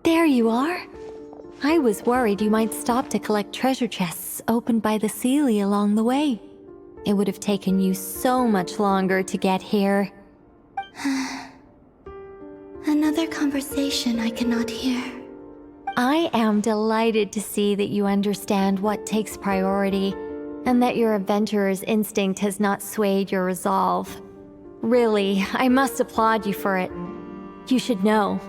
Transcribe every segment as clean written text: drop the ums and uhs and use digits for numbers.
There you are. I was worried you might stop to collect treasure chests opened by the Seelie along the way. It would have taken you so much longer to get here. Another conversation I cannot hear. I am delighted to see that you understand what takes priority, and that your adventurer's instinct has not swayed your resolve. Really, I must applaud you for it. You should know.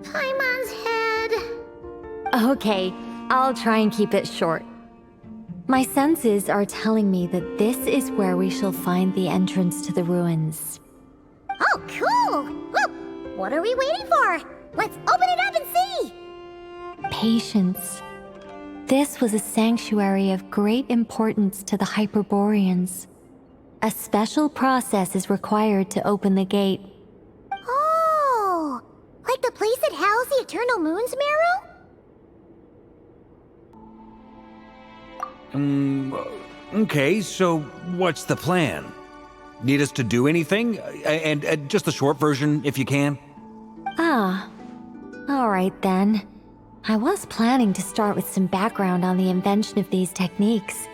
Paimon's head. Okay, I'll try and keep it short. My senses are telling me that this is where we shall find the entrance to the ruins. Oh, cool! Well, what are we waiting for? Let's open it up and see! Patience. This was a sanctuary of great importance to the Hyperboreans. A special process is required to open the gate. Oh! Like the place that housed the Eternal Moon's marrow? Okay, so what's the plan? Need us to do anything? And just the short version, if you can. Ah, all right then. I was planning to start with some background on the invention of these techniques.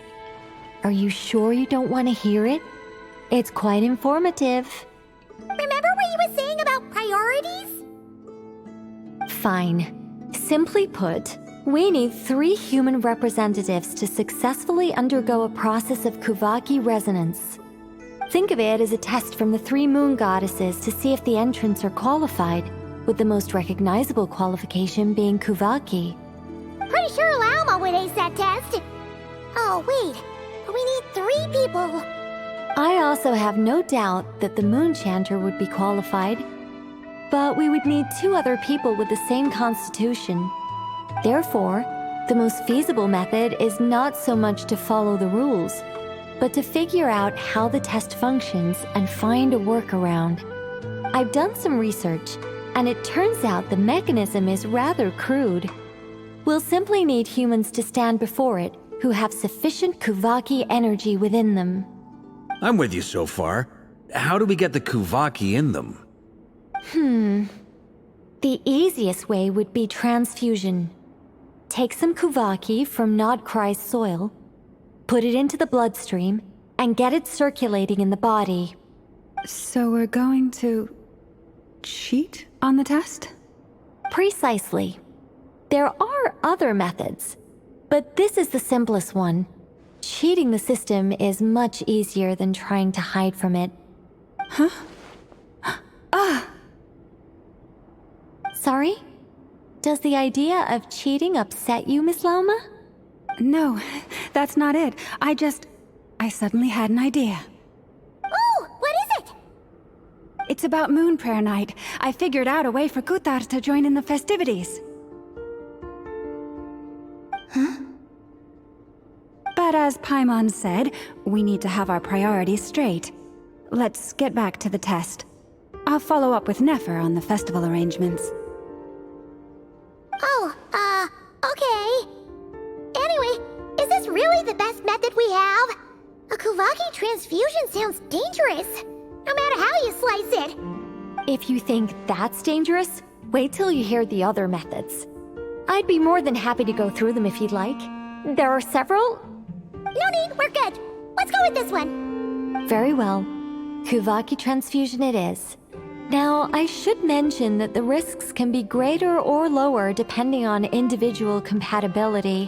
Are you sure you don't want to hear it? It's quite informative. Remember what you were saying about priorities? Fine. Simply put, we need 3 human representatives to successfully undergo a process of Kuvaki resonance. Think of it as a test from the 3 moon goddesses to see if the entrants are qualified, with the most recognizable qualification being Kuvaki. Pretty sure Lauma would ace that test. Oh, wait. We need 3 people. I also have no doubt that the Moon Chanter would be qualified, but we would need 2 other people with the same constitution. Therefore, the most feasible method is not so much to follow the rules, but to figure out how the test functions and find a workaround. I've done some research, and it turns out the mechanism is rather crude. We'll simply need humans to stand before it who have sufficient Kuvaki energy within them. I'm with you so far. How do we get the Kuvaki in them? The easiest way would be transfusion. Take some Kuvaki from Nod Krai's soil, put it into the bloodstream, and get it circulating in the body. So we're going to cheat on the test? Precisely. There are other methods, but this is the simplest one. Cheating the system is much easier than trying to hide from it. Huh? Sorry? Does the idea of cheating upset you, Miss Lauma? No, that's not it. I suddenly had an idea. Oh, what is it? It's about Moon Prayer Night. I figured out a way for Kutar to join in the festivities. Huh? But as Paimon said, we need to have our priorities straight. Let's get back to the test. I'll follow up with Nefer on the festival arrangements. Oh, okay. Anyway, is this really the best method we have? A Kuvaki transfusion sounds dangerous, no matter how you slice it. If you think that's dangerous, wait till you hear the other methods. I'd be more than happy to go through them if you'd like. There are several. No need, we're good. Let's go with this one. Very well. Kuvaki transfusion it is. Now, I should mention that the risks can be greater or lower depending on individual compatibility.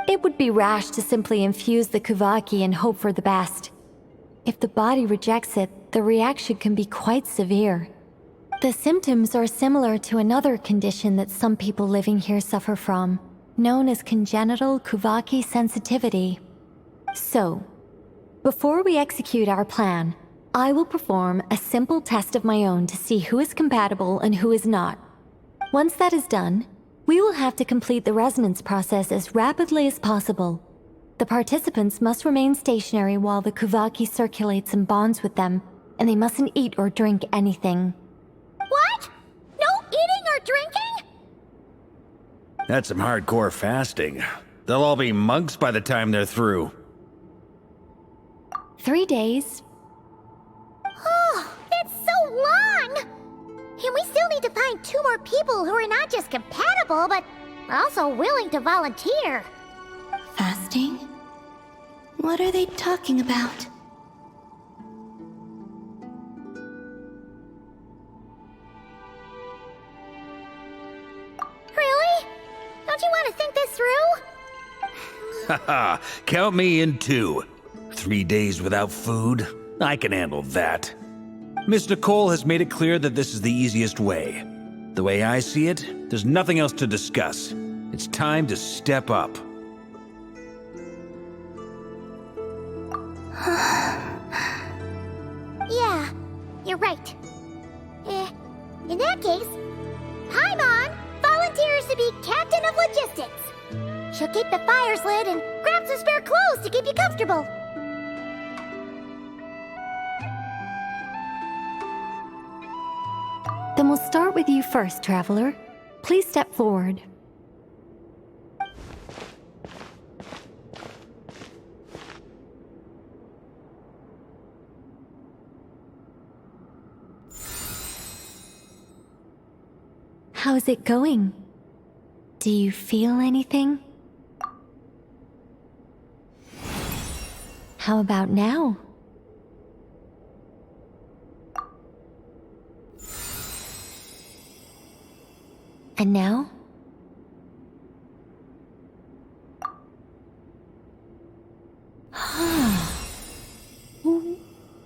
It would be rash to simply infuse the Kuvaki and hope for the best. If the body rejects it, the reaction can be quite severe. The symptoms are similar to another condition that some people living here suffer from, known as congenital Kuvaki sensitivity. So, before we execute our plan, I will perform a simple test of my own to see who is compatible and who is not. Once that is done, we will have to complete the resonance process as rapidly as possible. The participants must remain stationary while the Kuvaki circulates and bonds with them, and they mustn't eat or drink anything. What? No eating or drinking? That's some hardcore fasting. They'll all be monks by the time they're through. 3 days. Oh, that's so long! And we still need need to find 2 more people who are not just compatible, but also willing to volunteer. Fasting? What are they talking about? Really? Don't you want to think this through? Haha, count me in too. 3 days without food? I can handle that. Miss Nicole has made it clear that this is the easiest way. The way I see it, there's nothing else to discuss. It's time to step up. Yeah, you're right. In that case, Paimon volunteers to be Captain of Logistics. She'll keep the fires lit and grab some spare clothes to keep you comfortable. Then we'll start with you first, Traveler. Please step forward. How's it going? Do you feel anything? How about now? And now?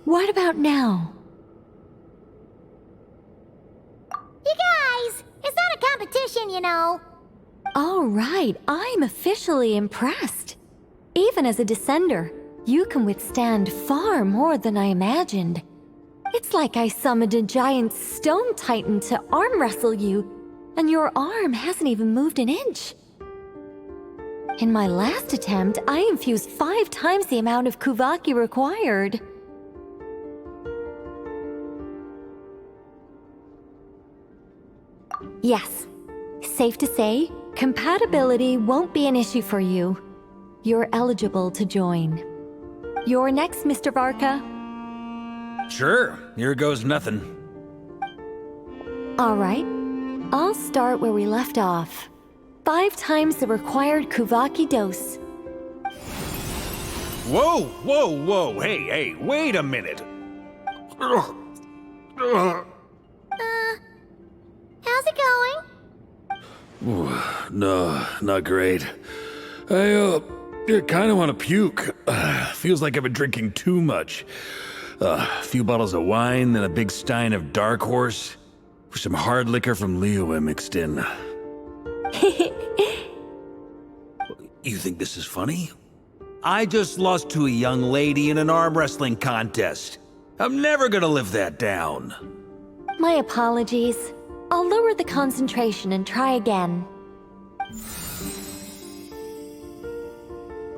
What about now? You guys, it's not a competition, you know. All right, I'm officially impressed. Even as a descender, you can withstand far more than I imagined. It's like I summoned a giant stone titan to arm wrestle you, and your arm hasn't even moved an inch. In my last attempt, I infused 5 times the amount of Kuvaki required. Yes, safe to say, compatibility won't be an issue for you. You're eligible to join. You're next, Mr. Varka. Sure, here goes nothing. All right, I'll start where we left off. 5 times the required Kuvaki dose. Whoa, whoa, whoa, hey, wait a minute. How's it going? No, not great. I kind of want to puke. Feels like I've been drinking too much. A few bottles of wine, then a big stein of Dark Horse, with some hard liquor from Liyue mixed in. You think this is funny? I just lost to a young lady in an arm wrestling contest. I'm never gonna live that down. My apologies. I'll lower the concentration and try again.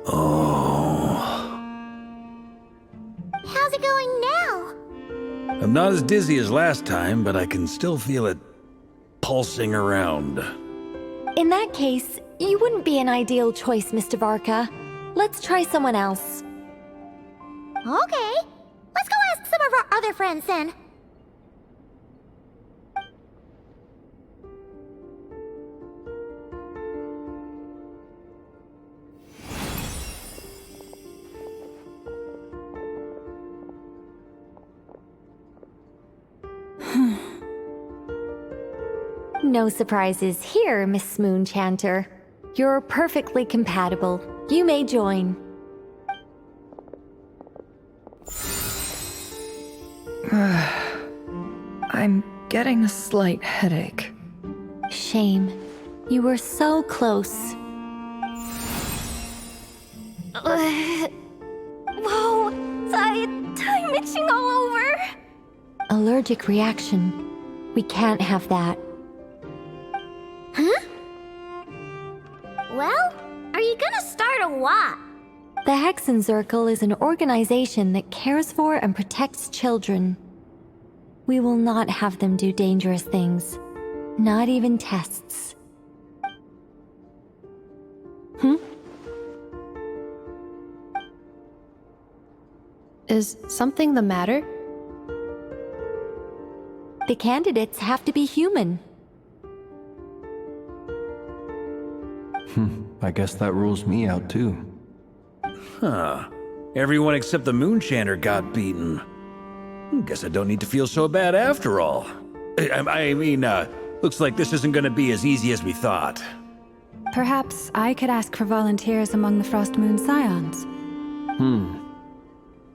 Oh. How's it going now? I'm not as dizzy as last time, but I can still feel it pulsing around. In that case, you wouldn't be an ideal choice, Mr. Varka. Let's try someone else. Okay, let's go ask some of our other friends then. No surprises here, Miss Moonchanter. You're perfectly compatible. You may join. I'm getting a slight headache. Shame. You were so close. Whoa, I'm itching all over. Allergic reaction. We can't have that. Huh? Well, are you gonna start a what? The Hexen Circle is an organization that cares for and protects children. We will not have them do dangerous things. Not even tests. Is something the matter? the candidates have to be human. I guess that rules me out too. Huh. Everyone except the Moonshander got beaten. Guess I don't need to feel so bad after all. I mean, looks like this isn't gonna be as easy as we thought. Perhaps I could ask for volunteers among the Frost Moon Scions.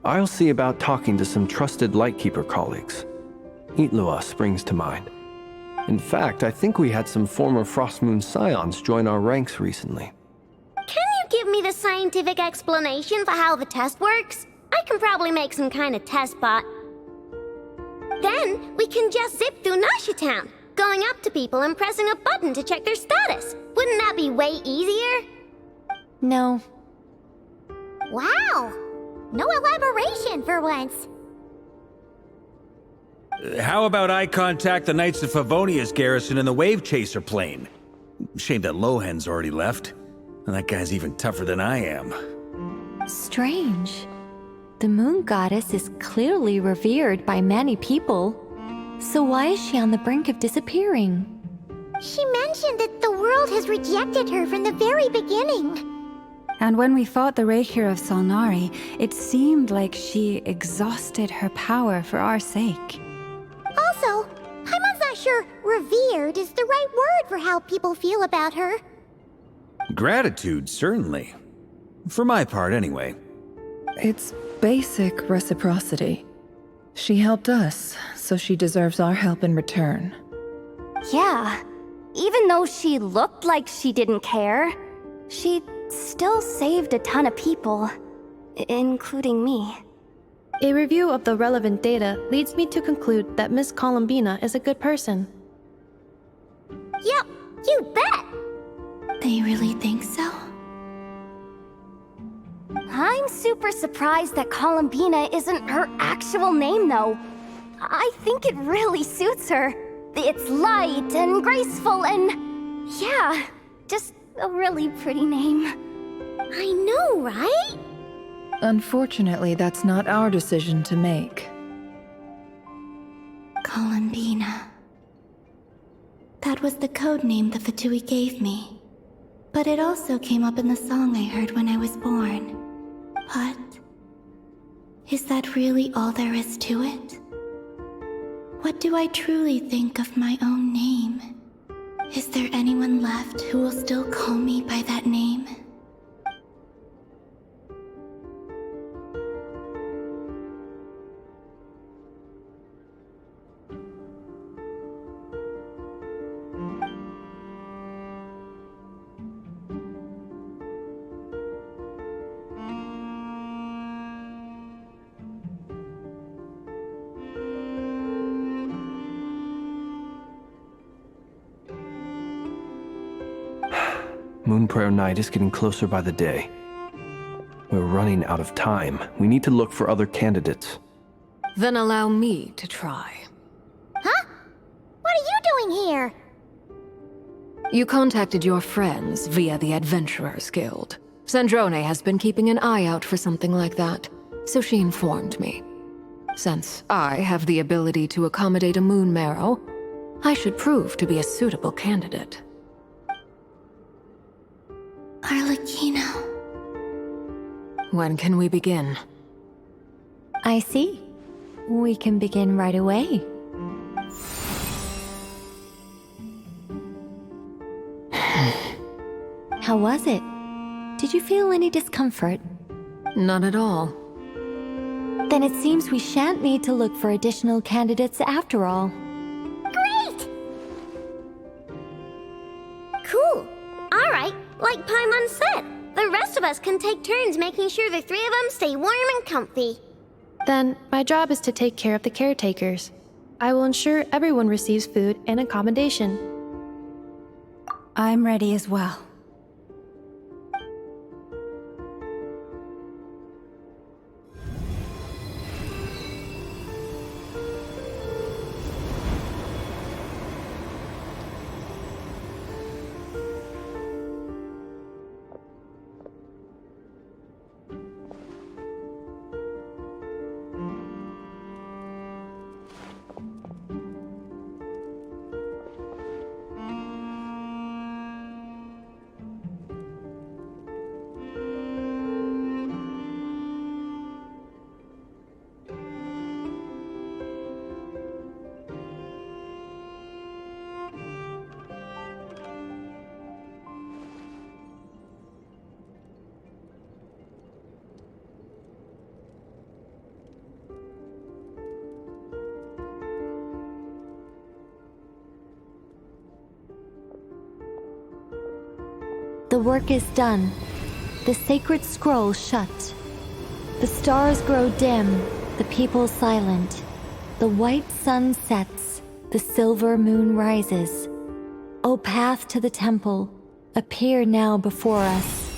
I'll see about talking to some trusted Lightkeeper colleagues. Itlua springs to mind. In fact, I think we had some former Frost Moon Scions join our ranks recently. Can you give me the scientific explanation for how the test works? I can probably make some kind of test bot. Then we can just zip through Nasha Town, going up to people and pressing a button to check their status. Wouldn't that be way easier? No. Wow! No elaboration for once. How about I contact the Knights of Favonia's garrison in the Wave Chaser plane? Shame that Lohan's already left. And that guy's even tougher than I am. Strange. The moon goddess is clearly revered by many people. So why is she on the brink of disappearing? She mentioned that the world has rejected her from the very beginning. And when we fought the Reikir of Solnari, it seemed like she exhausted her power for our sake. Also, Paimon's not sure revered is the right word for how people feel about her. Gratitude, certainly. For my part, anyway. It's basic reciprocity. She helped us, so she deserves our help in return. Yeah. Even though she looked like she didn't care, she still saved a ton of people, including me. A review of the relevant data leads me to conclude that Miss Columbina is a good person. Yep, you bet! They really think so? I'm super surprised that Columbina isn't her actual name, though. I think it really suits her. It's light and graceful and... yeah, just a really pretty name. I know, right? Unfortunately, that's not our decision to make. Columbina. That was the code name the Fatui gave me. But it also came up in the song I heard when I was born. But... is that really all there is to it? What do I truly think of my own name? Is there anyone left who will still call me by that name? Moon Prayer Night is getting closer by the day. We're running out of time. We need to look for other candidates. Then allow me to try. Huh? What are you doing here? You contacted your friends via the Adventurers Guild. Sandrone has been keeping an eye out for something like that, so she informed me. Since I have the ability to accommodate a moon marrow, I should prove to be a suitable candidate. Arlecchino. When can we begin? I see. We can begin right away. How was it? Did you feel any discomfort? Not at all. Then it seems we shan't need to look for additional candidates after all. Great! Cool. All right, like Paimon said, the rest of us can take turns making sure the three of them stay warm and comfy. Then, my job is to take care of the caretakers. I will ensure everyone receives food and accommodation. I'm ready as well. The work is done. The sacred scroll shut. The stars grow dim, the people silent. The white sun sets, the silver moon rises. O path to the temple, appear now before us.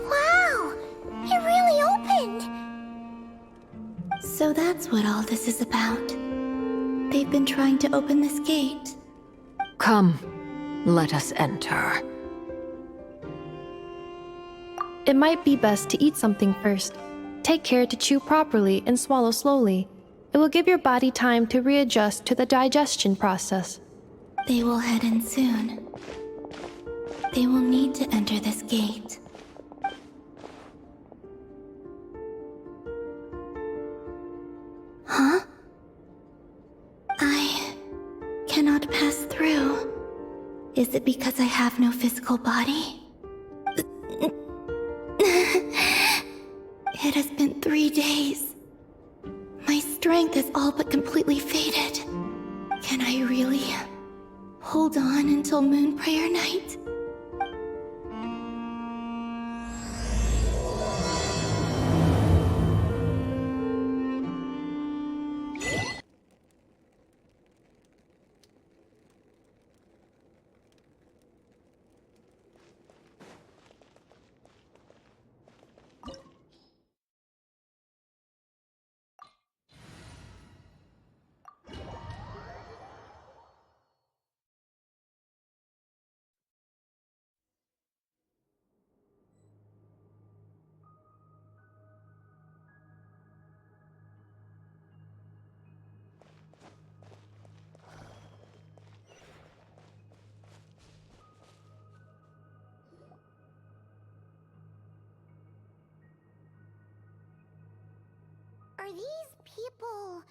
Wow! It really opened! So that's what all this is about. They've been trying to open this gate. Come, let us enter. It might be best to eat something first. Take care to chew properly and swallow slowly. It will give your body time to readjust to the digestion process. They will head in soon. They will need to enter this gate. Huh? I cannot pass through. Is it because I have no physical body? It has been 3 days. My strength is all but completely faded. Can I really hold on until Moon Prayer Night? Are these people...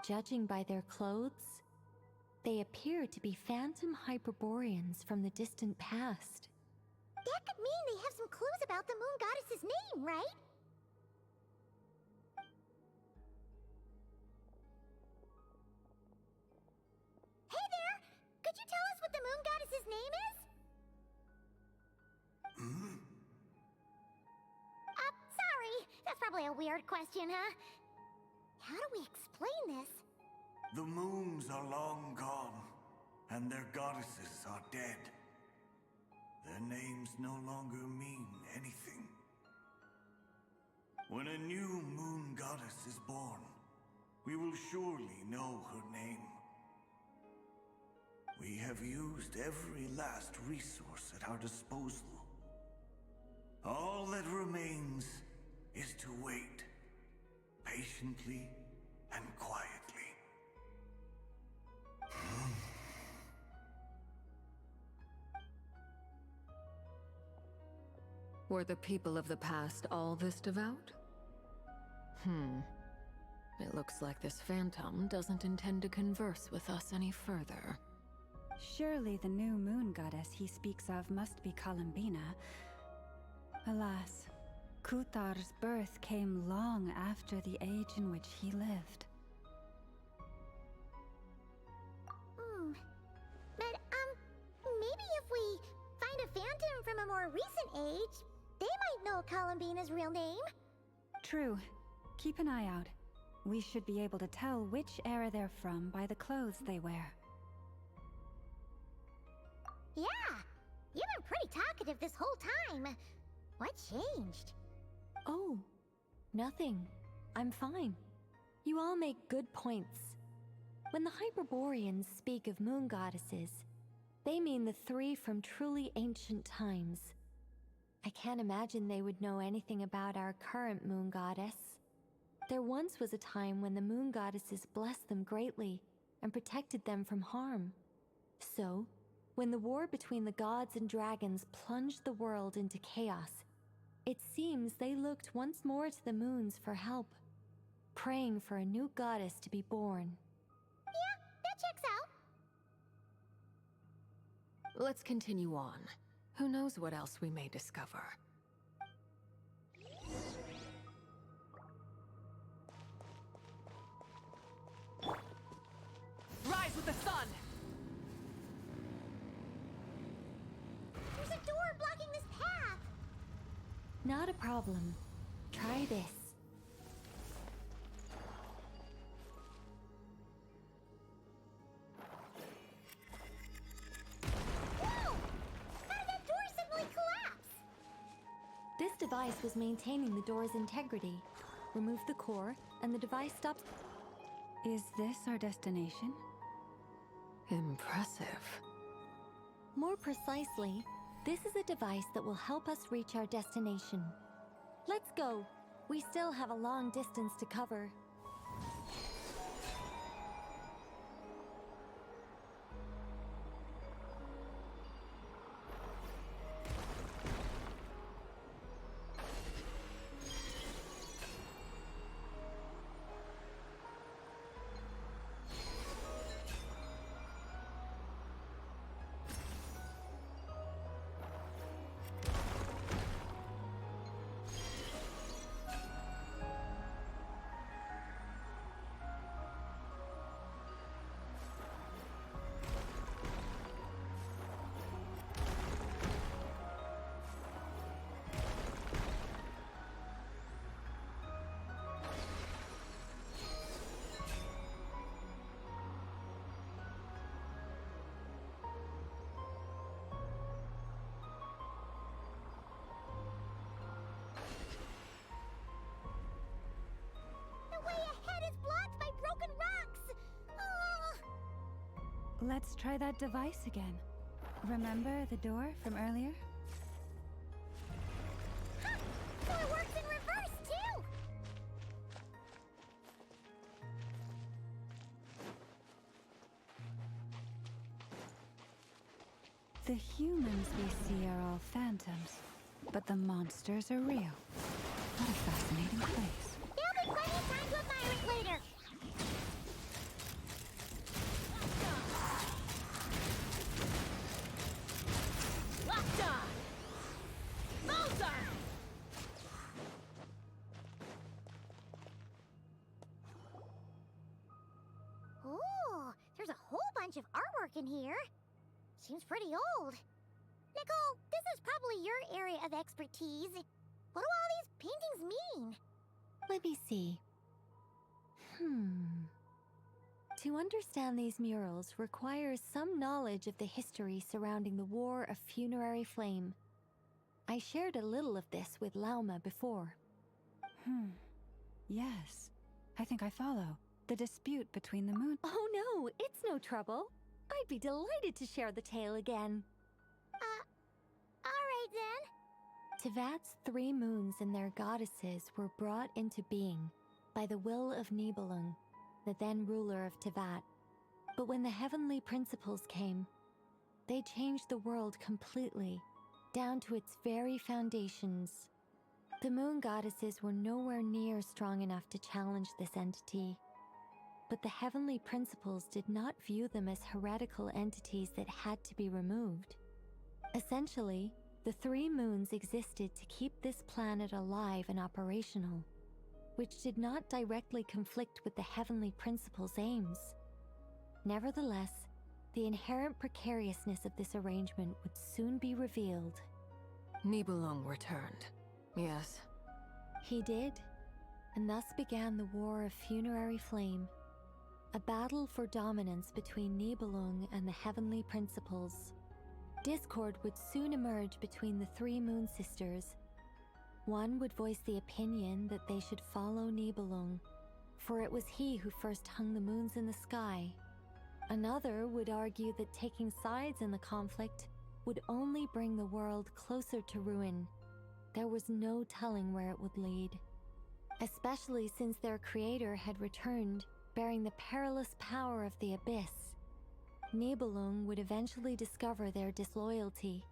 Judging by their clothes, they appear to be phantom Hyperboreans from the distant past. That could mean they have some clues about the moon goddess's name, right? Hey there! Could you tell us what the moon goddess's name is? Sorry. That's probably a weird question, huh? How do we explain this? The moons are long gone, and their goddesses are dead. Their names no longer mean anything. When a new moon goddess is born, we will surely know her name. We have used every last resource at our disposal. All that remains is to wait, patiently and quietly. Were the people of the past all this devout? It looks like this phantom doesn't intend to converse with us any further. Surely the new moon goddess he speaks of must be Columbina. Alas, Kuthar's birth came long after the age in which he lived. But, maybe if we find a phantom from a more recent age, they might know Columbina's real name. True. Keep an eye out. We should be able to tell which era they're from by the clothes they wear. Yeah, you've been pretty talkative this whole time. What changed? Oh, nothing. I'm fine. You all make good points. When the Hyperboreans speak of moon goddesses, they mean the three from truly ancient times. I can't imagine they would know anything about our current moon goddess. There once was a time when the moon goddesses blessed them greatly and protected them from harm. So, when the war between the gods and dragons plunged the world into chaos, it seems they looked once more to the moons for help, praying for a new goddess to be born. Yeah, that checks out. Let's continue on. Who knows what else we may discover? rise with the sun! There's a door blocking this path! Not a problem. Try this. Whoa! How did that door suddenly collapse? This device was maintaining the door's integrity. Remove the core, and the device stops. Is this our destination? Impressive. More precisely, this is a device that will help us reach our destination. Let's go. We still have a long distance to cover. Let's try that device again. Remember the door from earlier? Ha! So it works in reverse, too! The humans we see are all phantoms, but the monsters are real. What a fascinating place. There'll be plenty of time to admire it later! Ooh, there's a whole bunch of artwork in here. Seems pretty old. Nicole, this is probably your area of expertise. What do all these paintings mean? Let me see. To understand these murals requires some knowledge of the history surrounding the War of Funerary Flame. I shared a little of this with Lauma before. Yes, I think I follow. The dispute between the moon. Oh no, it's no trouble. I'd be delighted to share the tale again. Alright then. Tevat's 3 moons and their goddesses were brought into being by the will of Nibelung, the then ruler of Tevat. But when the heavenly principles came, they changed the world completely, down to its very foundations. The moon goddesses were nowhere near strong enough to challenge this entity. But the heavenly principles did not view them as heretical entities that had to be removed. Essentially, the 3 moons existed to keep this planet alive and operational, which did not directly conflict with the heavenly principles' aims. Nevertheless, the inherent precariousness of this arrangement would soon be revealed. Nibelung returned. Yes. He did, and thus began the War of Funerary Flame, a battle for dominance between Nibelung and the heavenly principles. Discord would soon emerge between the 3 moon sisters. One would voice the opinion that they should follow Nibelung, for it was he who first hung the moons in the sky. Another would argue that taking sides in the conflict would only bring the world closer to ruin. There was no telling where it would lead, especially since their creator had returned, bearing the perilous power of the abyss. Nibelung would eventually discover their disloyalty.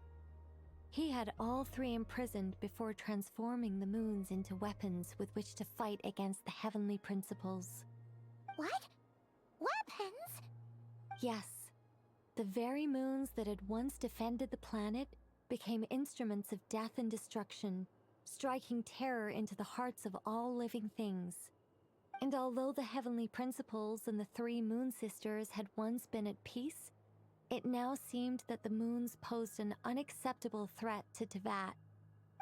He had all 3 imprisoned before transforming the moons into weapons with which to fight against the heavenly principles. What? Weapons? Yes, the very moons that had once defended the planet became instruments of death and destruction, striking terror into the hearts of all living things. And although the heavenly principles and the three moon sisters had once been at peace, it now seemed that the moons posed an unacceptable threat to Teyvat.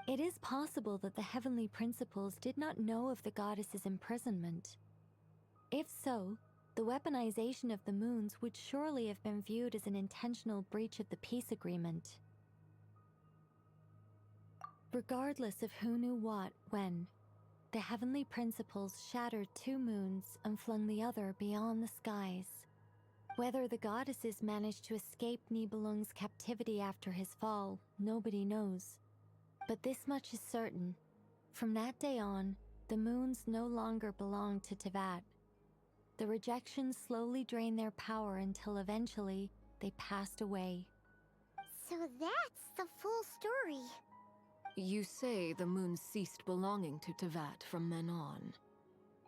It is possible that the heavenly principles did not know of the goddess's imprisonment. If so, the weaponization of the moons would surely have been viewed as an intentional breach of the peace agreement. Regardless of who knew what, when, the heavenly principles shattered two moons and flung the other beyond the skies. Whether the goddesses managed to escape Nibelung's captivity after his fall, nobody knows. But this much is certain. From that day on, the moons no longer belonged to Teyvat. The rejections slowly drained their power until eventually they passed away. So that's the full story. You say the moon ceased belonging to Teyvat from then on.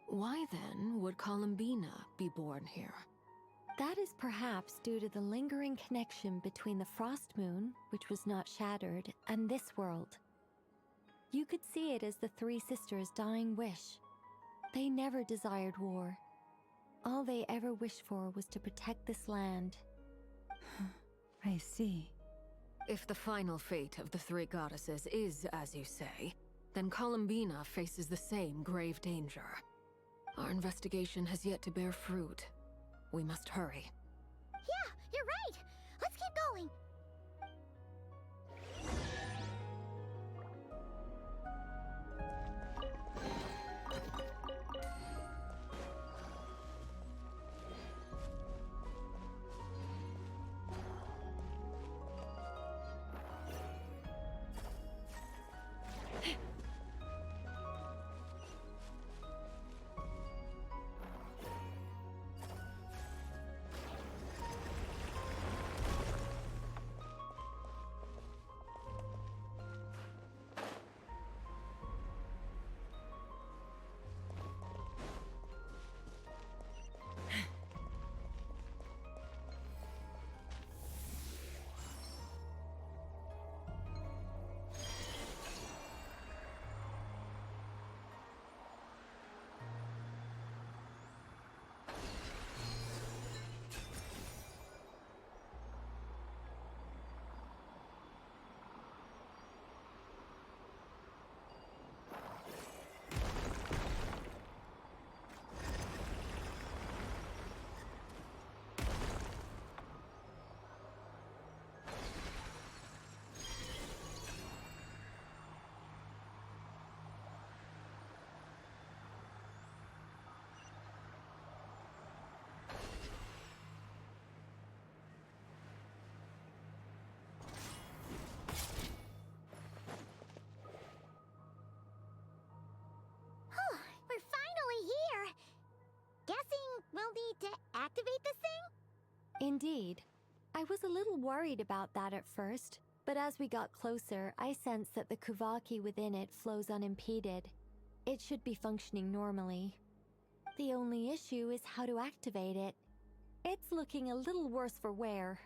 Why then would Columbina be born here? That is perhaps due to the lingering connection between the Frost Moon, which was not shattered, and this world. You could see it as the three sisters' dying wish. They never desired war. All they ever wished for was to protect this land. I see. If the final fate of the three goddesses is as you say, then Columbina faces the same grave danger. Our investigation has yet to bear fruit. We must hurry. Yeah, you're right. Let's keep going. We're finally here. Guessing we'll need to activate this thing? Indeed. I was a little worried about that at first, but as we got closer, I sensed that the Kuvaki within it flows unimpeded. It should be functioning normally. The only issue is how to activate it. It's looking a little worse for wear.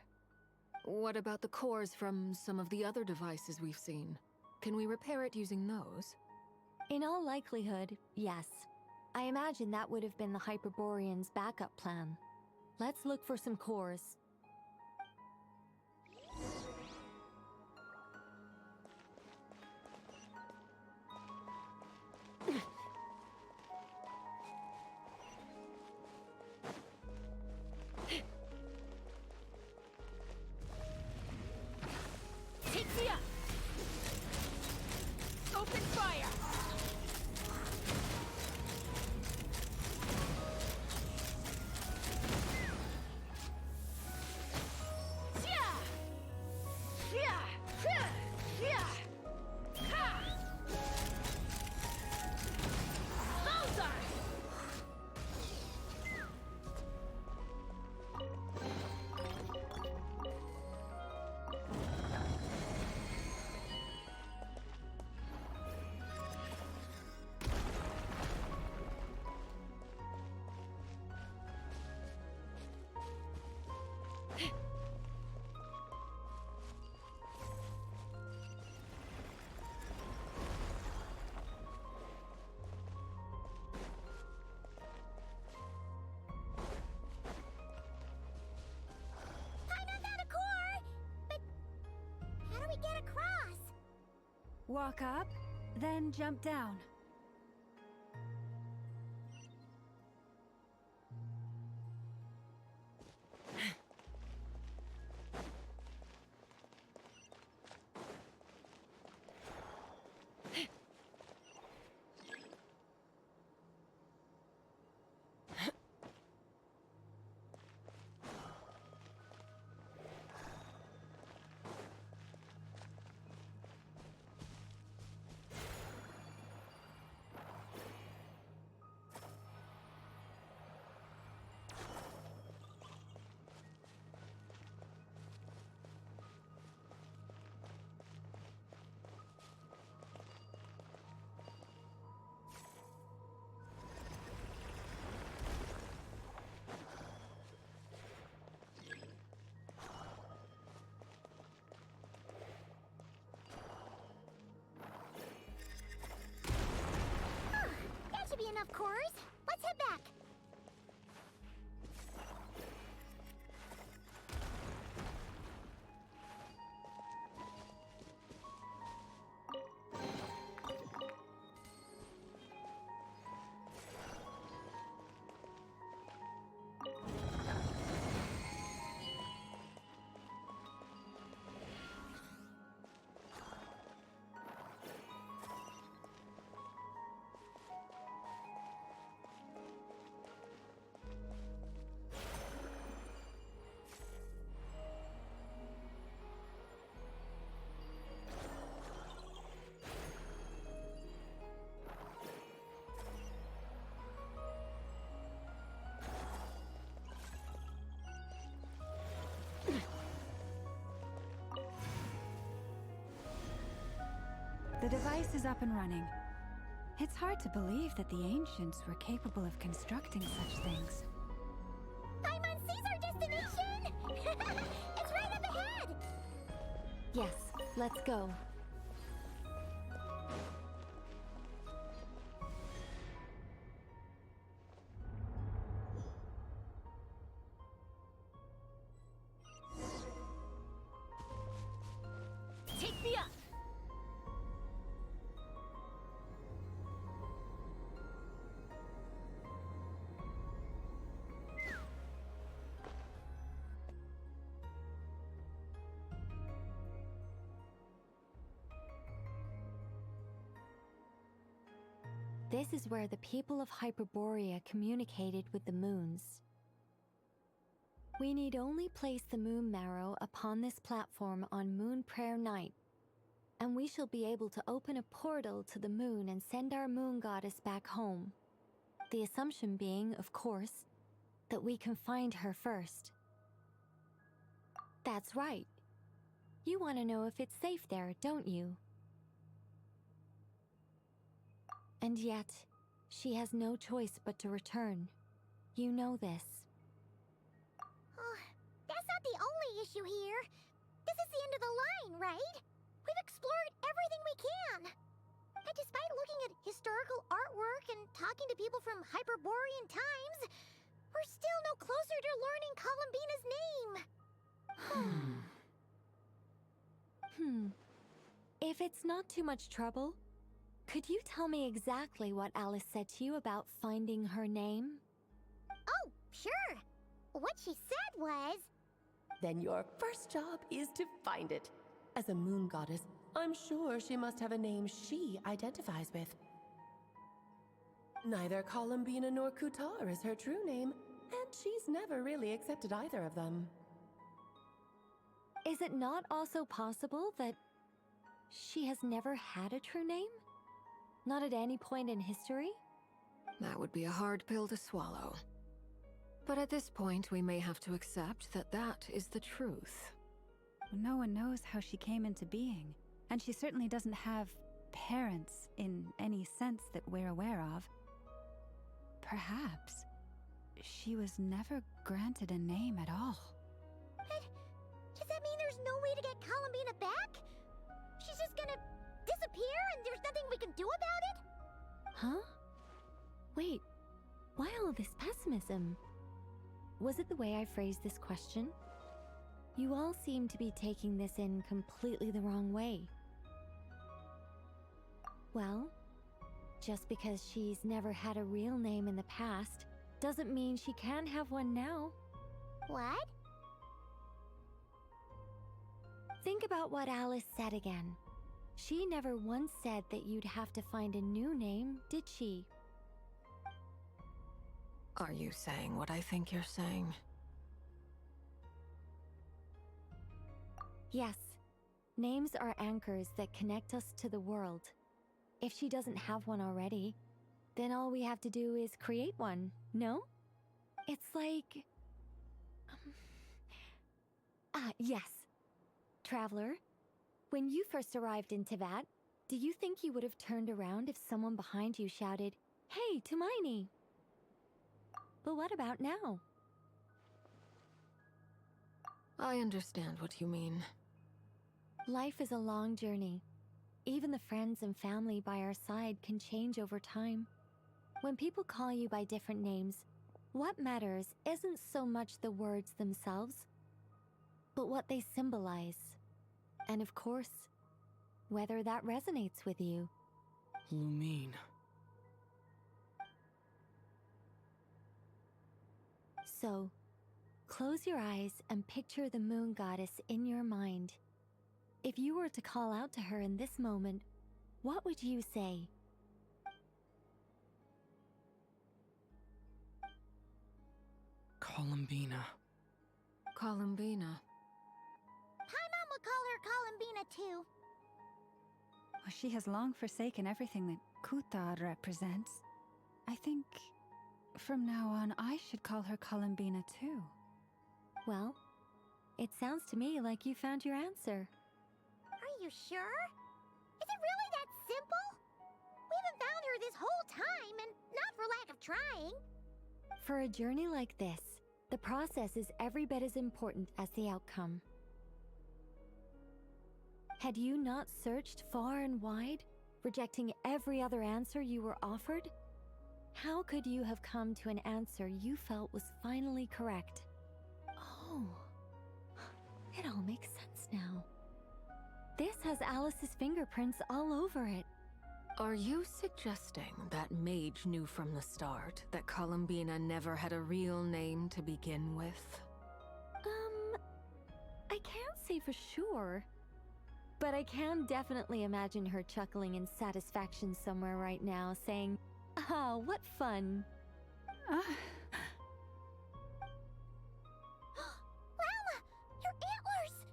What about the cores from some of the other devices we've seen? Can we repair it using those? In all likelihood, yes. I imagine that would have been the Hyperborean's backup plan. Let's look for some cores. Open fire! Walk up, then jump down. Should be enough cores. Let's head back. The device is up and running. It's hard to believe that the ancients were capable of constructing such things. Paimon sees our destination! It's right up ahead! Yes, let's go. Take me up! This is where the people of Hyperborea communicated with the moons. We need only place the moon marrow upon this platform on Moon Prayer Night, and we shall be able to open a portal to the moon and send our moon goddess back home. The assumption being, of course, that we can find her first. That's right. You want to know if it's safe there, don't you? And yet, she has no choice but to return. You know this. Oh, that's not the only issue here. This is the end of the line, right? We've explored everything we can. And despite looking at historical artwork and talking to people from Hyperborean times, we're still no closer to learning Columbina's name. If it's not too much trouble, could you tell me exactly what Alice said to you about finding her name? Oh, sure. What she said was... Then your first job is to find it. As a moon goddess, I'm sure she must have a name she identifies with. Neither Columbina nor Kutar is her true name, and she's never really accepted either of them. Is it not also possible that she has never had a true name? Not at any point in history? That would be a hard pill to swallow. But at this point, we may have to accept that that is the truth. No one knows how she came into being, and she certainly doesn't have parents in any sense that we're aware of. Perhaps she was never granted a name at all. But does that mean there's no way to get Columbina back? She's just gonna disappear and there's nothing we can do about it? Huh? Wait, why all this pessimism? Was it the way I phrased this question? You all seem to be taking this in completely the wrong way. Well, just because she's never had a real name in the past doesn't mean she can't have one now. What? Think about what Alice said again. She never once said that you'd have to find a new name, did she? Are you saying what I think you're saying? Yes. Names are anchors that connect us to the world. If she doesn't have one already, then all we have to do is create one, no? It's like... yes. Traveler, when you first arrived in Teyvat, do you think you would have turned around if someone behind you shouted, "Hey, Hermione"? But what about now? I understand what you mean. Life is a long journey. Even the friends and family by our side can change over time. When people call you by different names, what matters isn't so much the words themselves, but what they symbolize. And of course, whether that resonates with you. Lumine. So, close your eyes and picture the moon goddess in your mind. If you were to call out to her in this moment, what would you say? Columbina. Columbina. Paimon would call her Columbina too. Well, she has long forsaken everything that Kutar represents. I think from now on I should call her Columbina too. Well, it sounds to me like you found your answer. Are you sure? Is it really that simple? We haven't found her this whole time, and not for lack of trying. For a journey like this, the process is every bit as important as the outcome. Had you not searched far and wide, rejecting every other answer you were offered? How could you have come to an answer you felt was finally correct? Oh, it all makes sense now. This has Alice's fingerprints all over it. Are you suggesting that mage knew from the start that Columbina never had a real name to begin with? I can't say for sure. But I can definitely imagine her chuckling in satisfaction somewhere right now, saying, "Ah, what fun." Llama! Your antlers!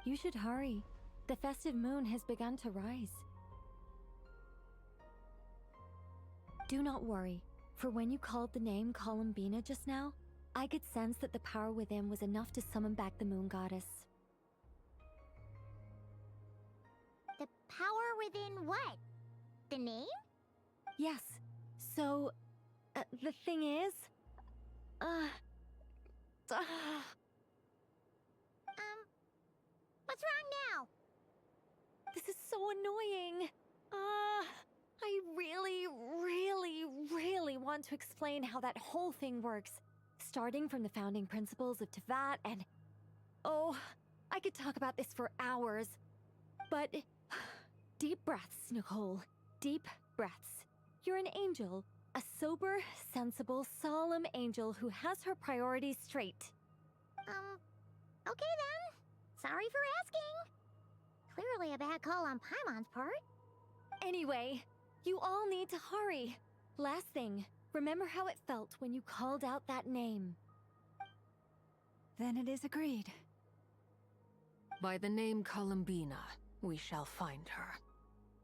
You should hurry. The festive moon has begun to rise. Do not worry, for when you called the name Columbina just now, I could sense that the power within was enough to summon back the moon goddess. The power within what? The name? Yes. So, the thing is... What's wrong now? This is so annoying. I really want to explain how that whole thing works. Starting from the founding principles of Teyvat and... Oh, I could talk about this for hours. But... Deep breaths, Nicole. Deep breaths. You're an angel. A sober, sensible, solemn angel who has her priorities straight. Okay then. Sorry for asking. Clearly a bad call on Paimon's part. Anyway, you all need to hurry. Last thing, remember how it felt when you called out that name. Then it is agreed. By the name Columbina, we shall find her.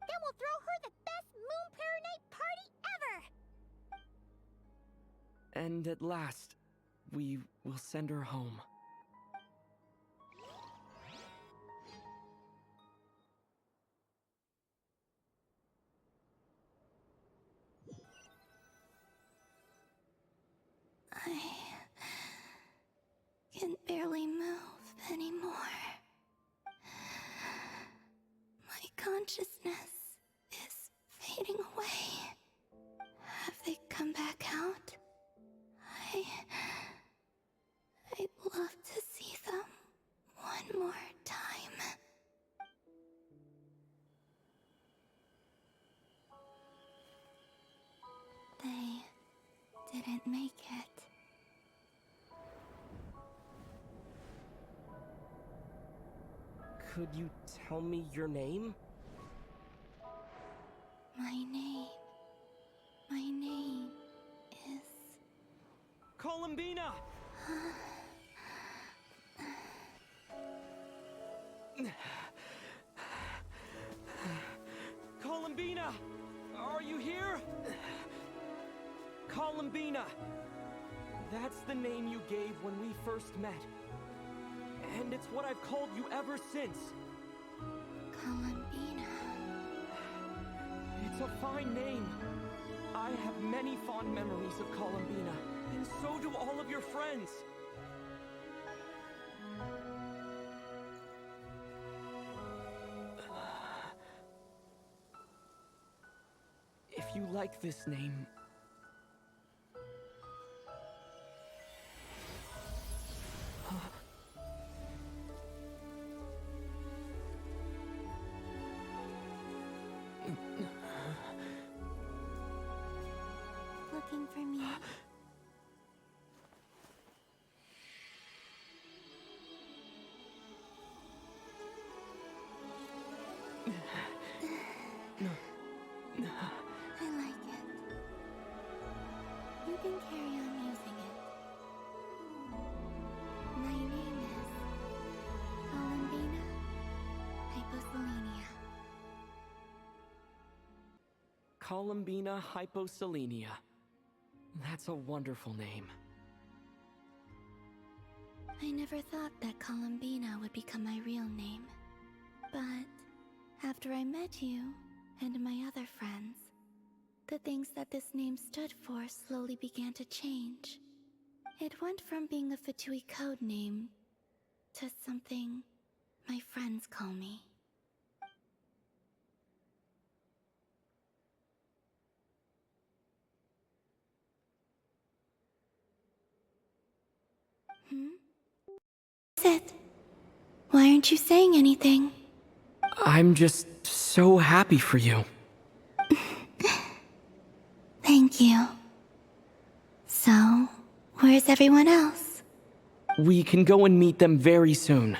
Then we'll throw her the best Moon Pair Night party ever! And at last, we will send her home. I can barely move anymore. My consciousness is fading away. Have they come back out? I'd love to see them one more time. Could you tell me your name? My name is... Columbina! Columbina! Are you here? Columbina! That's the name you gave when we first met. And it's what I've called you ever since. Columbina. It's a fine name. I have many fond memories of Columbina, and so do all of your friends. If you like this name... Looking for me? I like it. You can carry on using it. My name is Columbina Hyposelenia. Columbina Hyposelenia. That's a wonderful name. I never thought that Columbina would become my real name. But after I met you and my other friends, the things that this name stood for slowly began to change. It went from being a Fatui code name to something my friends call me. Sit. Why aren't you saying anything? I'm just so happy for you. Thank you. So, where's everyone else? We can go and meet them very soon.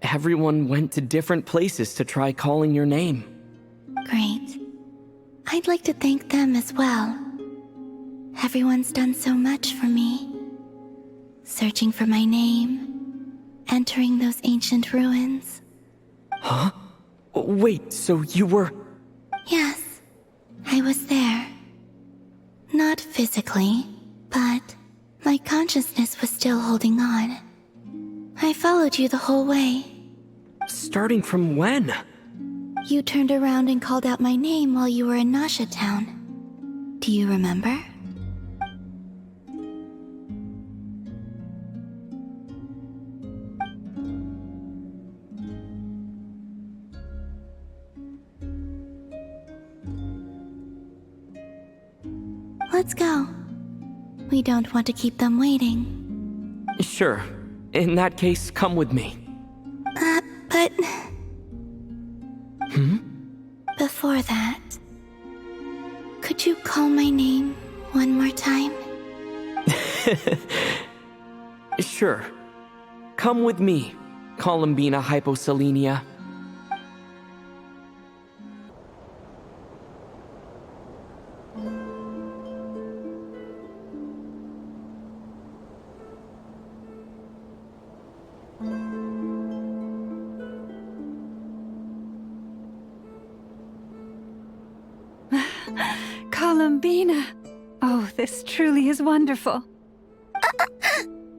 Everyone went to different places to try calling your name. Great. I'd like to thank them as well. Everyone's done so much for me. Searching for my name, entering those ancient ruins. Huh? Wait, so you were... Yes, I was there. Not physically, but my consciousness was still holding on. I followed you the whole way. Starting from when? You turned around and called out my name while you were in Nasha Town. Do you remember? Let's go. We don't want to keep them waiting. Sure. In that case, come with me. But... Before that, could you call my name one more time? Sure. Come with me, Columbina Hyposelenia. Columbina! Oh, this truly is wonderful.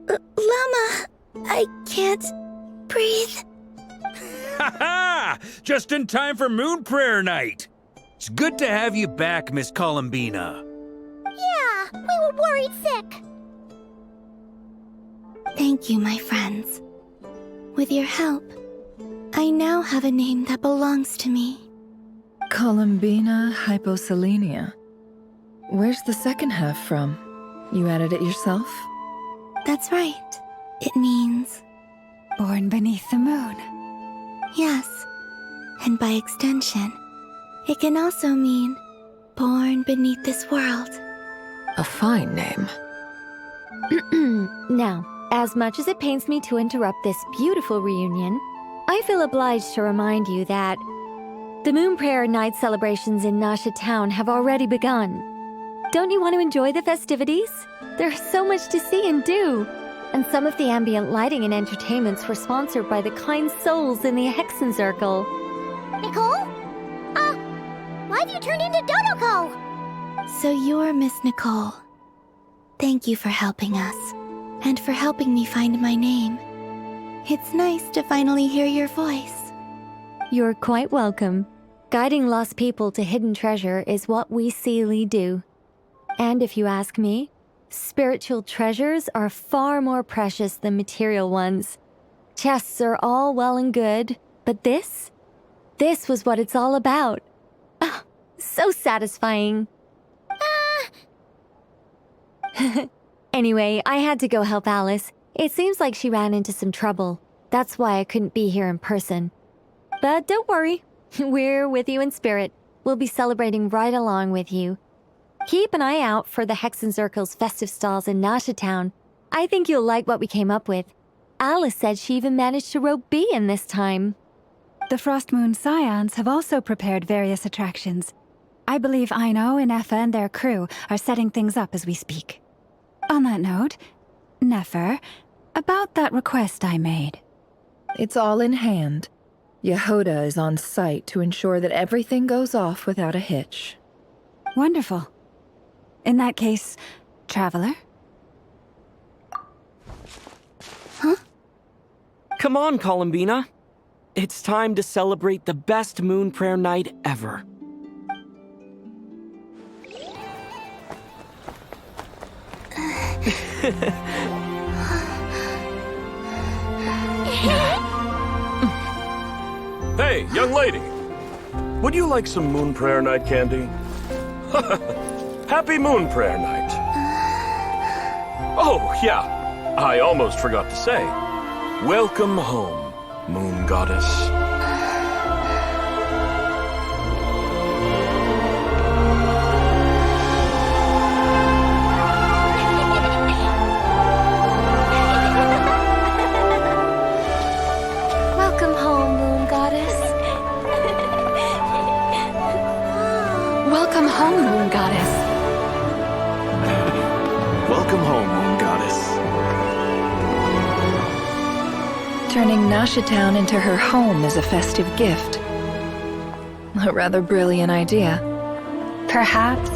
Llama! I can't breathe. Ha ha! Just in time for Moon Prayer Night! It's good to have you back, Miss Columbina. Yeah, we were worried sick. Thank you, my friends. With your help, I now have a name that belongs to me. Columbina Hyposelenia. Where's the second half from? You added it yourself? That's right. It means... Born beneath the moon. Yes. And by extension, it can also mean born beneath this world. A fine name. Now, as much as it pains me to interrupt this beautiful reunion, I feel obliged to remind you that the Moon Prayer Night celebrations in Nasha Town have already begun. Don't you want to enjoy the festivities? There's so much to see and do. And some of the ambient lighting and entertainments were sponsored by the kind souls in the Hexen Circle. Nicole? Why have you turned into Dodoko? So you're Miss Nicole. Thank you for helping us, and for helping me find my name. It's nice to finally hear your voice. You're quite welcome. Guiding lost people to hidden treasure is what we Seelie do. And if you ask me, spiritual treasures are far more precious than material ones. Chests are all well and good, but this was what it's all about. Ah, so satisfying. Anyway, I had to go help Alice. It seems like she ran into some trouble. That's why I couldn't be here in person. But don't worry, we're with you in spirit. We'll be celebrating right along with you. Keep an eye out for the Hexen Circle's festive stalls in Nasha Town. I think you'll like what we came up with. Alice said she even managed to rope B in this time. The Frost Moon Scions have also prepared various attractions. I believe Aino, Nefer, and their crew are setting things up as we speak. On that note, Nefer, about that request I made. It's all in hand. Yehoda is on site to ensure that everything goes off without a hitch. Wonderful. In that case, Traveler? Huh? Come on, Columbina. It's time to celebrate the best Moon Prayer Night ever. Hey, young lady. Would you like some Moon Prayer Night candy? Happy Moon Prayer Night. Oh, yeah. I almost forgot to say. Welcome home, Moon Goddess. Welcome home, Moon Goddess. Welcome home, Moon Goddess. Welcome home, Moon Goddess. Turning Nasha Town into her home is a festive gift. A rather brilliant idea. Perhaps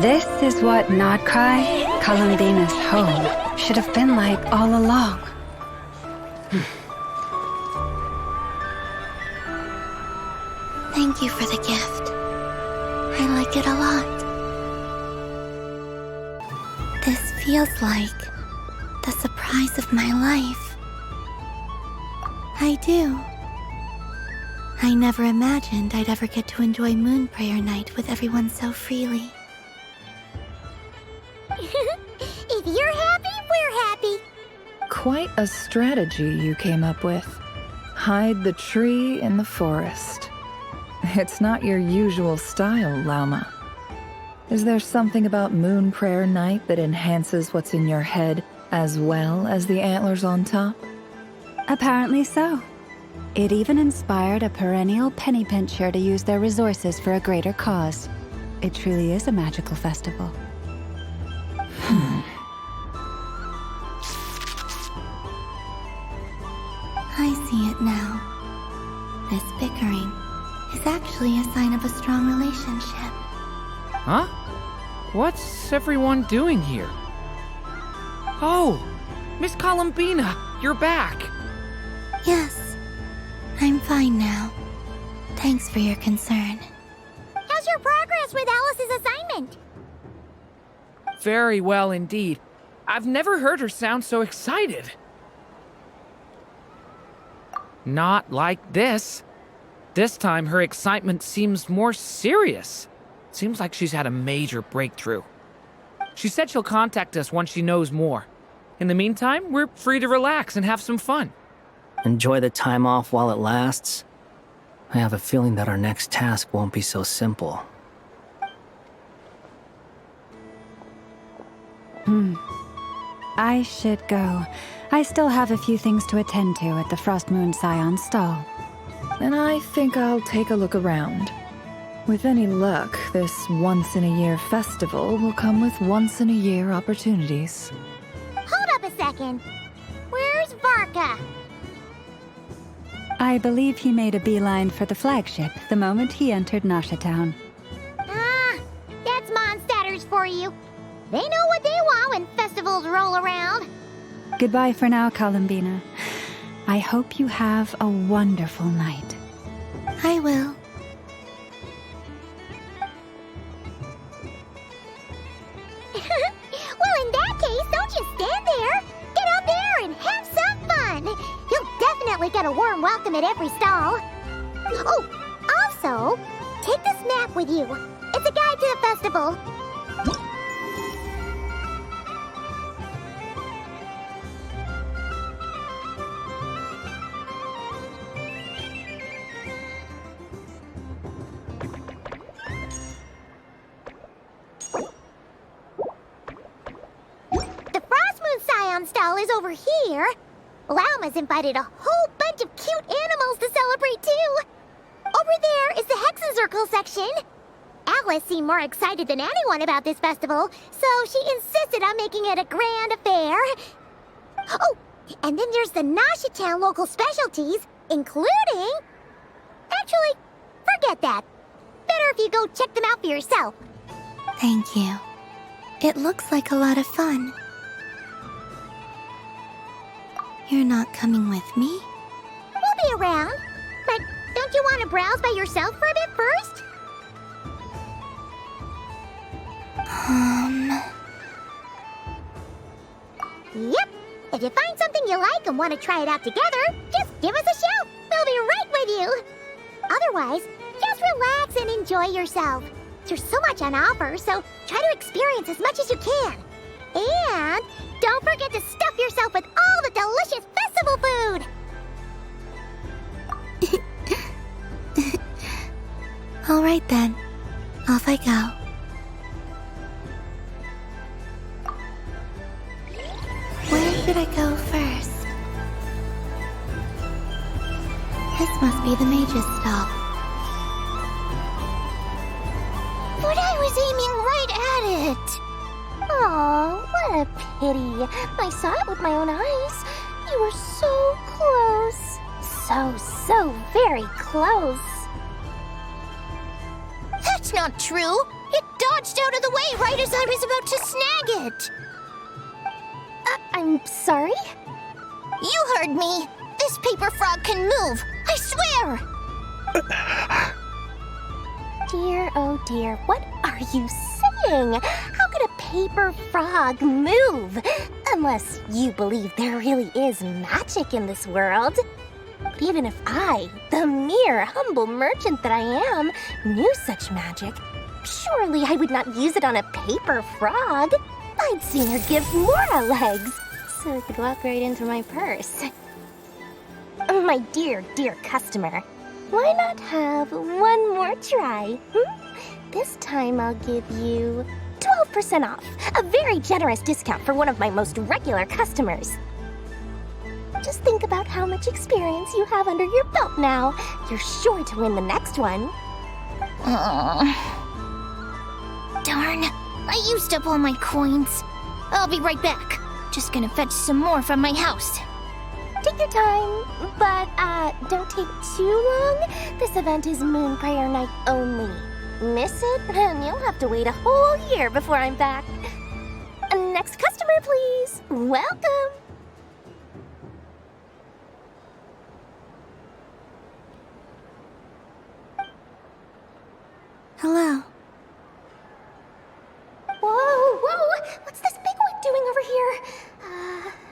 this is what Krai, Columbina's home, should have been like all along. Thank you for the gift. I like it a lot. This feels like the surprise of my life. I do. I never imagined I'd ever get to enjoy Moon Prayer Night with everyone so freely. If you're happy, we're happy. Quite a strategy you came up with. Hide the tree in the forest. It's not your usual style, Lauma. Is there something about Moon Prayer Night that enhances what's in your head as well as the antlers on top? Apparently so. It even inspired a perennial penny pincher to use their resources for a greater cause. It truly is a magical festival. I see it now. This bickering is actually a sign of a strong relationship. Huh? What's everyone doing here? Oh! Miss Columbina, you're back! Yes, I'm fine now. Thanks for your concern. How's your progress with Alice's assignment? Very well indeed. I've never heard her sound so excited. Not like this. This time her excitement seems more serious. Seems like she's had a major breakthrough. She said she'll contact us once she knows more. In the meantime, we're free to relax and have some fun. Enjoy the time off while it lasts. I have a feeling that our next task won't be so simple. I should go. I still have a few things to attend to at the Frost Moon Scion stall. And I think I'll take a look around. With any luck, this once-in-a-year festival will come with once-in-a-year opportunities. Hold up a second. Where's Varka? I believe he made a beeline for the flagship the moment he entered Nasha Town. Ah, that's Mondstadters for you. They know what they want when festivals roll around. Goodbye for now, Columbina. I hope you have a wonderful night. I will. Well, in that case, don't just stand there. Get out there and have some fun. You'll definitely get a warm welcome at every stall. Oh, also, take this map with you. It's a guide to the festival. Stall is over here. Lauma's invited a whole bunch of cute animals to celebrate too. Over there is the Hexencircle section. Alice seemed more excited than anyone about this festival, so she insisted on making it a grand affair. Oh, and then there's the Nasha Town local specialties, including... Actually, forget that. Better if you go check them out for yourself. Thank you. It looks like a lot of fun. You're not coming with me? We'll be around. But don't you want to browse by yourself for a bit first? Yep. If you find something you like and want to try it out together, just give us a shout. We'll be right with you. Otherwise, just relax and enjoy yourself. There's so much on offer, so try to experience as much as you can. And don't forget to stuff yourself with all the delicious festival food! All right then. Off I go. Where should I go first? This must be the mage's stall. But I was aiming right at it! Aw, what a pity. I saw it with my own eyes. You were so close. So very close. That's not true. It dodged out of the way right as I was about to snag it. I'm sorry? You heard me. This paper frog can move. I swear. Dear, oh dear, what are you saying? How could a paper frog move? Unless you believe there really is magic in this world. But even if I, the mere humble merchant that I am, knew such magic, surely I would not use it on a paper frog. I'd sooner give Mora legs, so it could walk right into my purse. My dear, dear customer, why not have one more try? This time I'll give you 12% off, a very generous discount for one of my most regular customers. Just think about how much experience you have under your belt now. You're sure to win the next one. Darn, I used up all my coins. I'll be right back. Just gonna fetch some more from my house. Take your time, but don't take too long. This event is Moon Prayer Night only. Miss it, and you'll have to wait a whole year before I'm back. Next customer, please. Welcome. Hello. Whoa! What's this bigwig doing over here?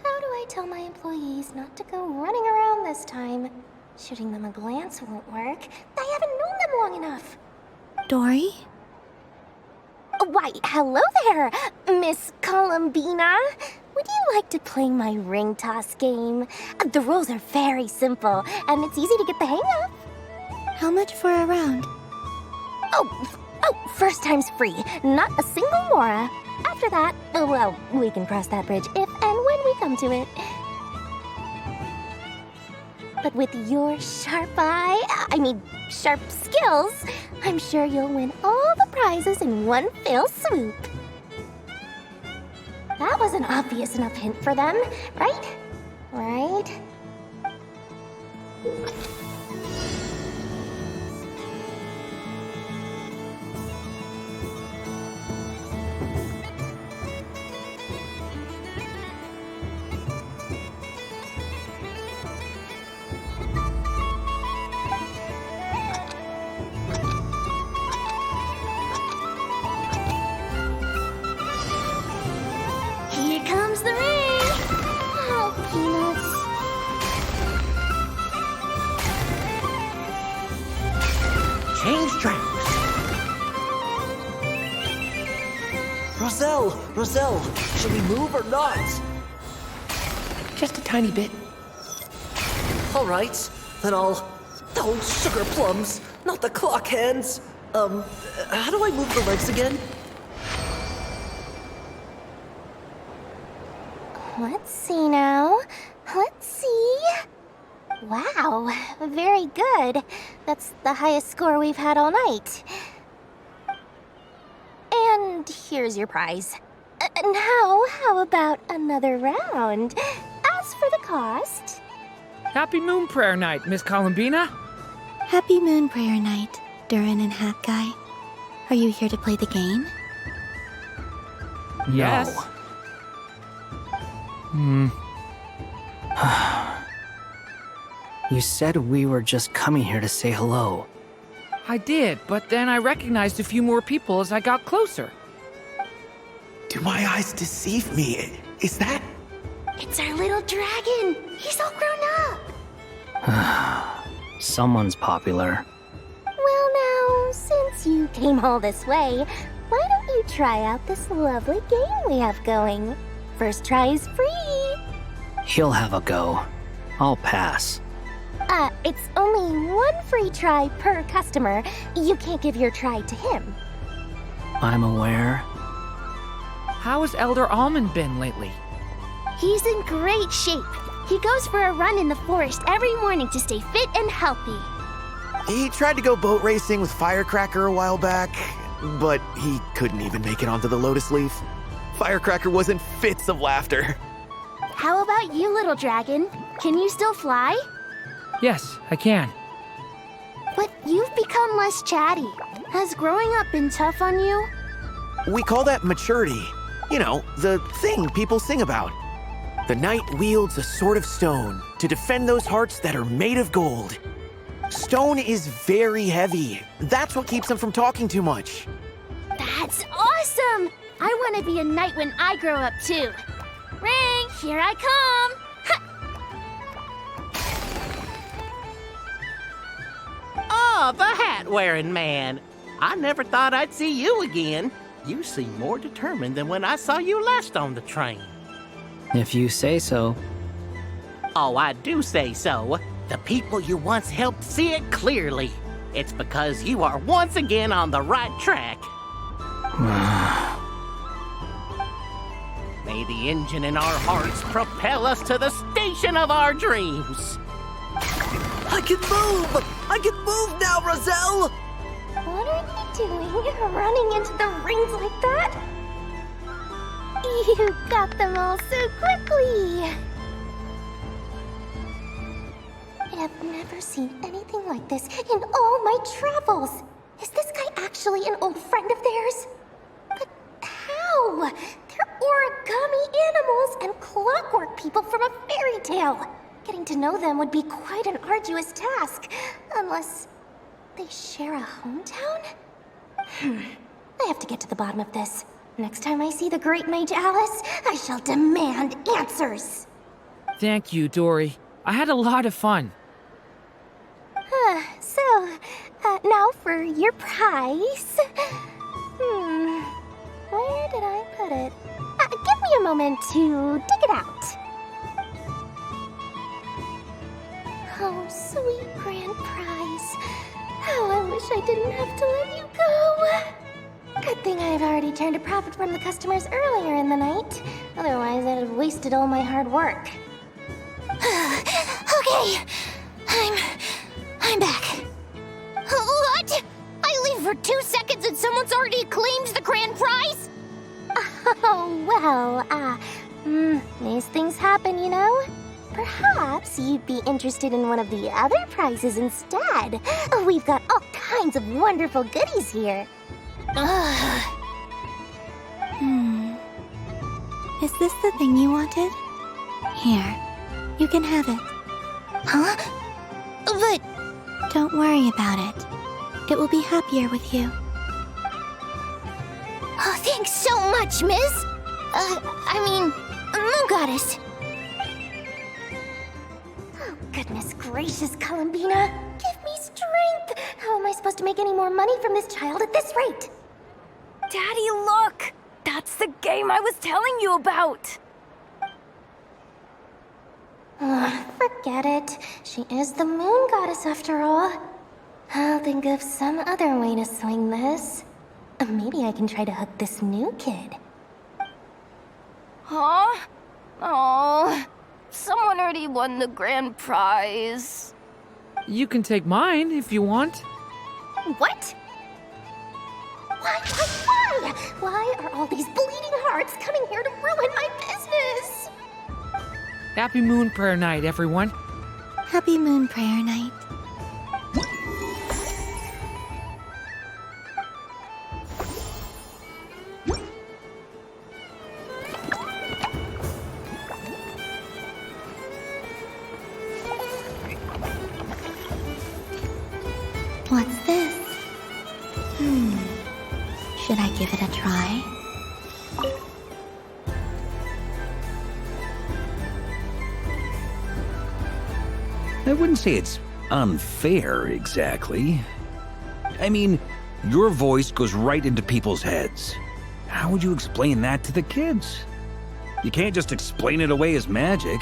How do I tell my employees not to go running around this time? Shooting them a glance won't work. I haven't known them long enough. Dory? Why, hello there, Miss Columbina. Would you like to play my ring toss game? The rules are very simple, and it's easy to get the hang of. How much for a round? Oh, Oh, first time's free. Not a single mora. After that, well, we can cross that bridge if and when we come to it. But with your sharp sharp skills, I'm sure you'll win all the prizes in one fell swoop. That was an obvious enough hint for them, right? Right? Here comes the rain! Oh, peanuts. Change tracks. Roselle, should we move or not? Just a tiny bit. All right, then I'll... Oh, sugar plums, not the clock hands. How do I move the legs again? Let's see now. Let's see. Wow, very good. That's the highest score we've had all night. And here's your prize. Now, how about another round? As for the cost... Happy Moon Prayer Night, Miss Columbina. Happy Moon Prayer Night, Durin and Hat Guy. Are you here to play the game? Yes. You said we were just coming here to say hello. I did, but then I recognized a few more people as I got closer. Do my eyes deceive me? Is that... It's our little dragon! He's all grown up! Someone's popular. Well now, since you came all this way, why don't you try out this lovely game we have going? First try is free! He'll have a go. I'll pass. It's only one free try per customer. You can't give your try to him. I'm aware. How has Elder Almond been lately? He's in great shape. He goes for a run in the forest every morning to stay fit and healthy. He tried to go boat racing with Firecracker a while back, but he couldn't even make it onto the Lotus Leaf. Firecracker was in fits of laughter. How about you, little dragon? Can you still fly? Yes, I can. But you've become less chatty. Has growing up been tough on you? We call that maturity. You know, the thing people sing about. The knight wields a sword of stone to defend those hearts that are made of gold. Stone is very heavy. That's what keeps him from talking too much. That's awesome! I want to be a knight when I grow up too. Ring, here I come! Oh, the hat-wearing man. I never thought I'd see you again. You seem more determined than when I saw you last on the train. If you say so. Oh, I do say so. The people you once helped see it clearly. It's because you are once again on the right track. May the engine in our hearts propel us to the station of our dreams. I can move! I can move now, Roselle! What are you doing, running into the rings like that? You got them all so quickly! I have never seen anything like this in all my travels. Is this guy actually an old friend of theirs? But how? They're origami animals and clockwork people from a fairy tale. Getting to know them would be quite an arduous task, unless they share a hometown? I have to get to the bottom of this. Next time I see the Great Mage Alice, I shall demand answers. Thank you, Dory. I had a lot of fun. Now for your prize. Where did I put it? Give me a moment to dig it out. Oh, sweet grand prize. Oh, I wish I didn't have to let you go. Good thing I've already turned a profit from the customers earlier in the night. Otherwise, I'd have wasted all my hard work. Okay, I'm back. What? I leave for 2 seconds and someone's already claimed the grand prize? Oh, well, these things happen, you know? Perhaps you'd be interested in one of the other prizes instead. We've got all kinds of wonderful goodies here. Is this the thing you wanted? Here, you can have it. Huh? But... Don't worry about it. It will be happier with you. Oh, thanks so much, miss. Moon Goddess. Oh, goodness gracious, Columbina. Give me strength. How am I supposed to make any more money from this child at this rate? Daddy, look! That's the game I was telling you about! Forget it. She is the Moon Goddess after all. I'll think of some other way to swing this. Maybe I can try to hook this new kid. Huh? Oh, someone already won the grand prize. You can take mine if you want. What? Why? Why are all these bleeding hearts coming here to ruin my business? Happy Moon Prayer Night, everyone. Happy Moon Prayer Night. What's this? Should I give it a try? I wouldn't say it's unfair, exactly. I mean, your voice goes right into people's heads. How would you explain that to the kids? You can't just explain it away as magic.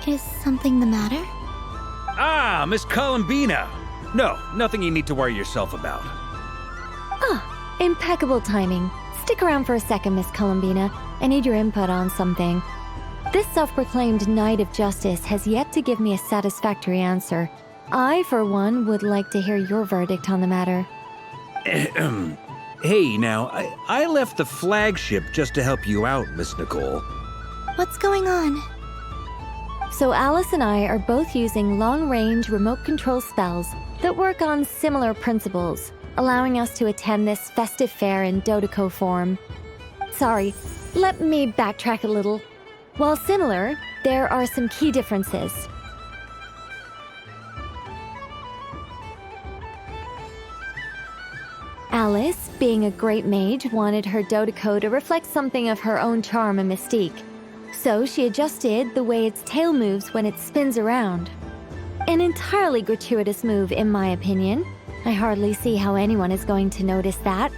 Is something the matter? Ah, Miss Columbina! No, nothing you need to worry yourself about. Ah, impeccable timing. Stick around for a second, Miss Columbina. I need your input on something. This self-proclaimed Knight of Justice has yet to give me a satisfactory answer. I, for one, would like to hear your verdict on the matter. Hey, now, I left the flagship just to help you out, Miss Nicole. What's going on? So Alice and I are both using long-range remote control spells that work on similar principles, allowing us to attend this festive fair in Dodeco form. Sorry, let me backtrack a little. While similar, there are some key differences. Alice, being a great mage, wanted her Dodeco to reflect something of her own charm and mystique. So she adjusted the way its tail moves when it spins around. An entirely gratuitous move, in my opinion. I hardly see how anyone is going to notice that.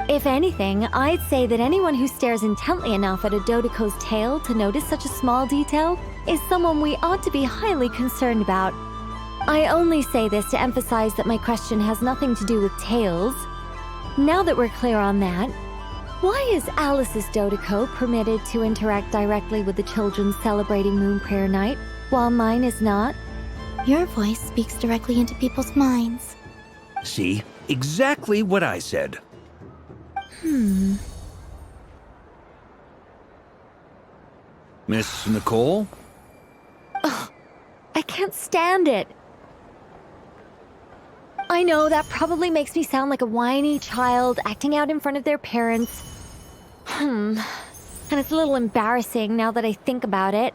If anything, I'd say that anyone who stares intently enough at a Dodeco's tail to notice such a small detail is someone we ought to be highly concerned about. I only say this to emphasize that my question has nothing to do with tails. Now that we're clear on that, why is Alice's Dodeco permitted to interact directly with the children celebrating Moon Prayer Night, while mine is not? Your voice speaks directly into people's minds. See? Exactly what I said. Miss Nicole? Ugh, I can't stand it. I know that probably makes me sound like a whiny child acting out in front of their parents. And it's a little embarrassing now that I think about it.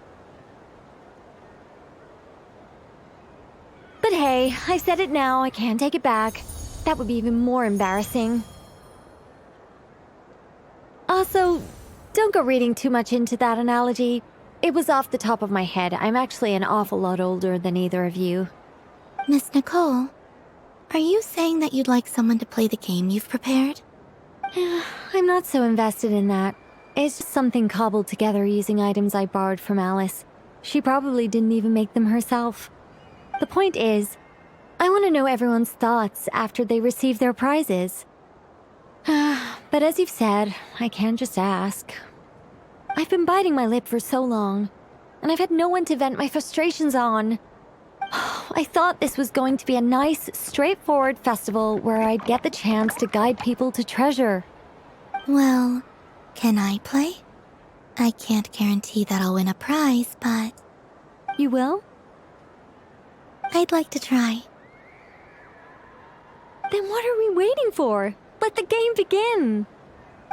But hey, I said it now, I can't take it back. That would be even more embarrassing. Also, don't go reading too much into that analogy. It was off the top of my head. I'm actually an awful lot older than either of you. Miss Nicole, are you saying that you'd like someone to play the game you've prepared? I'm not so invested in that. It's just something cobbled together using items I borrowed from Alice. She probably didn't even make them herself. The point is, I want to know everyone's thoughts after they receive their prizes. But as you've said, I can't just ask. I've been biting my lip for so long, and I've had no one to vent my frustrations on. I thought this was going to be a nice, straightforward festival where I'd get the chance to guide people to treasure. Well, can I play? I can't guarantee that I'll win a prize, but... You will? I'd like to try. Then what are we waiting for? Let the game begin!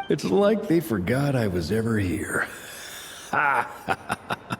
It's like they forgot I was ever here. Ha ha ha ha.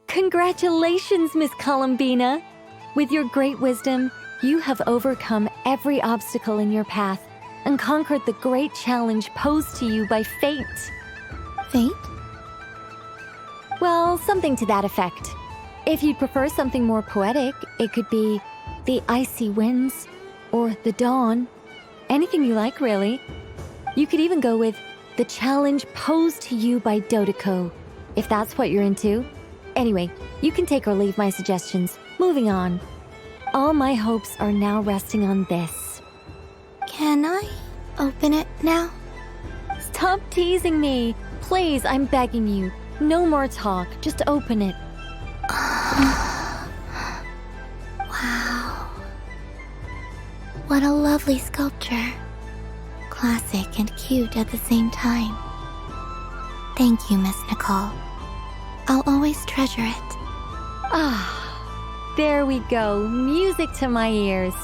Congratulations, Miss Columbina! With your great wisdom, you have overcome every obstacle in your path and conquered the great challenge posed to you by fate. Fate? Well, something to that effect. If you'd prefer something more poetic, it could be the icy winds or the dawn. Anything you like, really. You could even go with the challenge posed to you by Dodeko, if that's what you're into. Anyway, you can take or leave my suggestions. Moving on. All my hopes are now resting on this. Can I open it now? Stop teasing me! Please, I'm begging you. No more talk. Just open it. Wow. What a lovely sculpture. Classic and cute at the same time. Thank you, Miss Nicole. I'll always treasure it. Ah, there we go. Music to my ears.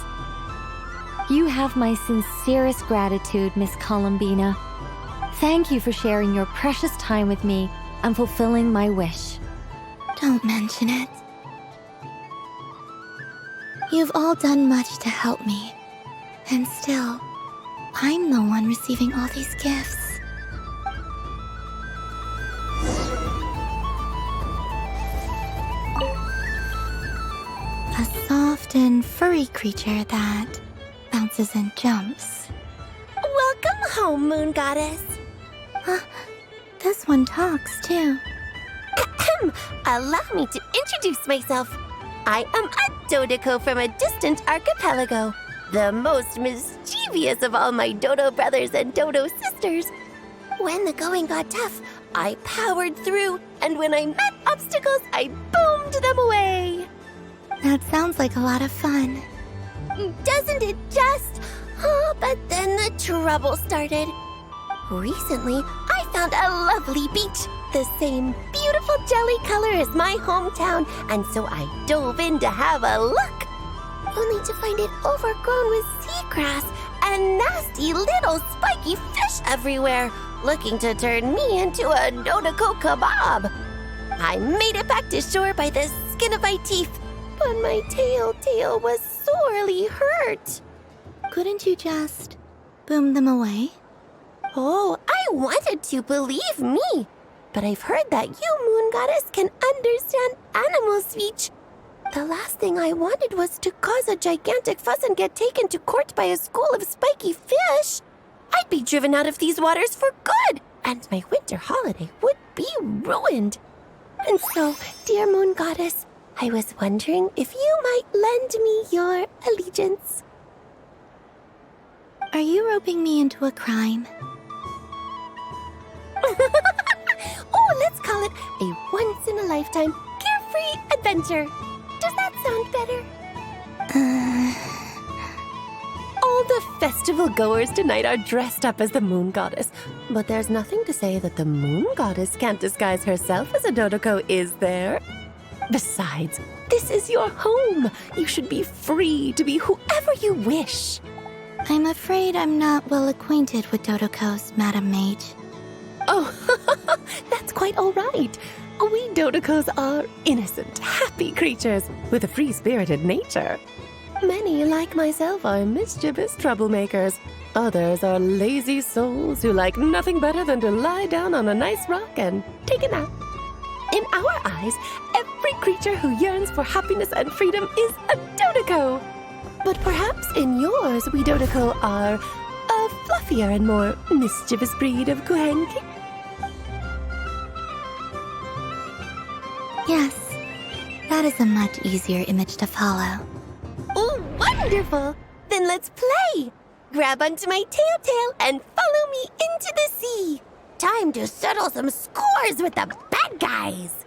You have my sincerest gratitude, Miss Columbina. Thank you for sharing your precious time with me and fulfilling my wish. Don't mention it. You've all done much to help me, and still, I'm the one receiving all these gifts. A soft and furry creature that bounces and jumps. Welcome home, Moon Goddess. This one talks, too. Allow me to introduce myself. I am a Dodeko from a distant archipelago, the most mischievous of all my Dodo brothers and Dodo sisters. When the going got tough, I powered through, and when I met obstacles, I boomed them away. That sounds like a lot of fun. Doesn't it just? Oh, but then the trouble started. Recently, I found a lovely beach, the same beautiful jelly color as my hometown, and so I dove in to have a look. only to find it overgrown with seagrass and nasty little spiky fish everywhere, looking to turn me into a Dodoko kebab. I made it back to shore by the skin of my teeth, but my tail was sorely hurt. Couldn't you just boom them away? Oh, I wanted to, believe me. But I've heard that you, Moon Goddess, can understand animal speech. The last thing I wanted was to cause a gigantic fuss and get taken to court by a school of spiky fish. I'd be driven out of these waters for good, and my winter holiday would be ruined. And so, dear Moon Goddess, I was wondering if you might lend me your allegiance. Are you roping me into a crime? Oh, let's call it a once-in-a-lifetime carefree adventure. Does that sound better? All the festival goers tonight are dressed up as the Moon Goddess, but there's nothing to say that the Moon Goddess can't disguise herself as a Dodoko, is there? Besides, this is your home. You should be free to be whoever you wish. I'm afraid I'm not well acquainted with Dodokos, Madam Mage. Oh, that's quite all right. We Dodokos are innocent, happy creatures with a free-spirited nature. Many, like myself, are mischievous troublemakers. Others are lazy souls who like nothing better than to lie down on a nice rock and take a nap. In our eyes, every creature who yearns for happiness and freedom is a Dodoko. But perhaps in yours, we Dodoko are a fluffier and more mischievous breed of Kuhenki. Yes, that is a much easier image to follow. Oh, wonderful! Then let's play! Grab onto my tail and follow me into the sea! Time to settle some scores with the bad guys!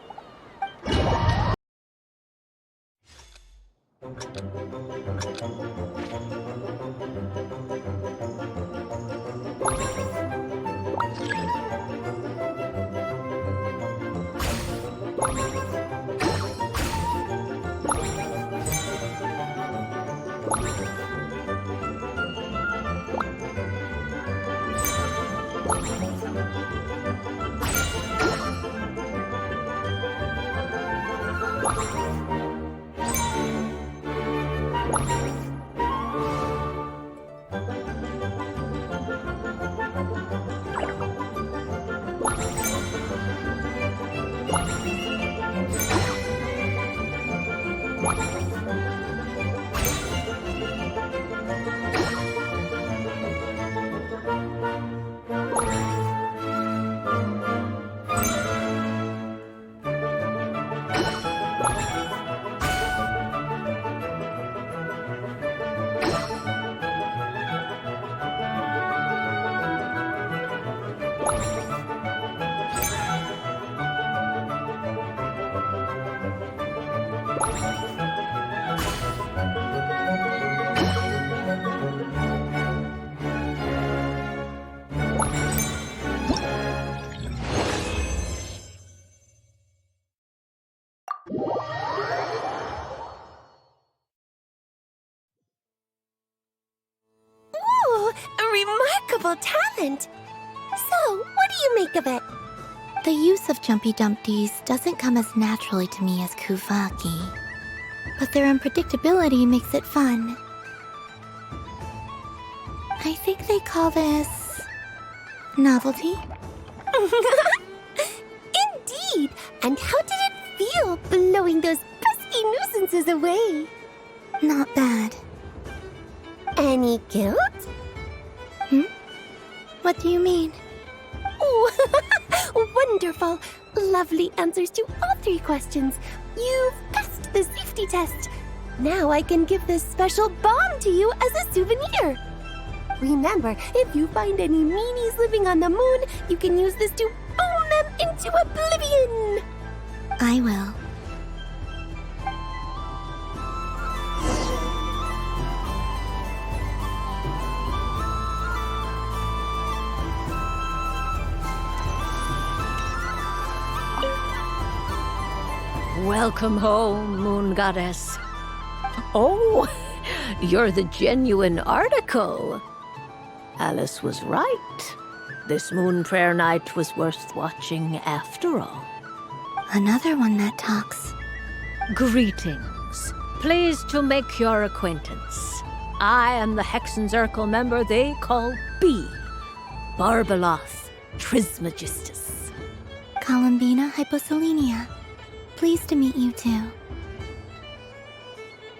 Remarkable talent! So, what do you make of it? The use of Jumpy Dumpties doesn't come as naturally to me as Kuvaki, but their unpredictability makes it fun. I think they call this novelty. Indeed! And how did it feel blowing those pesky nuisances away? Not bad. Any guilt? What do you mean? Oh, wonderful! Lovely answers to all three questions. You've passed the safety test. Now I can give this special bomb to you as a souvenir. Remember, if you find any meanies living on the moon, you can use this to boom them into oblivion. I will. Welcome home, Moon Goddess. Oh, you're the genuine article. Alice was right. This moon prayer night was worth watching after all. Another one that talks. Greetings. Pleased to make your acquaintance. I am the Hexenzirkel member they call B. Barbeloth Trismegistus. Columbina Hyposelenia. Pleased to meet you too.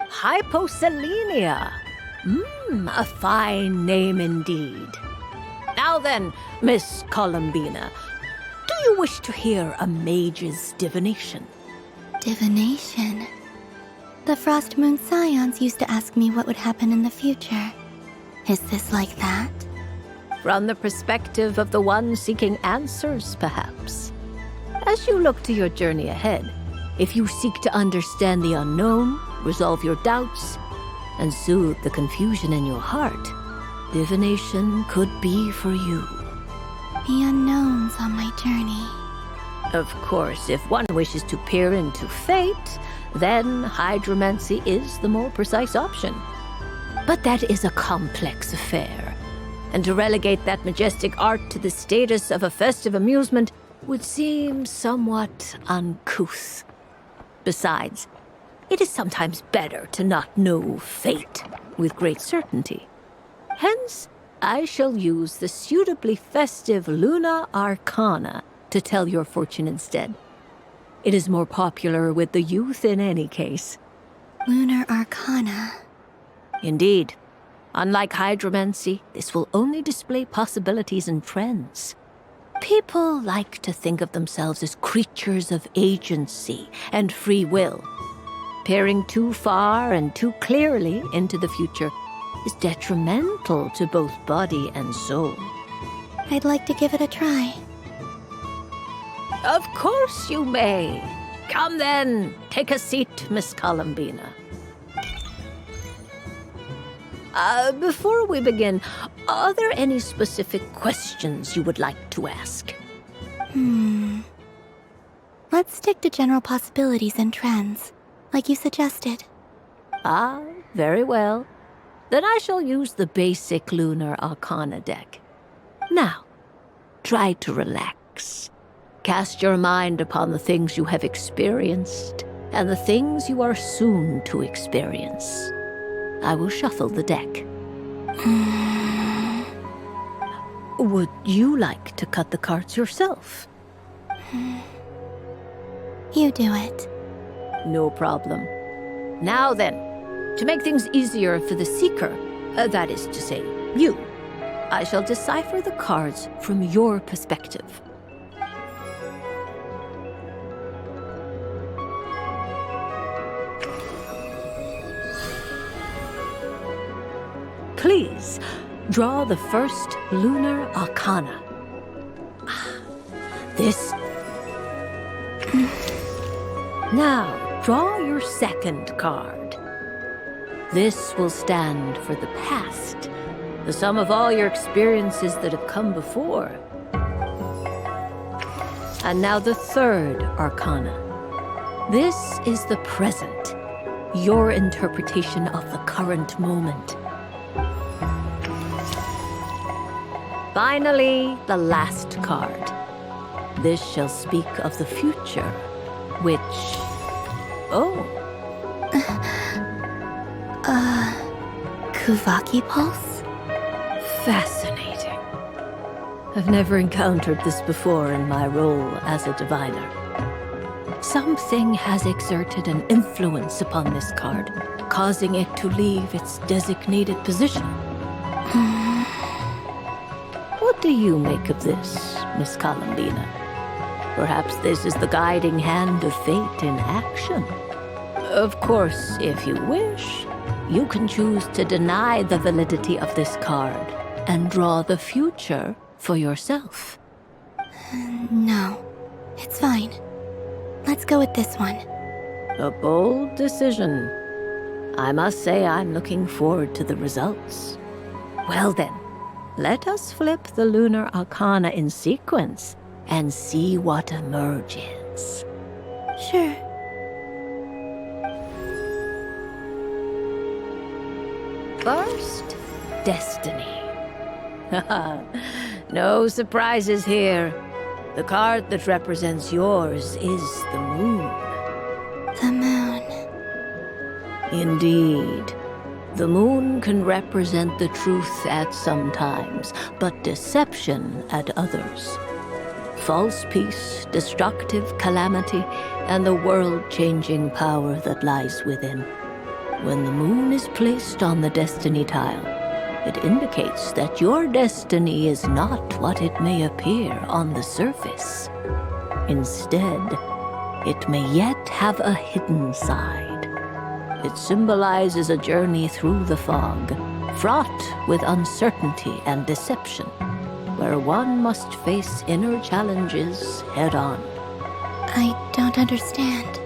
Hyposelenia. A fine name indeed. Now then, Miss Columbina, do you wish to hear a mage's divination? Divination? The Frost Moon Scions used to ask me what would happen in the future. Is this like that? From the perspective of the one seeking answers, perhaps. As you look to your journey ahead, if you seek to understand the unknown, resolve your doubts, and soothe the confusion in your heart, divination could be for you. The unknowns on my journey. Of course, if one wishes to peer into fate, then hydromancy is the more precise option. But that is a complex affair, and to relegate that majestic art to the status of a festive amusement would seem somewhat uncouth. Besides, it is sometimes better to not know fate with great certainty. Hence, I shall use the suitably festive Luna Arcana to tell your fortune instead. It is more popular with the youth in any case. Lunar Arcana. Indeed. Unlike hydromancy, this will only display possibilities and trends. People like to think of themselves as creatures of agency and free will. Peering too far and too clearly into the future is detrimental to both body and soul. I'd like to give it a try. Of course you may. Come then, take a seat, Miss Columbina. Before we begin, are there any specific questions you would like to ask? Let's stick to general possibilities and trends, like you suggested. Ah, very well. Then I shall use the basic Lunar Arcana deck. Now, try to relax. Cast your mind upon the things you have experienced and the things you are soon to experience. I will shuffle the deck. Would you like to cut the cards yourself? You do it. No problem. Now then, to make things easier for the seeker, that is to say, you, I shall decipher the cards from your perspective. Please, draw the first Lunar Arcana. This. Now, draw your second card. This will stand for the past, the sum of all your experiences that have come before. And now the third Arcana. This is the present, your interpretation of the current moment. Finally, the last card. This shall speak of the future, which... Kuvaki Pulse? Fascinating. I've never encountered this before in my role as a diviner. Something has exerted an influence upon this card, causing it to leave its designated position. What do you make of this, Miss Columbina? Perhaps this is the guiding hand of fate in action. Of course, if you wish, you can choose to deny the validity of this card and draw the future for yourself. No, it's fine. Let's go with this one. A bold decision. I must say I'm looking forward to the results. Well then, let us flip the Lunar Arcana in sequence and see what emerges. Sure. First, destiny. No surprises here. The card that represents yours is the moon. The moon. Indeed. The moon can represent the truth at some times, but deception at others. False peace, destructive calamity, and the world-changing power that lies within. When the moon is placed on the destiny tile, it indicates that your destiny is not what it may appear on the surface. Instead, it may yet have a hidden side. It symbolizes a journey through the fog, fraught with uncertainty and deception, where one must face inner challenges head-on. I don't understand.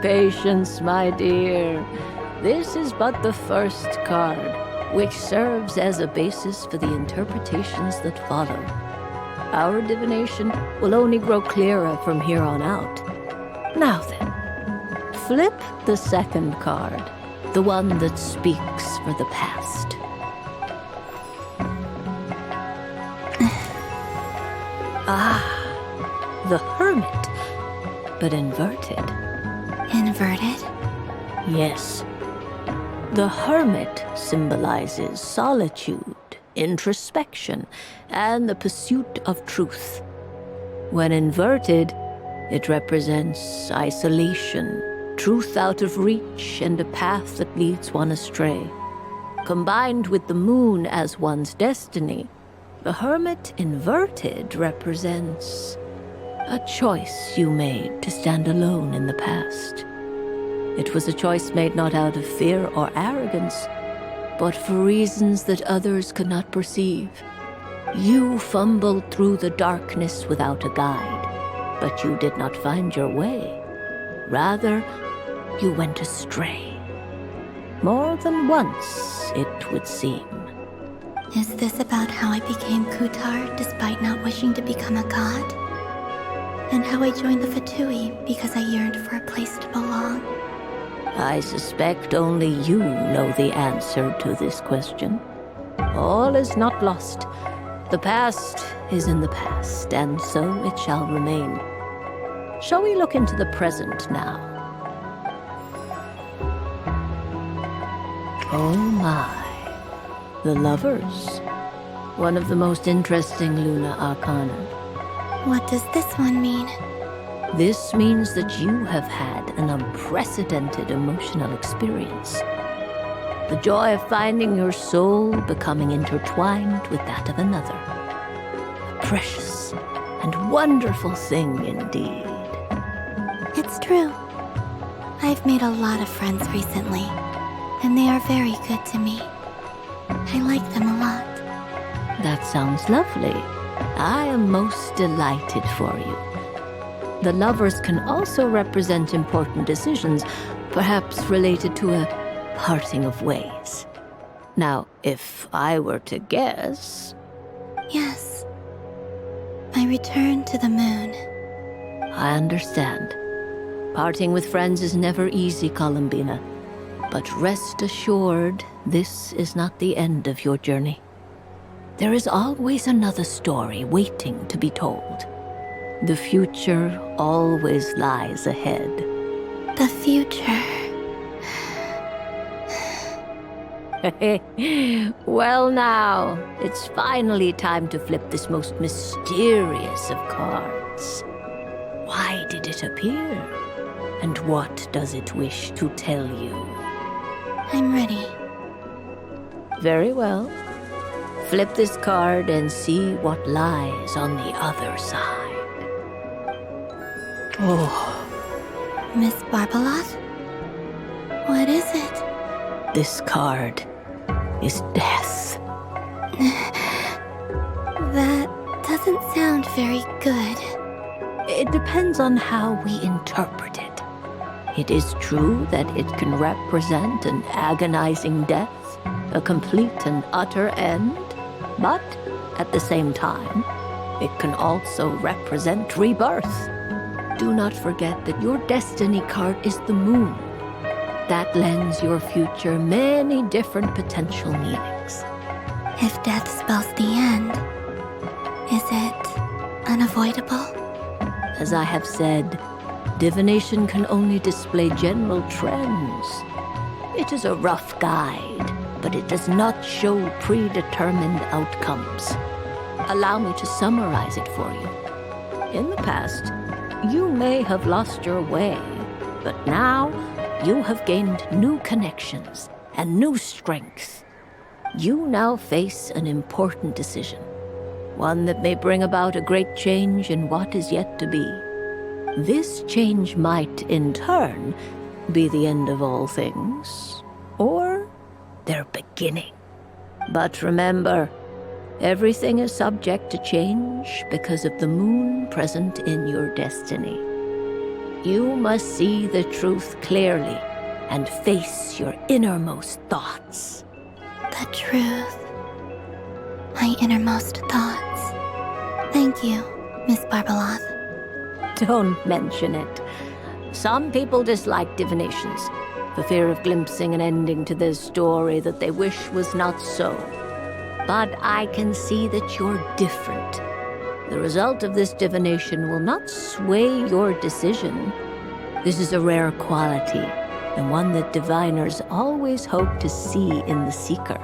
Patience, my dear. This is but the first card, which serves as a basis for the interpretations that follow. Our divination will only grow clearer from here on out. Now then, flip the second card, the one that speaks for the past. The Hermit, but inverted. Inverted? Yes. The Hermit symbolizes solitude, introspection, and the pursuit of truth. When inverted, it represents isolation, truth out of reach, and a path that leads one astray. Combined with the moon as one's destiny, the Hermit inverted represents a choice you made to stand alone in the past. It was a choice made not out of fear or arrogance, but for reasons that others could not perceive. You fumbled through the darkness without a guide, but you did not find your way. Rather, you went astray. More than once, it would seem. Is this about how I became Kutar despite not wishing to become a god? And how I joined the Fatui because I yearned for a place to belong? I suspect only you know the answer to this question. All is not lost. The past is in the past, and so it shall remain. Shall we look into the present now? Oh my. The Lovers. One of the most interesting Luna Arcana. What does this one mean? This means that you have had an unprecedented emotional experience. The joy of finding your soul becoming intertwined with that of another. A precious and wonderful thing indeed. It's true. I've made a lot of friends recently, and they are very good to me. I like them a lot. That sounds lovely. I am most delighted for you. The Lovers can also represent important decisions, perhaps related to a parting of ways. Now, if I were to guess... Yes. I return to the moon. I understand. Parting with friends is never easy, Columbina. But rest assured, this is not the end of your journey. There is always another story waiting to be told. The future always lies ahead. The future. Well now, it's finally time to flip this most mysterious of cards. Why did it appear? And what does it wish to tell you? I'm ready. Very well. Flip this card and see what lies on the other side. Oh. Miss Barbalot? What is it? This card is death. That doesn't sound very good. It depends on how we interpret it. It is true that it can represent an agonizing death, a complete and utter end, but at the same time, it can also represent rebirth. Do not forget that your destiny card is the moon. that lends your future many different potential meanings. If death spells the end, is it unavoidable? As I have said, divination can only display general trends. It is a rough guide, but it does not show predetermined outcomes. Allow me to summarize it for you. In the past, you may have lost your way, but now you have gained new connections and new strength. You now face an important decision, one that may bring about a great change in what is yet to be. This change might, in turn, be the end of all things, or their beginning. But remember, everything is subject to change because of the moon present in your destiny. You must see the truth clearly and face your innermost thoughts. The truth. My innermost thoughts. Thank you, Miss Barbaloth. Don't mention it. Some people dislike divinations, for fear of glimpsing an ending to their story that they wish was not so. But I can see that you're different. The result of this divination will not sway your decision. This is a rare quality, and one that diviners always hope to see in the seeker.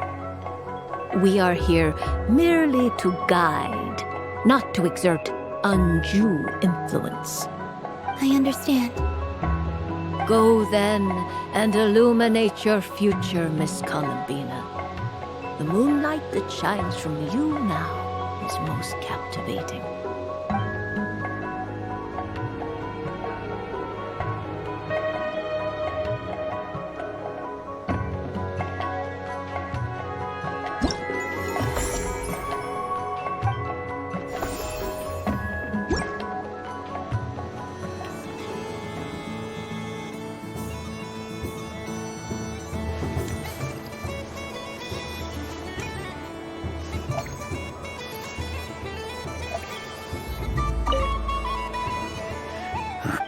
We are here merely to guide, not to exert undue influence. I understand. Go then and illuminate your future, Miss Columbina. The moonlight that shines from you now is most captivating.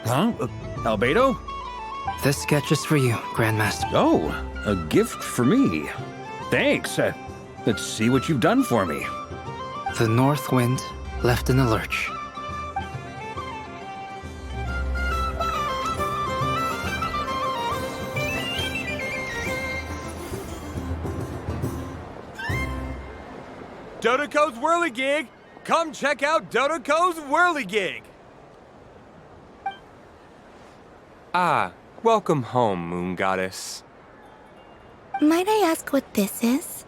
Huh? Albedo? This sketch is for you, Grandmaster. Oh, a gift for me. Thanks. Let's see what you've done for me. The north wind left in a lurch. Dodoko's Whirligig! Come check out Dodoko's Whirligig! Ah, welcome home, Moon Goddess. Might I ask what this is?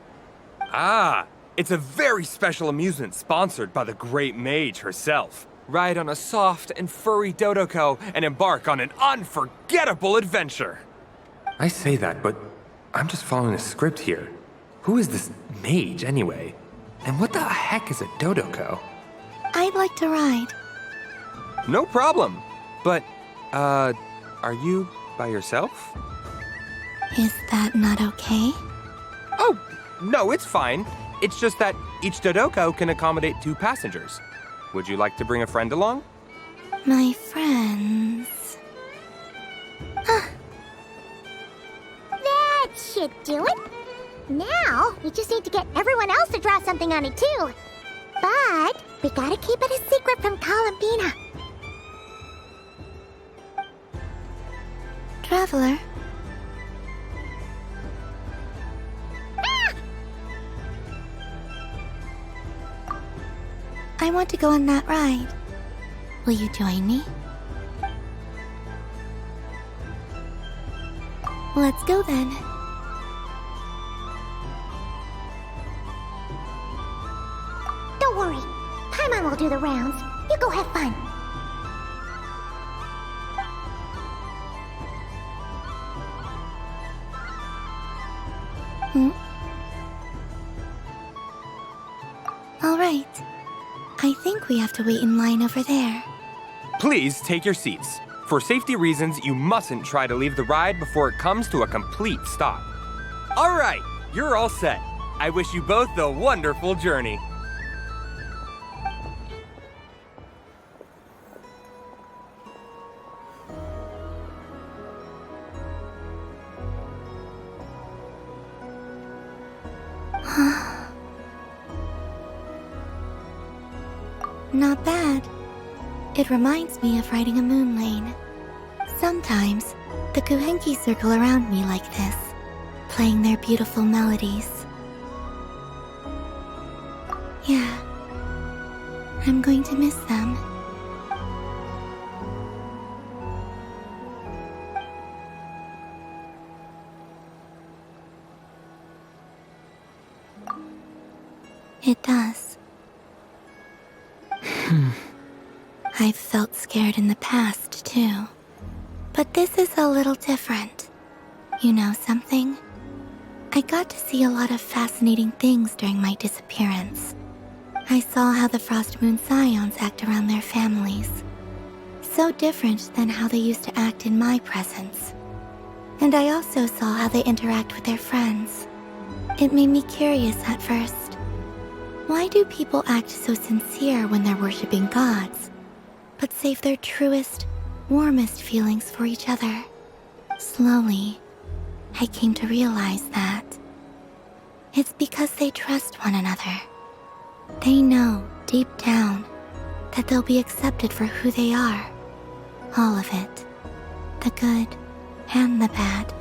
Ah, it's a very special amusement sponsored by the great mage herself. Ride on a soft and furry Dodoko and embark on an unforgettable adventure. I say that, but I'm just following a script here. Who is this mage, anyway? And what the heck is a Dodoko? I'd like to ride. No problem. But, are you by yourself? Is that not okay? Oh, no, it's fine. It's just that each Dodoko can accommodate 2 passengers. Would you like to bring a friend along? My friends... That should do it. Now, we just need to get everyone else to draw something on it too. But we gotta keep it a secret from Columbina. Traveler. I want to go on that ride. Will you join me? Let's go then. Don't worry. Paimon will do the rounds. You go have fun. All right. I think we have to wait in line over there. Please take your seats. For safety reasons, you mustn't try to leave the ride before it comes to a complete stop. All right, you're all set. I wish you both a wonderful journey. Not bad. It reminds me of riding a moon lane. Sometimes, the Kuhenki circle around me like this, playing their beautiful melodies. Yeah, I'm going to miss them. It does. I've felt scared in the past, too. But this is a little different. You know something? I got to see a lot of fascinating things during my disappearance. I saw how the Frost Moon Scions act around their families. So different than how they used to act in my presence. And I also saw how they interact with their friends. It made me curious at first. Why do people act so sincere when they're worshipping gods, but save their truest, warmest feelings for each other? Slowly, I came to realize that it's because they trust one another. They know, deep down, that they'll be accepted for who they are. All of it. The good and the bad.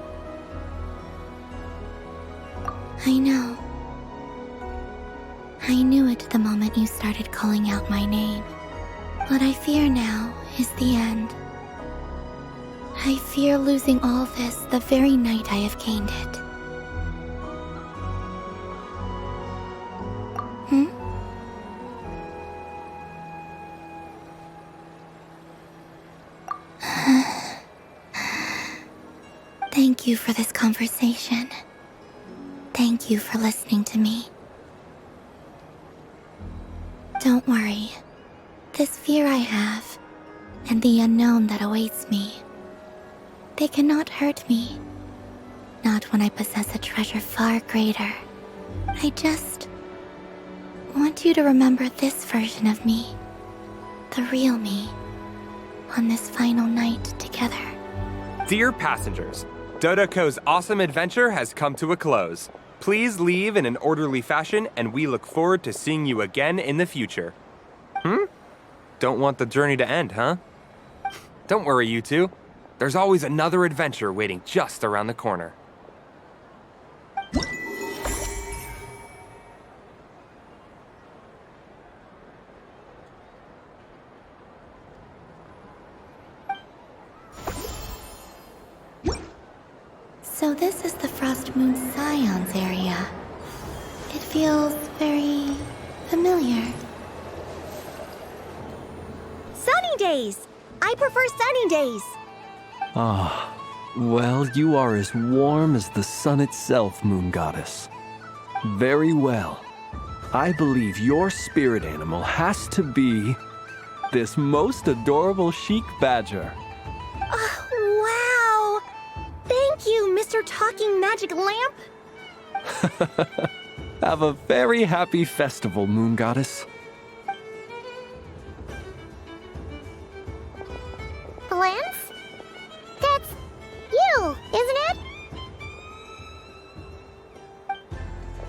I know. I knew it the moment you started calling out my name. What I fear now is the end. I fear losing all this the very night I have gained it. Thank you for this conversation. Thank you for listening to me. Don't worry. This fear I have, and the unknown that awaits me, they cannot hurt me. Not when I possess a treasure far greater. I just want you to remember this version of me, the real me, on this final night together. Dear passengers, Dodoko's awesome adventure has come to a close. Please leave in an orderly fashion, and we look forward to seeing you again in the future. Don't want the journey to end, huh? Don't worry, you two. There's always another adventure waiting just around the corner. So this is the Frost Moon Scions area. It feels very familiar. Sunny days! I prefer sunny days. Ah, well, you are as warm as the sun itself, Moon Goddess. Very well. I believe your spirit animal has to be this most adorable chic badger. Wow! Thank you, Mr. Talking Magic Lamp. Have a very happy festival, Moon Goddess. Lance? That's you, isn't it?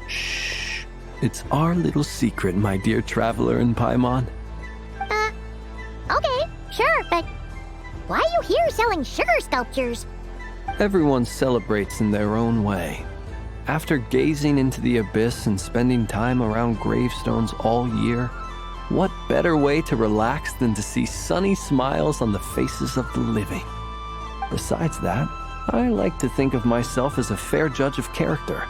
Shh. It's our little secret, my dear traveler in Paimon. Okay, sure, but why are you here selling sugar sculptures? Everyone celebrates in their own way. After gazing into the abyss and spending time around gravestones all year, what better way to relax than to see sunny smiles on the faces of the living? Besides that, I like to think of myself as a fair judge of character.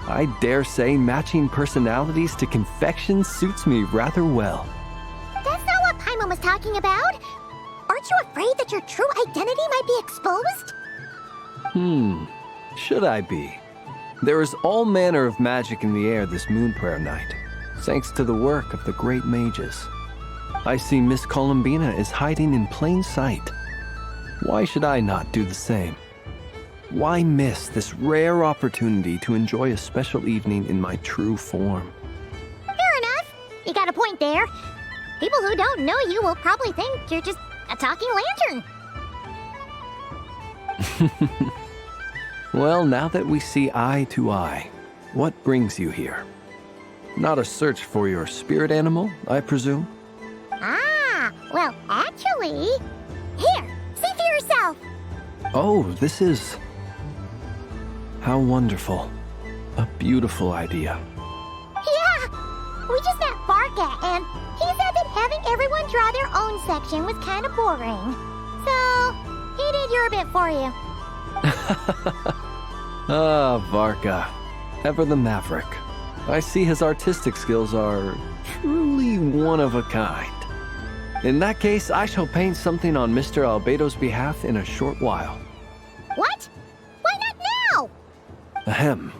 I dare say matching personalities to confection suits me rather well. That's not what Paimon was talking about. Aren't you afraid that your true identity might be exposed? Should I be? There is all manner of magic in the air this moon prayer night, thanks to the work of the great mages. I see Miss Columbina is hiding in plain sight. Why should I not do the same? Why miss this rare opportunity to enjoy a special evening in my true form? Fair enough. You got a point there. People who don't know you will probably think you're just a talking lantern. Well, now that we see eye to eye, What brings you here? Not a search for your spirit animal, I presume? Ah, well, actually... Here, see for yourself! Oh, this is... How wonderful. A beautiful idea. Yeah! We just met Barca, and he said that having everyone draw their own section was kind of boring. So, he did your bit for you. Ah, Varka. Ever the maverick. I see his artistic skills are truly one of a kind. In that case, I shall paint something on Mr. Albedo's behalf in a short while. What? Why not now? Ahem.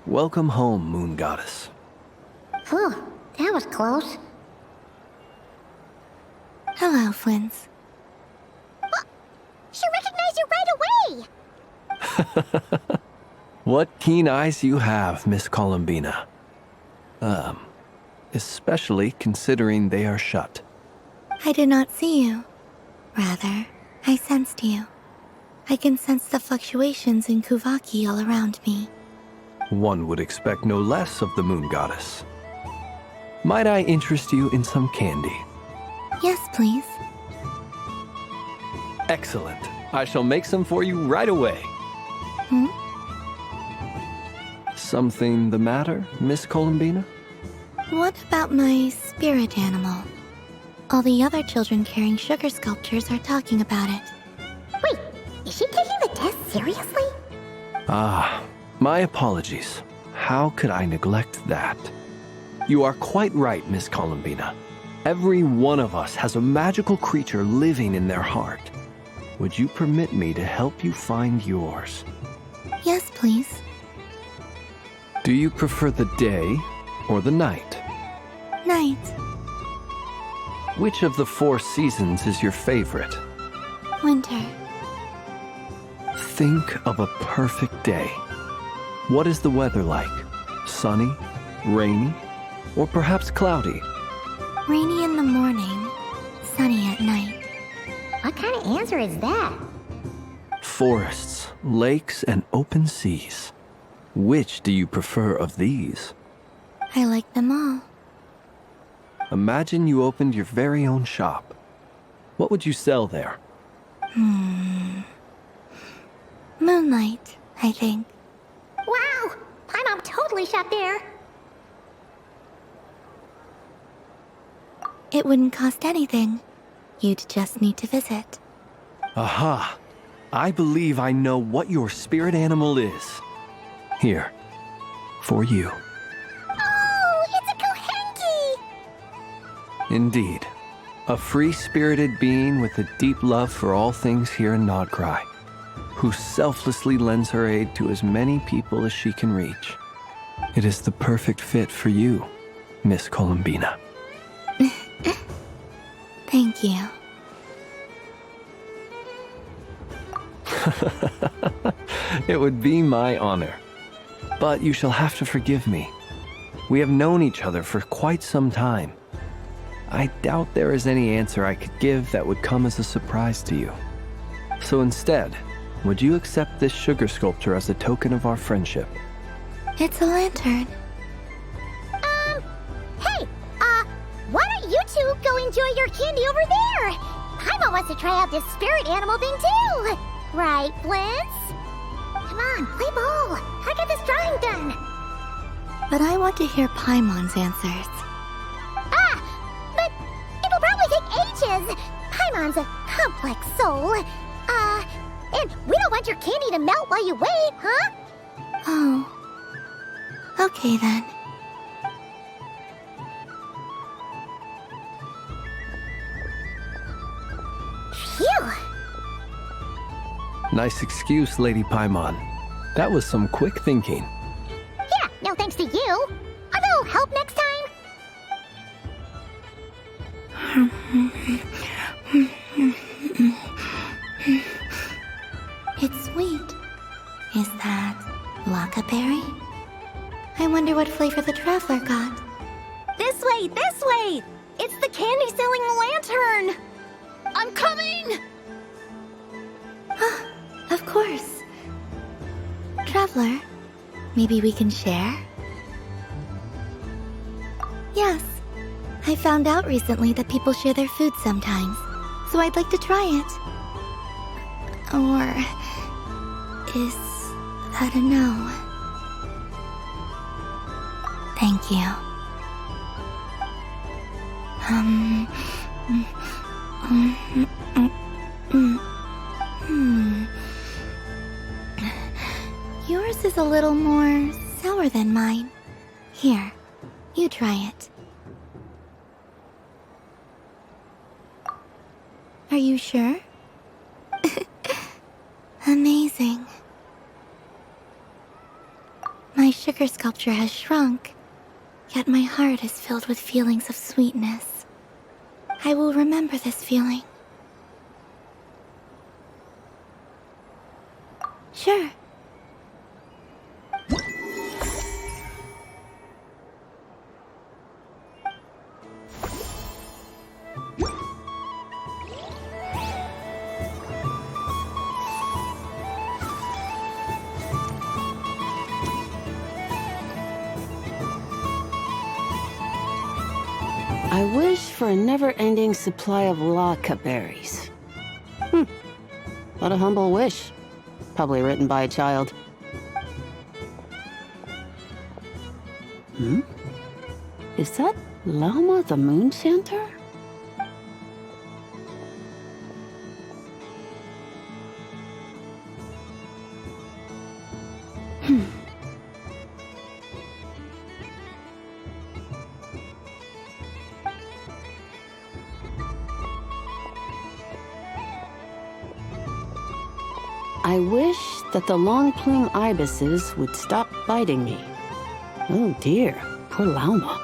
Welcome home, Moon Goddess. Phew, that was close. Hello, Flins. She recognized you right away! What keen eyes you have, Miss Columbina. Especially considering they are shut. I did not see you. Rather, I sensed you. I can sense the fluctuations in Kuvaki all around me. One would expect no less of the Moon Goddess. Might I interest you in some candy? Yes, please. Excellent. I shall make some for you right away. Hmm? Something the matter, Miss Columbina? What about my spirit animal? All the other children carrying sugar sculptures are talking about it. Wait, is she taking the test seriously? Ah, my apologies. How could I neglect that? You are quite right, Miss Columbina. Every one of us has a magical creature living in their heart. Would you permit me to help you find yours? Yes, please. Do you prefer the day or the night? Night. Which of the 4 seasons is your favorite? Winter. Think of a perfect day. What is the weather like? Sunny, rainy, or perhaps cloudy? Rainy in the morning, sunny at night. What kind of answer is that? Forests, lakes, and open seas. Which do you prefer of these? I like them all. Imagine you opened your very own shop. What would you sell there? Moonlight, I think. Wow! My mom totally shot there. It wouldn't cost anything. You'd just need to visit. Aha! I believe I know what your spirit animal is. Here, for you. Oh, it's a Kohenki! Indeed. A free-spirited being with a deep love for all things here in Nodkrai, who selflessly lends her aid to as many people as she can reach. It is the perfect fit for you, Miss Columbina. Thank you. It would be my honor. But you shall have to forgive me. We have known each other for quite some time. I doubt there is any answer I could give that would come as a surprise to you. So instead, would you accept this sugar sculpture as a token of our friendship? It's a lantern. Hey, why don't you two go enjoy your candy over there? Paimon wants to try out this spirit animal thing too. Right, Blitz? Come on, play ball. I got this drawing done. But I want to hear Paimon's answers. But it'll probably take ages. Paimon's a complex soul. And we don't want your candy to melt while you wait, huh? Oh. Okay then. Phew. Nice excuse, Lady Paimon. That was some quick thinking. Yeah, no thanks to you. A little help next time? It's sweet. Is that Laka berry? I wonder what flavor the traveler got. This way, this way! It's the candy-selling lantern! I'm coming! Of course. Traveler, Maybe we can share? Yes. I found out recently that people share their food sometimes, so I'd like to try it. Or is that a no? Thank you. Yours is a little more sour than mine. Here, you try it. Are you sure? Amazing. My sugar sculpture has shrunk, yet my heart is filled with feelings of sweetness. I will remember this feeling. Sure. I wish for a never-ending supply of laka berries. What a humble wish. Probably written by a child. Is that Lauma the Moon Chanter? I wish that the long plume ibises would stop biting me. Oh dear, poor Lauma.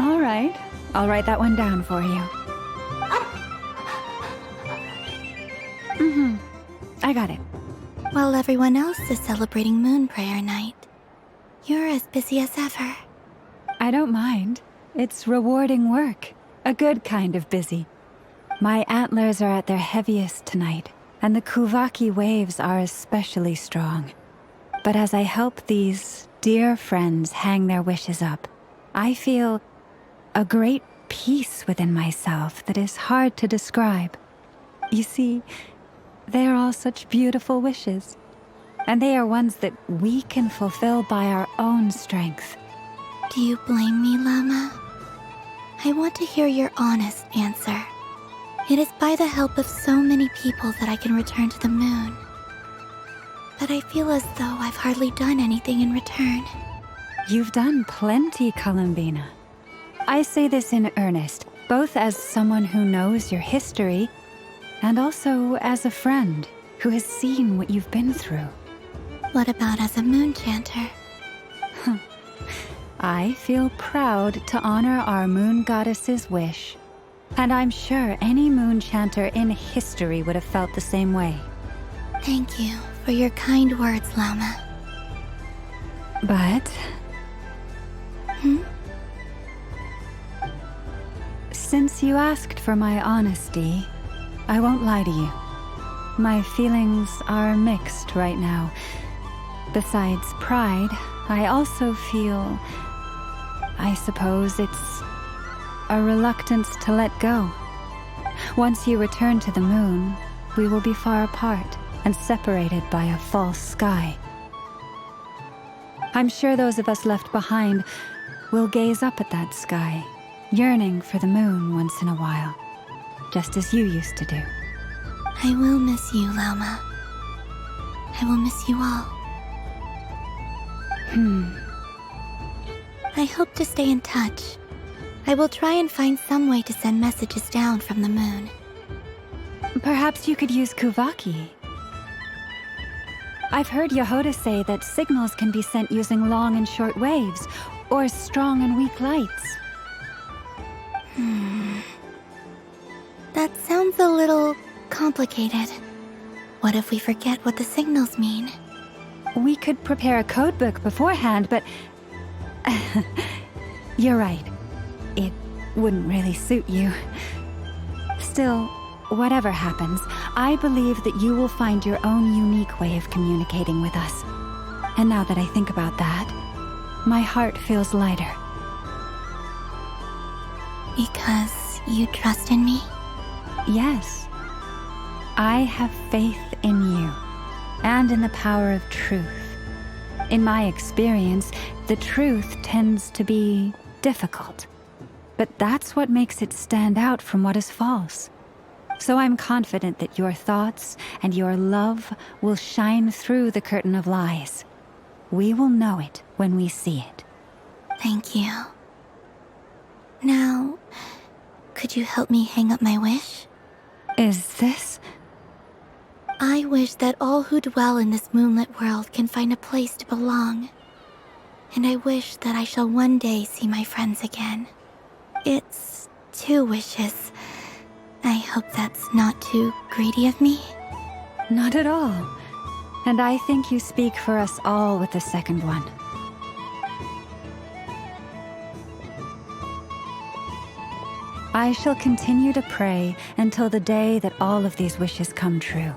All right, I'll write that one down for you. I got it. While everyone else is celebrating Moon Prayer Night, you're as busy as ever. I don't mind. It's rewarding work. A good kind of busy. My antlers are at their heaviest tonight, and the Kuvaki waves are especially strong. But as I help these dear friends hang their wishes up, I feel a great peace within myself that is hard to describe. You see, they are all such beautiful wishes, and they are ones that we can fulfill by our own strength. Do you blame me, Llama? I want to hear your honest answer. It is by the help of so many people that I can return to the moon. But I feel as though I've hardly done anything in return. You've done plenty, Columbina. I say this in earnest, both as someone who knows your history, and also as a friend who has seen what you've been through. What about as a moon chanter? I feel proud to honor our moon goddess's wish. And I'm sure any moon chanter in history would have felt the same way. Thank you for your kind words, Llama. But... Since you asked for my honesty, I won't lie to you. My feelings are mixed right now. Besides pride, I also feel... I suppose it's a reluctance to let go. Once you return to the moon, we will be far apart and separated by a false sky. I'm sure those of us left behind will gaze up at that sky, yearning for the moon once in a while, just as you used to do. I will miss you, Llama. I will miss you all. I hope to stay in touch. I will try and find some way to send messages down from the moon. Perhaps you could use Kuvaki. I've heard Yehoda say that signals can be sent using long and short waves, or strong and weak lights. That sounds a little complicated. What if we forget what the signals mean? We could prepare a codebook beforehand, but... You're right. It wouldn't really suit you. Still, whatever happens, I believe that you will find your own unique way of communicating with us. And now that I think about that, my heart feels lighter. Because you trust in me? Yes. I have faith in you, and in the power of truth. In my experience, the truth tends to be difficult. But that's what makes it stand out from what is false. So I'm confident that your thoughts and your love will shine through the curtain of lies. We will know it when we see it. Thank you. Now, could you help me hang up my wish? Is this? I wish that all who dwell in this moonlit world can find a place to belong. And I wish that I shall one day see my friends again. It's 2 wishes. I hope that's not too greedy of me. Not at all. And I think you speak for us all with the second one. I shall continue to pray until the day that all of these wishes come true.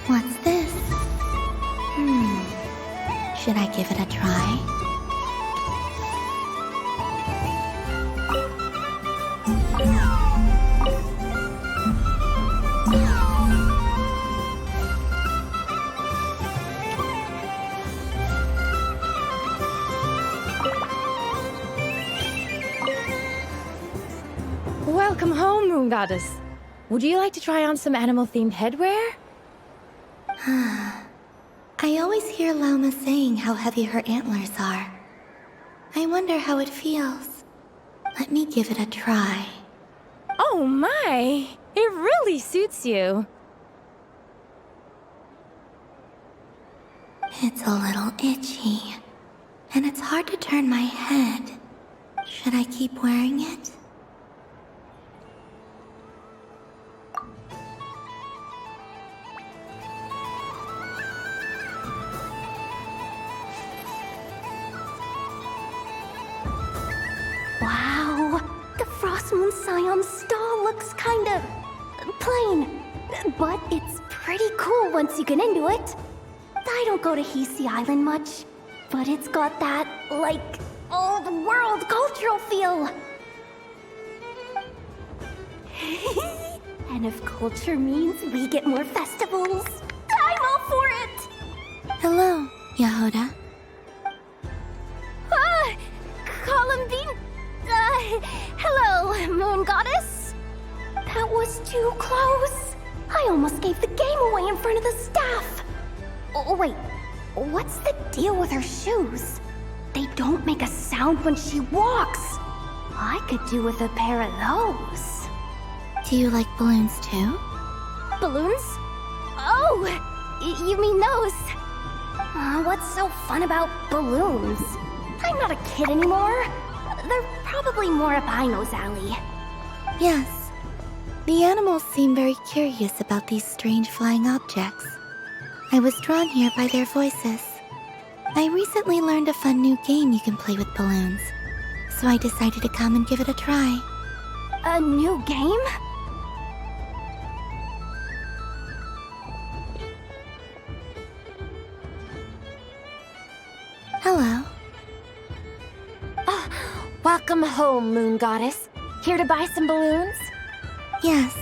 What's this? Should I give it a try? Welcome home, Moon Goddess. Would you like to try on some animal-themed headwear? I always hear Lauma saying how heavy her antlers are. I wonder how it feels. Let me give it a try. Oh my! It really suits you. It's a little itchy, and it's hard to turn my head. Should I keep wearing it? Wow, the Frost Moon Scion stall looks kinda plain, but it's pretty cool once you get into it. I don't go to Hisi Island much, but it's got that, like, old world cultural feel. And if culture means we get more festivals, I'm all for it! Hello, Yahoda. Ah! Columbina! Hello, Moon Goddess! That was too close! I almost gave the game away in front of the staff! Oh, wait, what's the deal with her shoes? They don't make a sound when she walks! I could do with a pair of those. Do you like balloons too? Balloons? Oh, you mean those? What's so fun about balloons? I'm not a kid anymore. They're probably more up Aino's alley. Yes. The animals seem very curious about these strange flying objects. I was drawn here by their voices. I recently learned a fun new game you can play with balloons, so I decided to come and give it a try. A new game? Hello. Welcome home, Moon Goddess. Here to buy some balloons? Yes.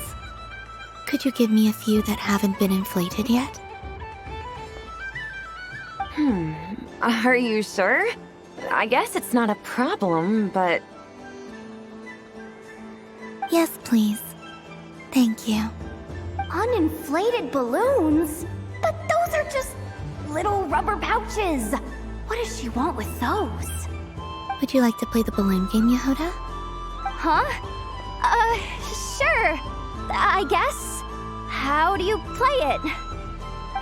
Could you give me a few that haven't been inflated yet? Are you sure? I guess it's not a problem, but... Yes, please. Thank you. Uninflated balloons? But those are just little rubber pouches. What does she want with those? Would you like to play the balloon game, Yahoda? Huh? Sure. I guess. How do you play it?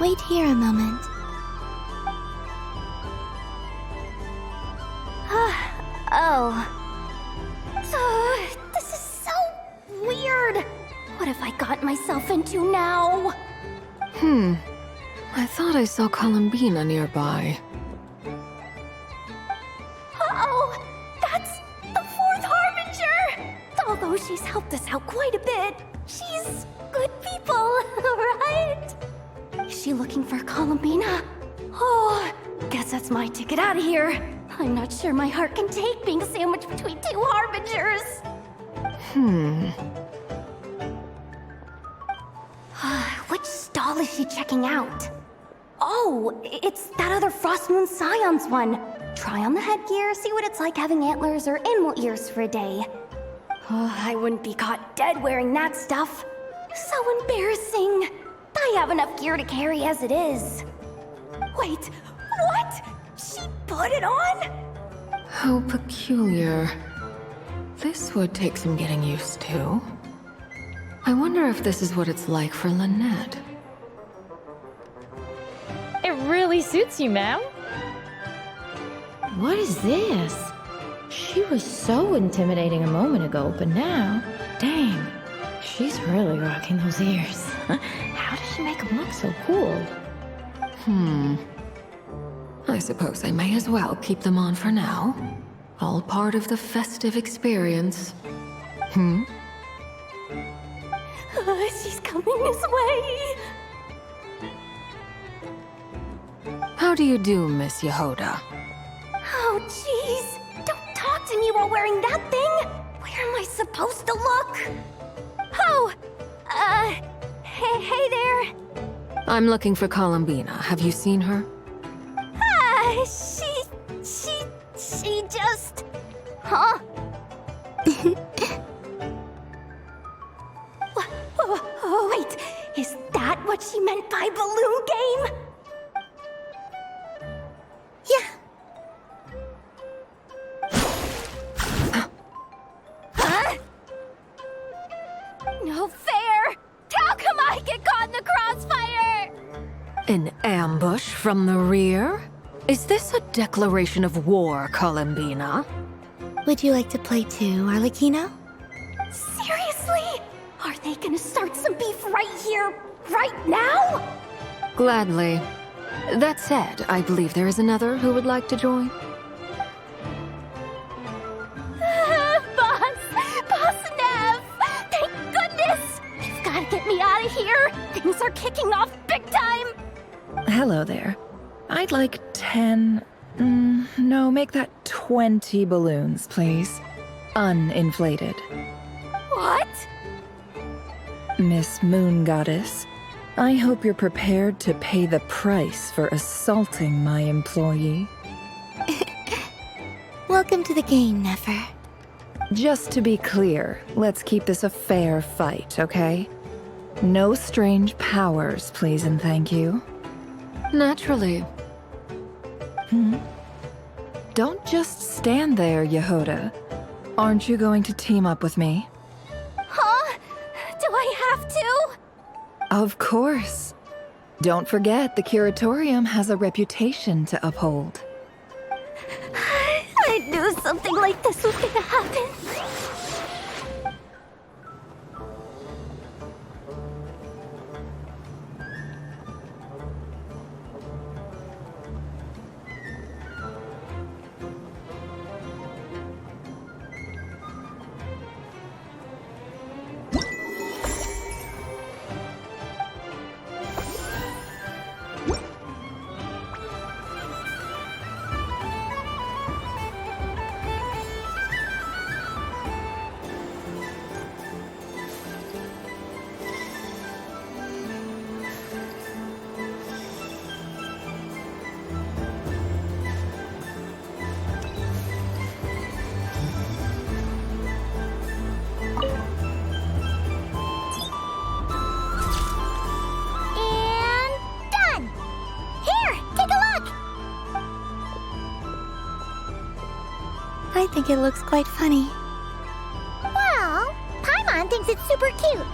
Wait here a moment. Oh. This is so weird. What have I got myself into now? I thought I saw Columbina nearby. Uh-oh! That's the fourth Harbinger! Although she's helped us out quite a bit, she's good people, right? Is she looking for Columbina? Oh, guess that's my ticket out of here. I'm not sure my heart can take being sandwiched between two Harbingers. Which stall is she checking out? Oh, it's that other Frost Moon Scions one. Try on the headgear, see what it's like having antlers or animal ears for a day. Oh, I wouldn't be caught dead wearing that stuff. So embarrassing. I have enough gear to carry as it is. Wait, what? She put it on? How peculiar. This would take some getting used to. I wonder if this is what it's like for Lynette. It really suits you, ma'am. What is this? She was so intimidating a moment ago, but now, dang, she's really rocking those ears. How does she make them look so cool? I suppose I may as well keep them on for now. All part of the festive experience. She's coming this way. How do you do, Miss Yehoda? Oh, jeez. Don't talk to me while wearing that thing. Where am I supposed to look? Oh, hey there. I'm looking for Columbina. Have you seen her? She just... Huh? Wait, is that what she meant by balloon game? Yeah. Huh? No fair! How come I get caught in the crossfire? An ambush from the rear? Is this a declaration of war, Columbina? Would you like to play too, Arlecchino? Seriously? Are they gonna start some beef right here, right now? Gladly. That said, I believe there is another who would like to join. Boss Nev! Thank goodness! You've gotta get me out of here! Things are kicking off big time! Hello there. I'd like 10... no, make that 20 balloons, please. Uninflated. What? Miss Moon Goddess, I hope you're prepared to pay the price for assaulting my employee. Welcome to the game, Nefer. Just to be clear, let's keep this a fair fight, okay? No strange powers, please and thank you. Naturally. Don't just stand there, Yehoda. Aren't you going to team up with me? Huh? Do I have to? Of course. Don't forget, the Curatorium has a reputation to uphold. I knew something like this was gonna happen. I think it looks quite funny. Well, Paimon thinks it's super cute.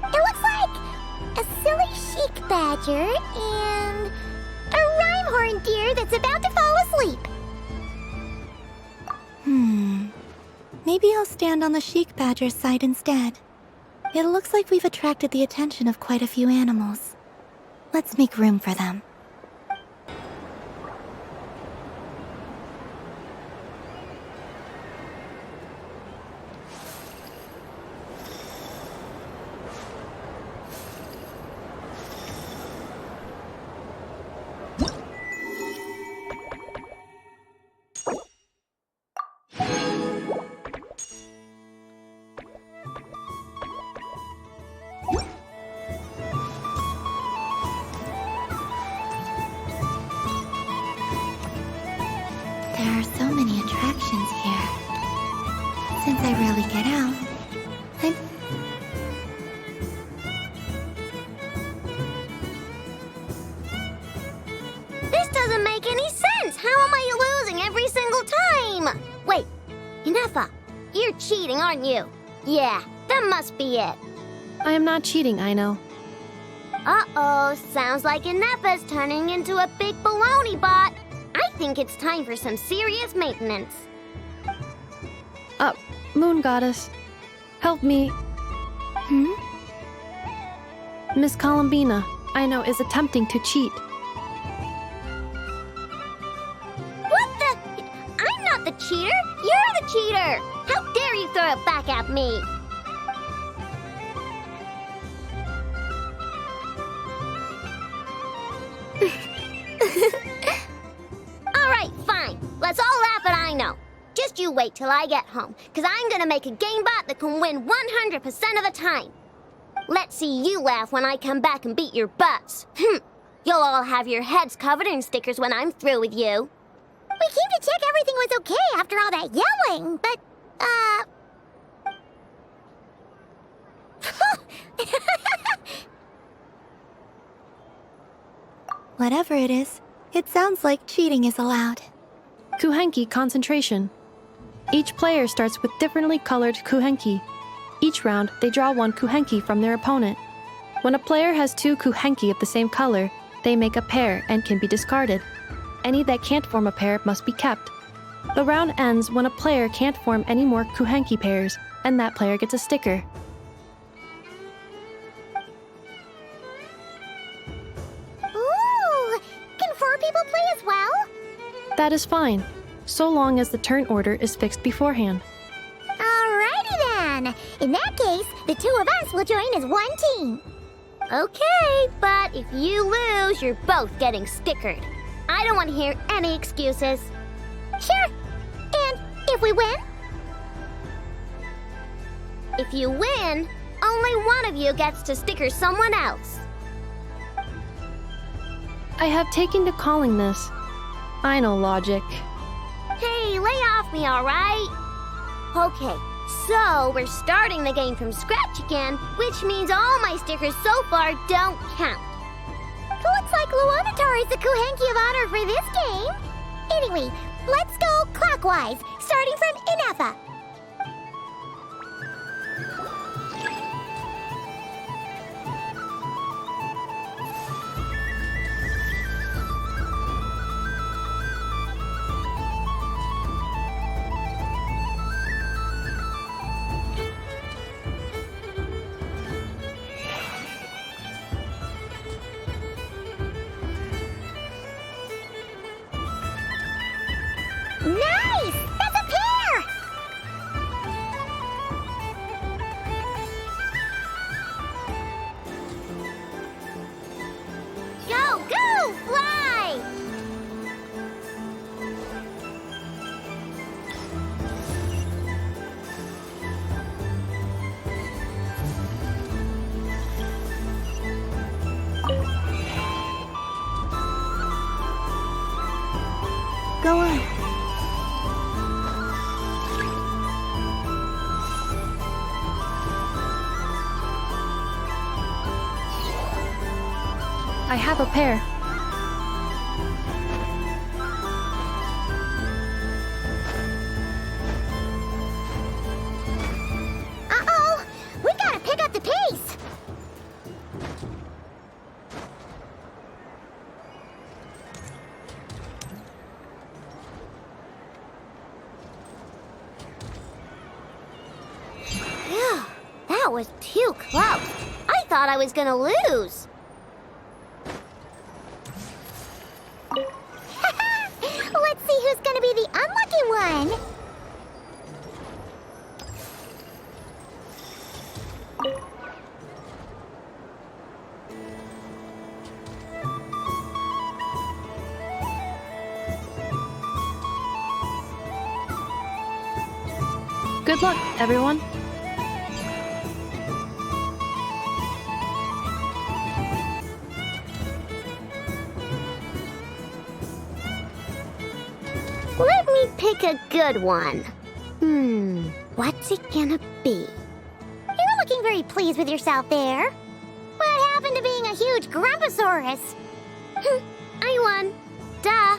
It looks like a silly chic badger and a rhyme horn deer that's about to fall asleep. Maybe I'll stand on the Sheik Badger's side instead. It looks like we've attracted the attention of quite a few animals. Let's make room for them. There are so many attractions here. Since I rarely get out, This doesn't make any sense! How am I losing every single time? Wait, Inefa, you're cheating, aren't you? Yeah, that must be it. I am not cheating, Aino. Uh-oh, sounds like Inefa's turning into a big baloney bot. I think it's time for some serious maintenance. Moon Goddess, help me. Miss Columbina, Aino is attempting to cheat. What the? I'm not the cheater! You're the cheater! How dare you throw it back at me? Alright, fine. Let's all laugh at Aino. Just you wait till I get home, because I'm gonna make a game bot that can win 100% of the time. Let's see you laugh when I come back and beat your butts. You'll all have your heads covered in stickers when I'm through with you. We came to check everything was okay after all that yelling, but, Whatever it is, it sounds like cheating is allowed. Kuhenki concentration. Each player starts with differently colored kuhenki. Each round, they draw one kuhenki from their opponent. When a player has two kuhenki of the same color, they make a pair and can be discarded. Any that can't form a pair must be kept. The round ends when a player can't form any more kuhenki pairs, and that player gets a sticker. ooh, can 4 people play as well? That is fine, so long as the turn order is fixed beforehand. Alrighty then. In that case, the 2 of us will join as one team. Okay, but if you lose, you're both getting stickered. I don't want to hear any excuses. Sure. And if we win? If you win, only one of you gets to sticker someone else. I have taken to calling this. I know logic. Hey, lay off me, all right? Okay, so we're starting the game from scratch again, which means all my stickers so far don't count. Looks like Luonatar is the Kuhenki of honor for this game. Anyway, let's go clockwise, starting from Inefa. Nice! That's a pair! Go, go, fly! Go on. I have a pair. Uh-oh! We gotta pick up the pace! That was too close. I thought I was gonna lose. Let's see who's gonna be the unlucky one. Good luck, everyone. Let me pick a good one. What's it gonna be? You're looking very pleased with yourself there. What happened to being a huge Grumposaurus? I won. Duh.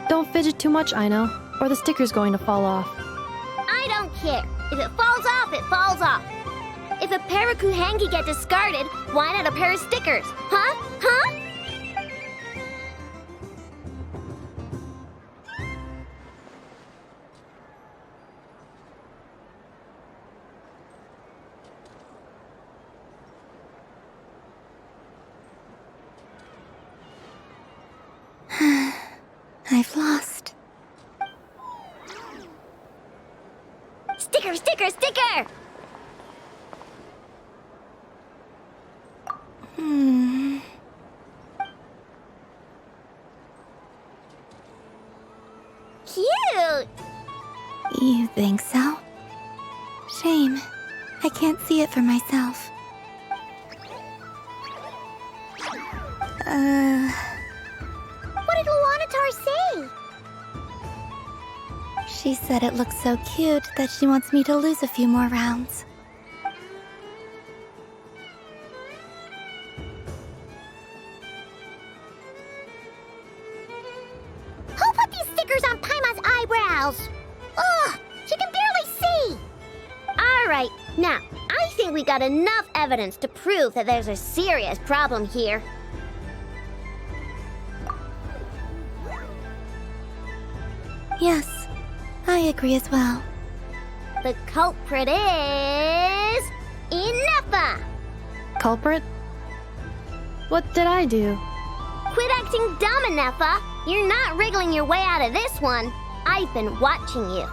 Don't fidget too much, Ino, or the sticker's going to fall off. I don't care. If it falls off, it falls off. If a pair of Kuhengi get discarded, why not a pair of stickers? Huh? Huh? I've lost. Sticker, sticker, sticker! Cute! You think so? Shame. I can't see it for myself. What did Luanatar say? She said it looks so cute that she wants me to lose a few more rounds. Who put these stickers on Paimon's eyebrows? Ugh, she can barely see! Alright, now, I think we got enough evidence to prove that there's a serious problem here. Yes, I agree as well. The culprit is... Inefa! Culprit? What did I do? Quit acting dumb, Inefa! You're not wriggling your way out of this one. I've been watching you.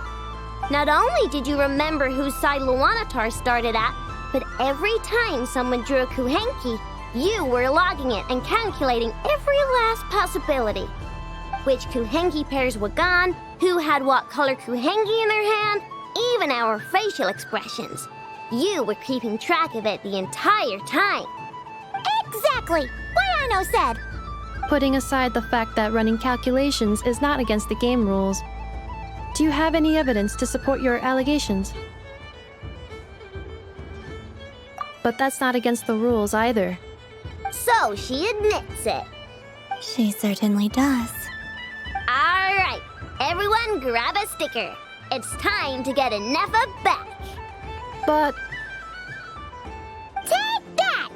Not only did you remember whose side Luanatar started at, but every time someone drew a Kuhenki, you were logging it and calculating every last possibility. Which Kuhenki pairs were gone, who had what color Kuhenki in their hand, even our facial expressions. You were keeping track of it the entire time. Exactly! What Ino said! Putting aside the fact that running calculations is not against the game rules, do you have any evidence to support your allegations? But that's not against the rules either. So she admits it. She certainly does. Alright, everyone grab a sticker. It's time to get Inefa back. But... Take that!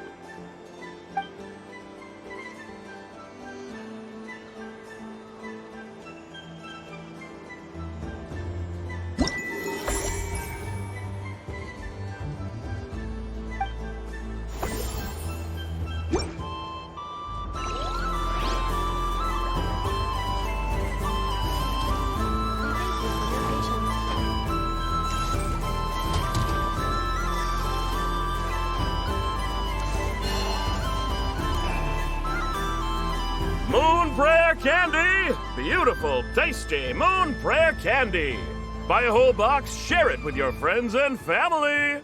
Moon Prayer Candy! Beautiful, tasty Moon Prayer Candy! Buy a whole box, share it with your friends and family!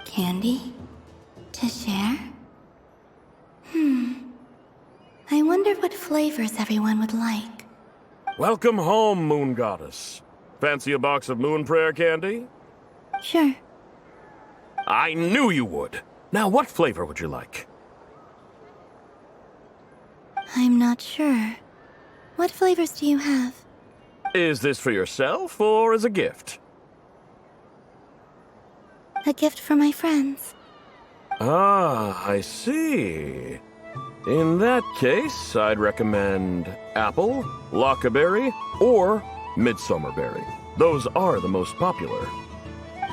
Candy? To share? I wonder what flavors everyone would like. Welcome home, Moon Goddess. Fancy a box of Moon Prayer Candy? Sure. I knew you would. Now, what flavor would you like? I'm not sure. What flavors do you have? Is this for yourself or as a gift? A gift for my friends. Ah, I see. In that case, I'd recommend apple, lockaberry, or midsummerberry. Those are the most popular.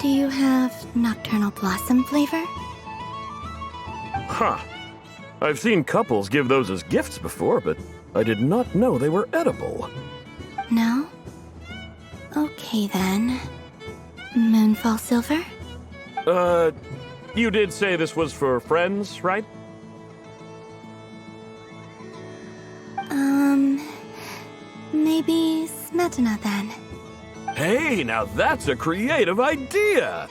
Do you have nocturnal blossom flavor? Huh. I've seen couples give those as gifts before, but I did not know they were edible. No? Okay then. Moonfall silver? You did say this was for friends, right? Maybe smetana then. Hey, now that's a creative idea!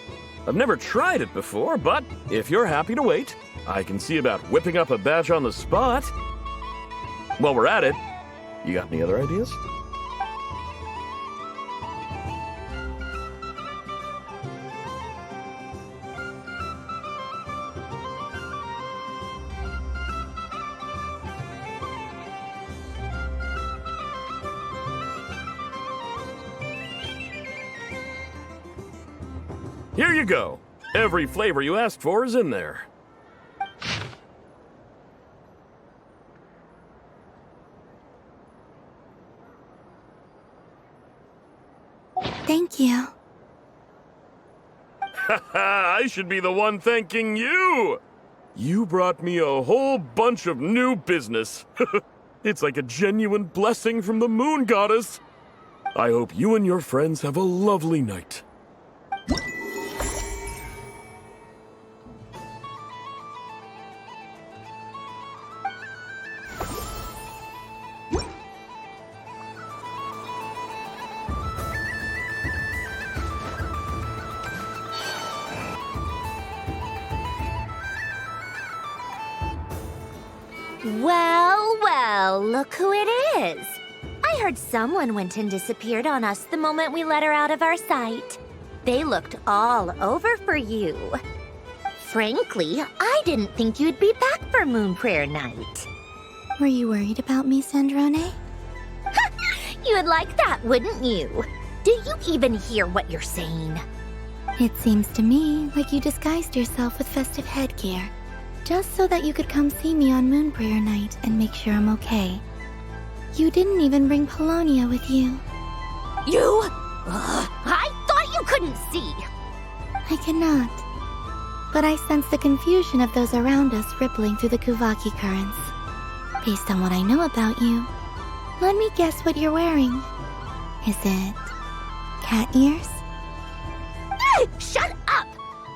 I've never tried it before, but if you're happy to wait, I can see about whipping up a batch on the spot. While we're at it, you got any other ideas? Here you go. Every flavor you asked for is in there. Thank you. I should be the one thanking you! You brought me a whole bunch of new business. It's like a genuine blessing from the moon goddess. I hope you and your friends have a lovely night. Well, well, look who it is. I heard someone went and disappeared on us the moment we let her out of our sight. They looked all over for you. Frankly, I didn't think you'd be back for Moon Prayer Night. Were you worried about me, Sandrone? You would like that, wouldn't you? Do you even hear what you're saying? It seems to me like you disguised yourself with festive headgear, just so that you could come see me on Moon Prayer Night and make sure I'm okay. You didn't even bring Polonia with you. You? I thought you couldn't see. I cannot. But I sense the confusion of those around us rippling through the Kuvaki currents. Based on what I know about you, let me guess what you're wearing. Is it cat ears? Shut up!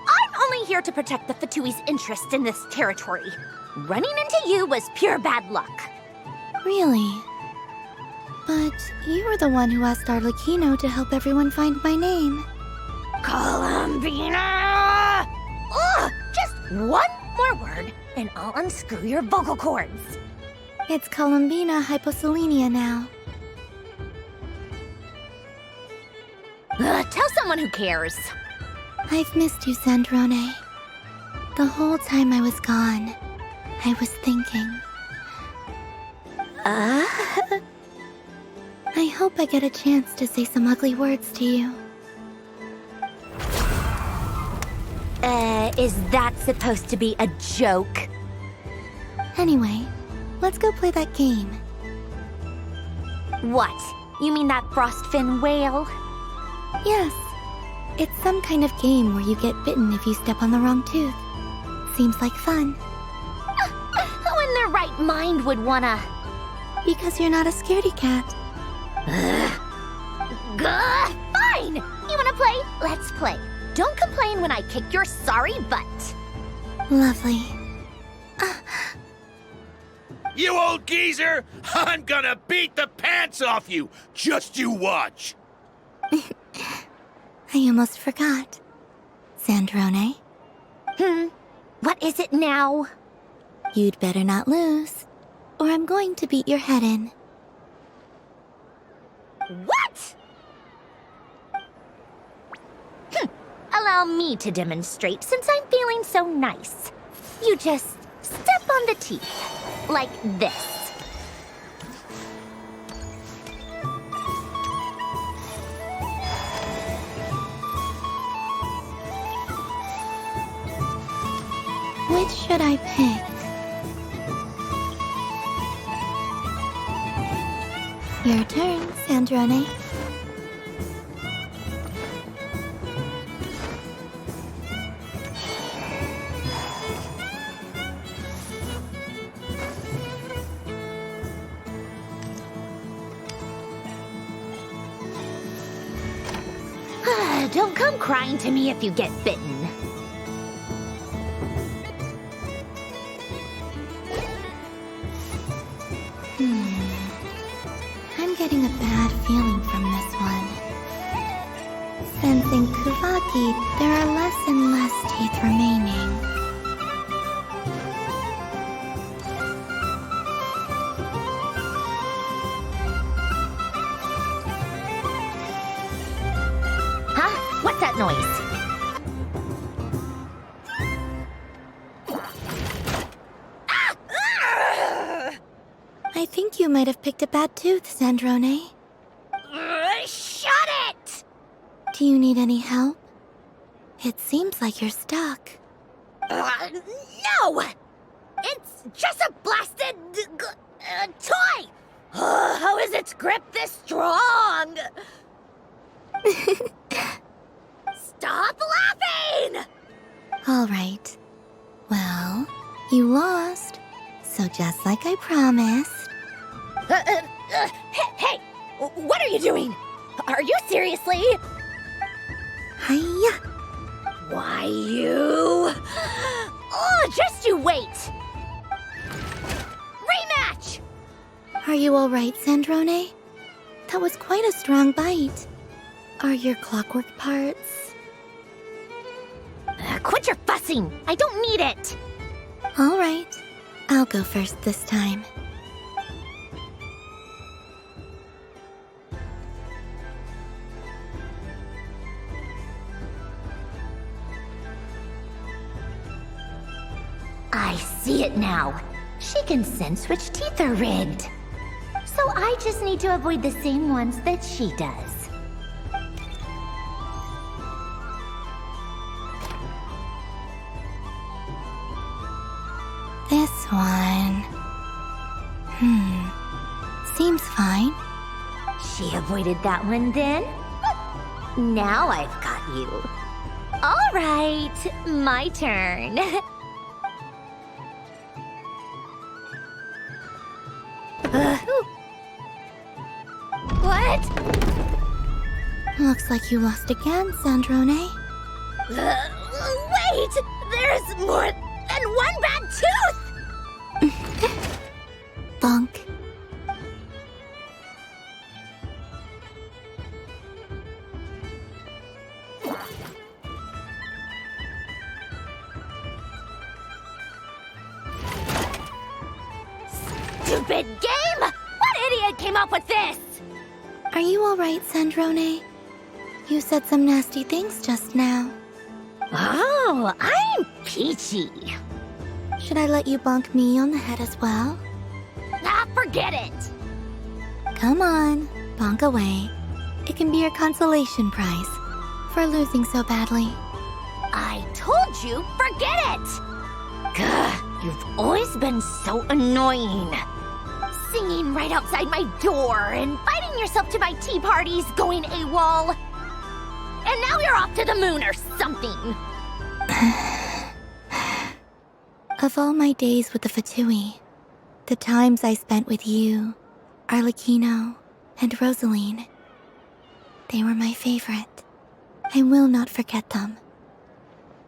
I'm only here to protect the Fatui's interest in this territory. Running into you was pure bad luck. Really? But you were the one who asked Arlecchino to help everyone find my name. Columbina! Ugh! Just one more word, and I'll unscrew your vocal cords. It's Columbina hyposelenia now. Tell someone who cares. I've missed you, Sandrone. The whole time I was gone, I was thinking. I hope I get a chance to say some ugly words to you. Is that supposed to be a joke? Anyway, let's go play that game. What? You mean that frostfin whale? Yes. It's some kind of game where you get bitten if you step on the wrong tooth. Seems like fun. Who in their right mind would wanna? Because you're not a scaredy cat. Fine! You wanna play? Let's play. Don't complain when I kick your sorry butt. Lovely. You old geezer! I'm gonna beat the pants off you! Just you watch! I almost forgot. Sandrone? What is it now? You'd better not lose, or I'm going to beat your head in. What? Allow me to demonstrate since I'm feeling so nice. You just step on the teeth, like this. should I pick? Your turn, Sandrone. Don't come crying to me if you get bitten. I'm getting a bad feeling from this one. Sensing Kuvaki, there are less and less teeth remaining. Huh? What's that noise? I think you might have picked a bad tooth, Sandrone. Shut it! Do you need any help? It seems like you're stuck. No! It's just a blasted toy! How is its grip this strong? Stop laughing! All right. Well, you lost. So just like I promised. Hey! What are you doing? Are you seriously? Hiya! Why you? Oh, just you wait! Rematch! Are you all right, Sandrone? That was quite a strong bite. Are your clockwork parts? Quit your fussing! I don't need it! All right. I'll go first this time. I see it now. She can sense which teeth are rigged. So I just need to avoid the same ones that she does. This one... Seems fine. She avoided that one then? Now I've got you. All right, my turn. What? Looks like you lost again, Sandrone. Wait! There's more than one bad tooth! Bonk. Stupid game! What idiot came up with this? Are you all right, Sandrone? You said some nasty things just now. Oh, I'm peachy. Should I let you bonk me on the head as well? Ah, forget it. Come on, bonk away. It can be your consolation prize for losing so badly. I told you, forget it! Gah, you've always been so annoying. Singing right outside my door, inviting yourself to my tea parties, going AWOL. And now you're off to the moon or something. Of all my days with the Fatui, the times I spent with you, Arlecchino, and Rosaline, they were my favorite. I will not forget them.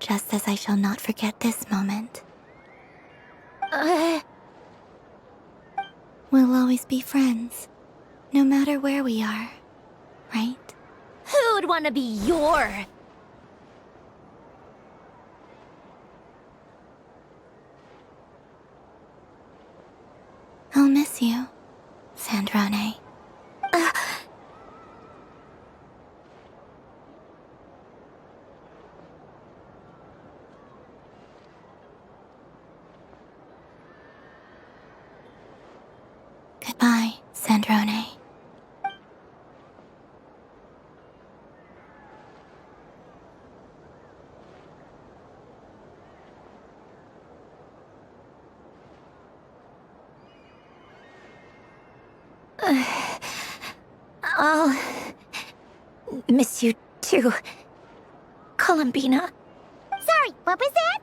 Just as I shall not forget this moment. We'll always be friends, no matter where we are, right? Who would want to be your... I'll miss you, Sandrone. Goodbye, Sandrone. I'll miss you too, Columbina. Sorry, what was that?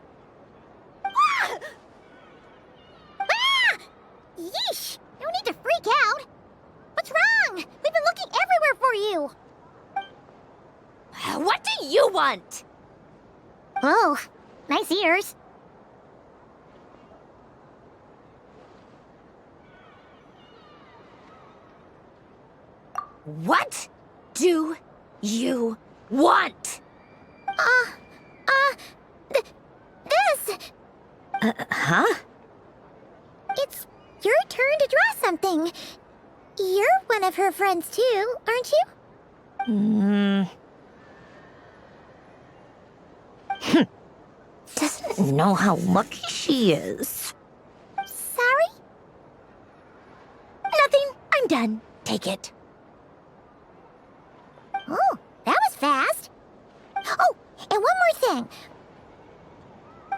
Ah! Ah! Yeesh! No need to freak out. What's wrong? We've been looking everywhere for you. What do you want? Oh, nice ears. What do you want? This! Huh? It's your turn to draw something. You're one of her friends too, aren't you? Doesn't know how lucky she is. Sorry? Nothing. I'm done. Take it. Oh, that was fast. Oh, and one more thing.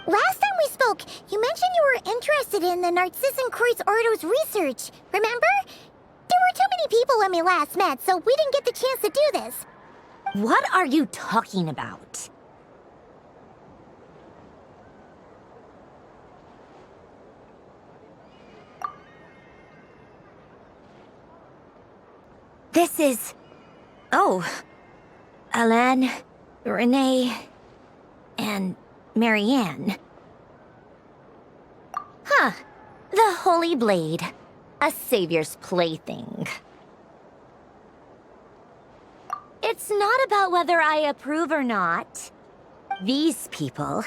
Last time we spoke, you mentioned you were interested in the Narcissan Kreuz Ordo's research, remember? There were too many people when we last met, so we didn't get the chance to do this. What are you talking about? This is... Oh. Alain, Renee, and Marianne. Huh. The Holy Blade. A savior's plaything. It's not about whether I approve or not. These people,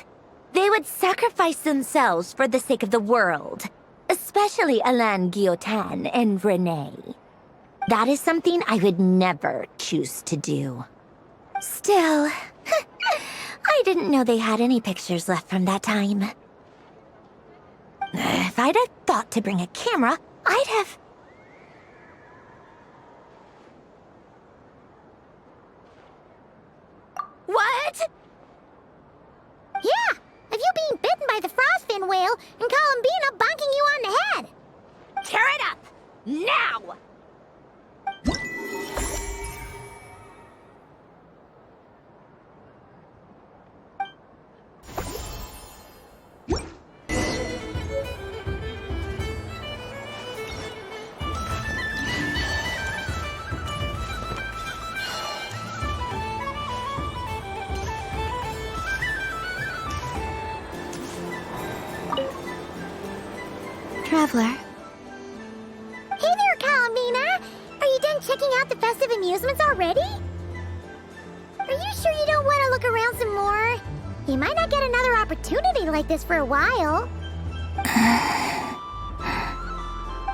they would sacrifice themselves for the sake of the world. Especially Alain Guillotin and Renee. That is something I would never choose to do. Still, I didn't know they had any pictures left from that time. If I'd have thought to bring a camera, I'd have... What? Yeah, of you being bitten by the frostfin whale and Columbina bonking you on the head. Tear it up! Now! Traveler. Hey there, Columbina! Are you done checking out the festive amusements already? Are you sure you don't want to look around some more? You might not get another opportunity like this for a while.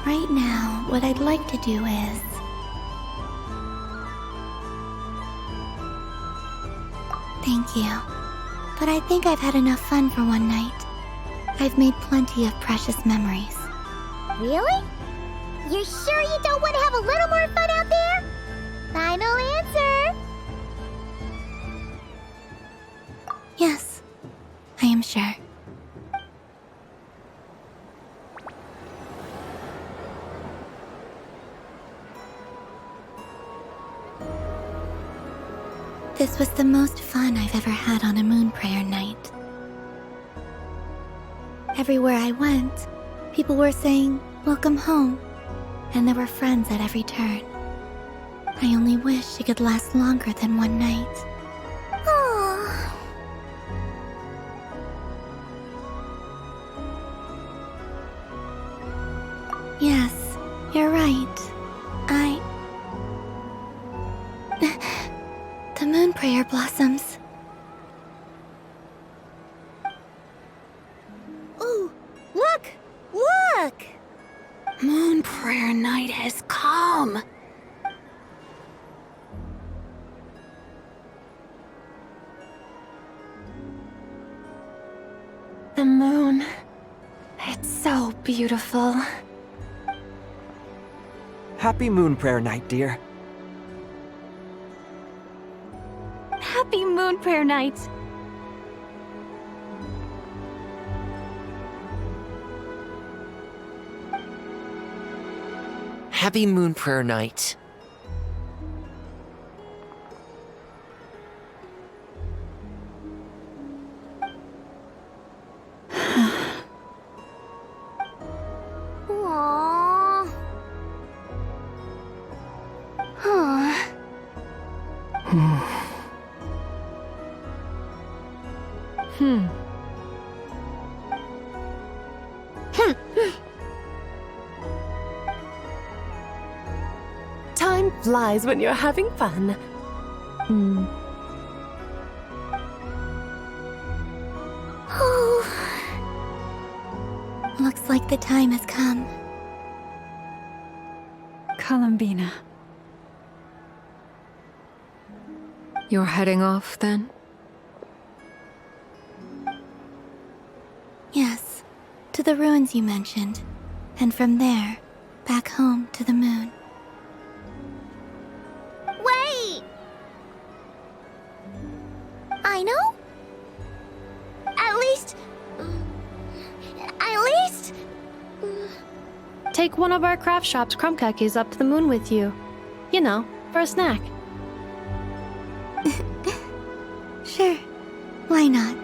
Right now, what I'd like to do is... Thank you. But I think I've had enough fun for one night. I've made plenty of precious memories. Really? You sure you don't want to have a little more fun out there? Final answer! Yes, I am sure. This was the most fun I've ever had on a moon prayer night. Everywhere I went, people were saying, "Welcome home," and there were friends at every turn. I only wish it could last longer than one night. Oh. Yes, you're right. The moon prayer blossoms. Ooh, look! Look! Moon prayer night has come. The moon. It's so beautiful. Happy moon prayer night, dear. Happy moon prayer night. Happy Moon Prayer Night. Aww. Huh. Time flies when you're having fun. Looks like the time has come. Columbina. You're heading off, then? Yes, to the ruins you mentioned. And from there, back home to the moon. Wait! I know? At least... Take one of our craft shop's crumb cookies up to the moon with you. You know, for a snack. Sure, why not?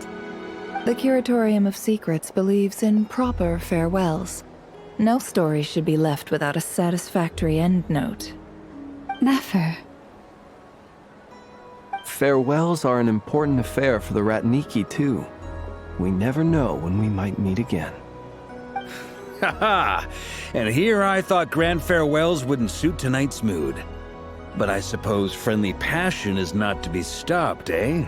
The Curatorium of Secrets believes in proper farewells. No story should be left without a satisfactory endnote. Never. Farewells are an important affair for the Ratniki, too. We never know when we might meet again. Haha! And here I thought grand farewells wouldn't suit tonight's mood. But I suppose friendly passion is not to be stopped, eh?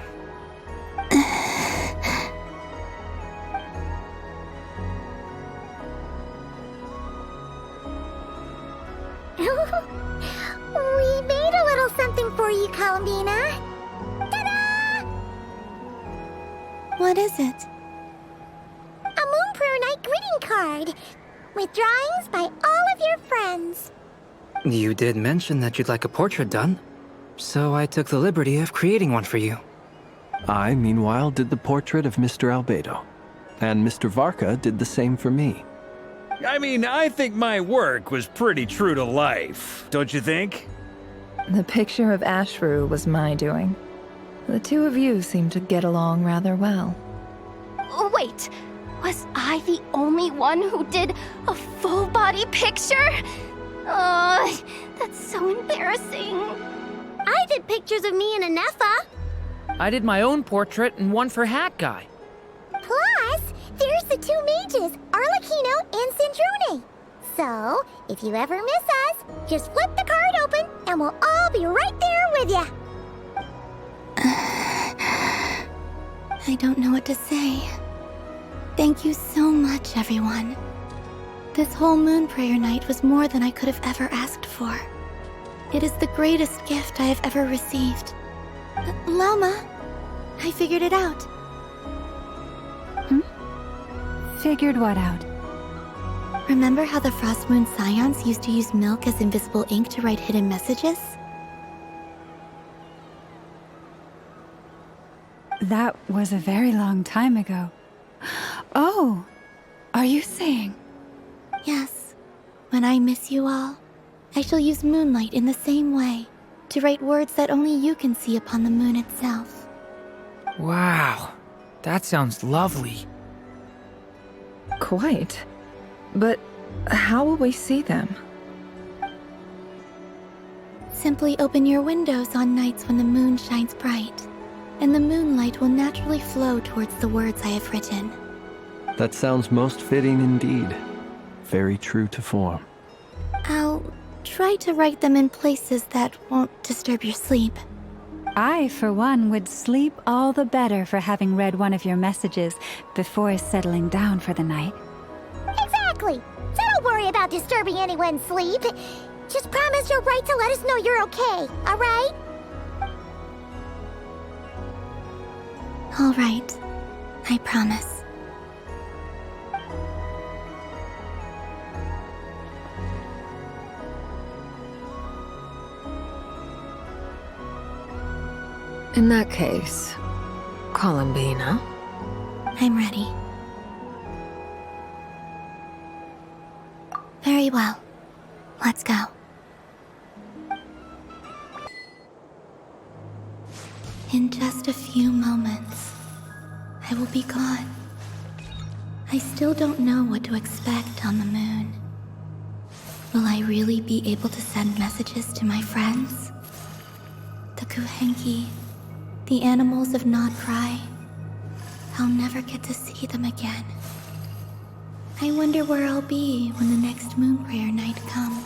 We made a little something for you, Columbina. Ta-da! What is it? A Moon Prayer Night greeting card with drawings by all of your friends. You did mention that you'd like a portrait done, so I took the liberty of creating one for you. I, meanwhile, did the portrait of Mr. Albedo, and Mr. Varka did the same for me. I mean, I think my work was pretty true to life, don't you think? The picture of Ashru was my doing. The two of you seem to get along rather well. Wait, was I the only one who did a full-body picture? That's so embarrassing. I did pictures of me and Anefa. I did my own portrait and one for Hat Guy. Plus, there's the two mages, Arlecchino and Sandrone. So, if you ever miss us, just flip the card open and we'll all be right there with you. I don't know what to say. Thank you so much, everyone. This whole Moon Prayer Night was more than I could have ever asked for. It is the greatest gift I have ever received. Lauma, I figured it out. Figured what out? Remember how the Frost Moon Scions used to use milk as invisible ink to write hidden messages? That was a very long time ago. Oh, are you saying? Yes. When I miss you all, I shall use moonlight in the same way, to write words that only you can see upon the moon itself. Wow, that sounds lovely. Quite. But how will we see them? Simply open your windows on nights when the moon shines bright, and the moonlight will naturally flow towards the words I have written. That sounds most fitting indeed. Very true to form. I'll try to write them in places that won't disturb your sleep. I, for one, would sleep all the better for having read one of your messages before settling down for the night. Exactly. So don't worry about disturbing anyone's sleep. Just promise you'll write to let us know you're okay, alright? Alright. I promise. In that case, Columbina. I'm ready. Very well. Let's go. In just a few moments, I will be gone. I still don't know what to expect on the moon. Will I really be able to send messages to my friends? The Kuhenki, the animals of Nod Krai. I'll never get to see them again. I wonder where I'll be when the next moon prayer night comes.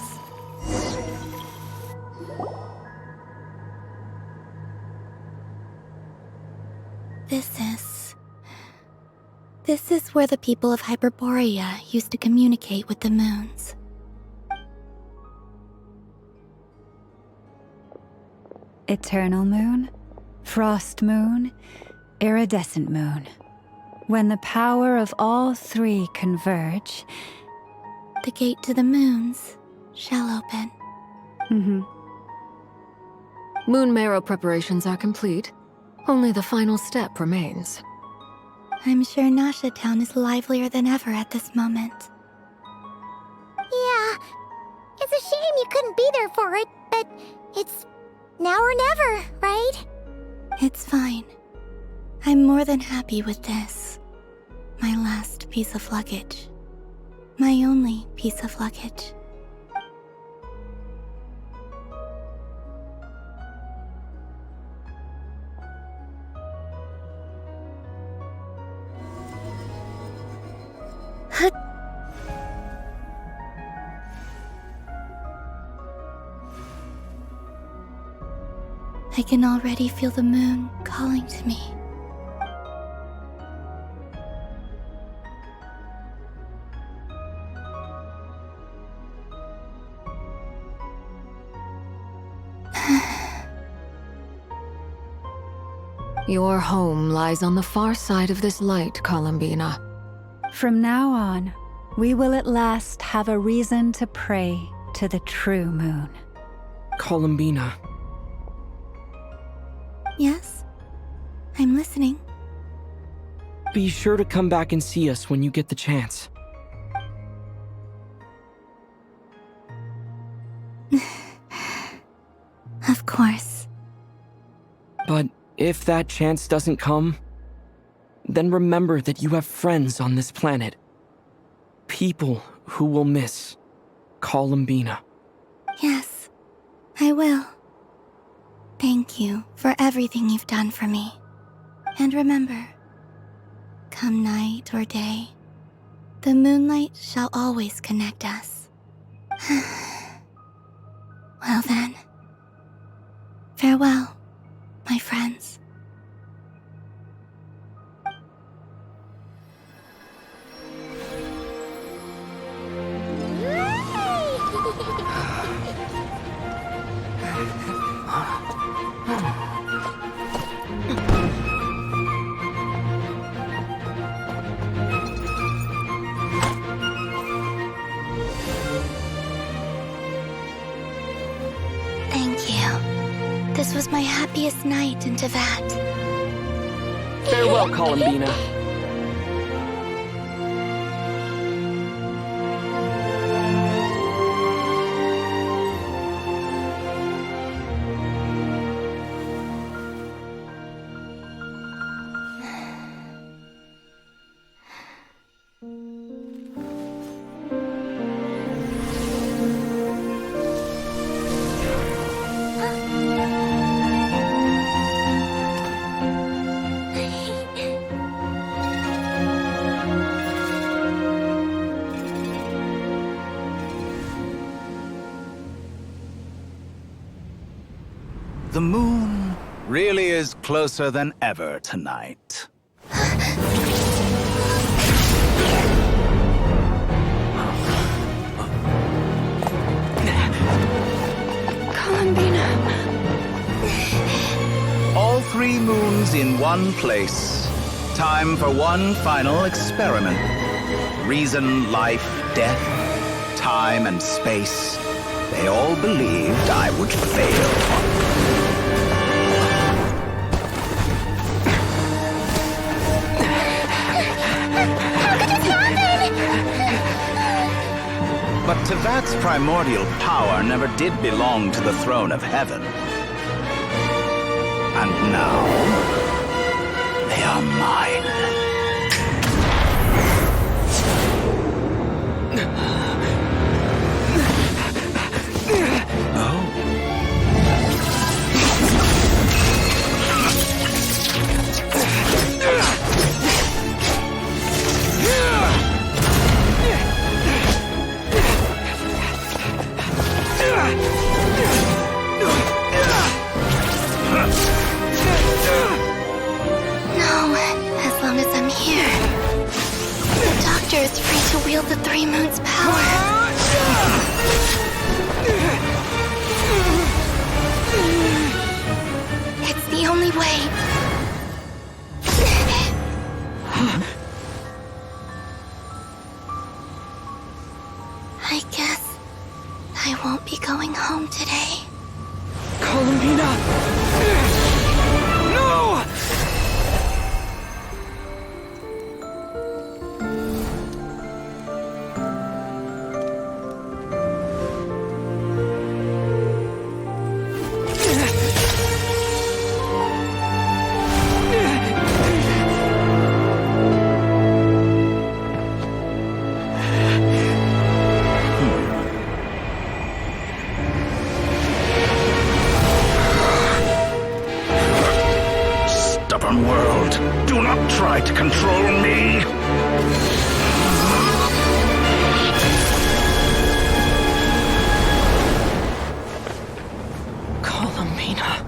This is where the people of Hyperborea used to communicate with the moons. Eternal moon, frost moon, iridescent moon. When the power of all three converge, the gate to the moons shall open. Moon marrow preparations are complete. Only the final step remains. I'm sure Nasha Town is livelier than ever at this moment. Yeah, it's a shame you couldn't be there for it, but it's now or never, right? It's fine. I'm more than happy with this. My last piece of luggage. My only piece of luggage. I can already feel the moon calling to me. Your home lies on the far side of this light, Columbina. From now on, we will at last have a reason to pray to the true moon. Columbina. Yes? I'm listening. Be sure to come back and see us when you get the chance. Of course. But if that chance doesn't come, then remember that you have friends on this planet. People who will miss Columbina. Yes, I will. Thank you for everything you've done for me. And remember, come night or day, the moonlight shall always connect us. Well then, farewell, my friends. Thank you. This was my happiest night in Teyvat. Farewell, Columbina. The moon really is closer than ever tonight. Columbina. All three moons in one place. Time for one final experiment. Reason, life, death, time, and space. They all believed I would fail. But Teyvat's primordial power never did belong to the throne of heaven. And now, they are mine. Is free to wield the Three Moons' power. It's the only way. I guess I won't be going home today. Columbina! No! World, do not try to control me. Columbina.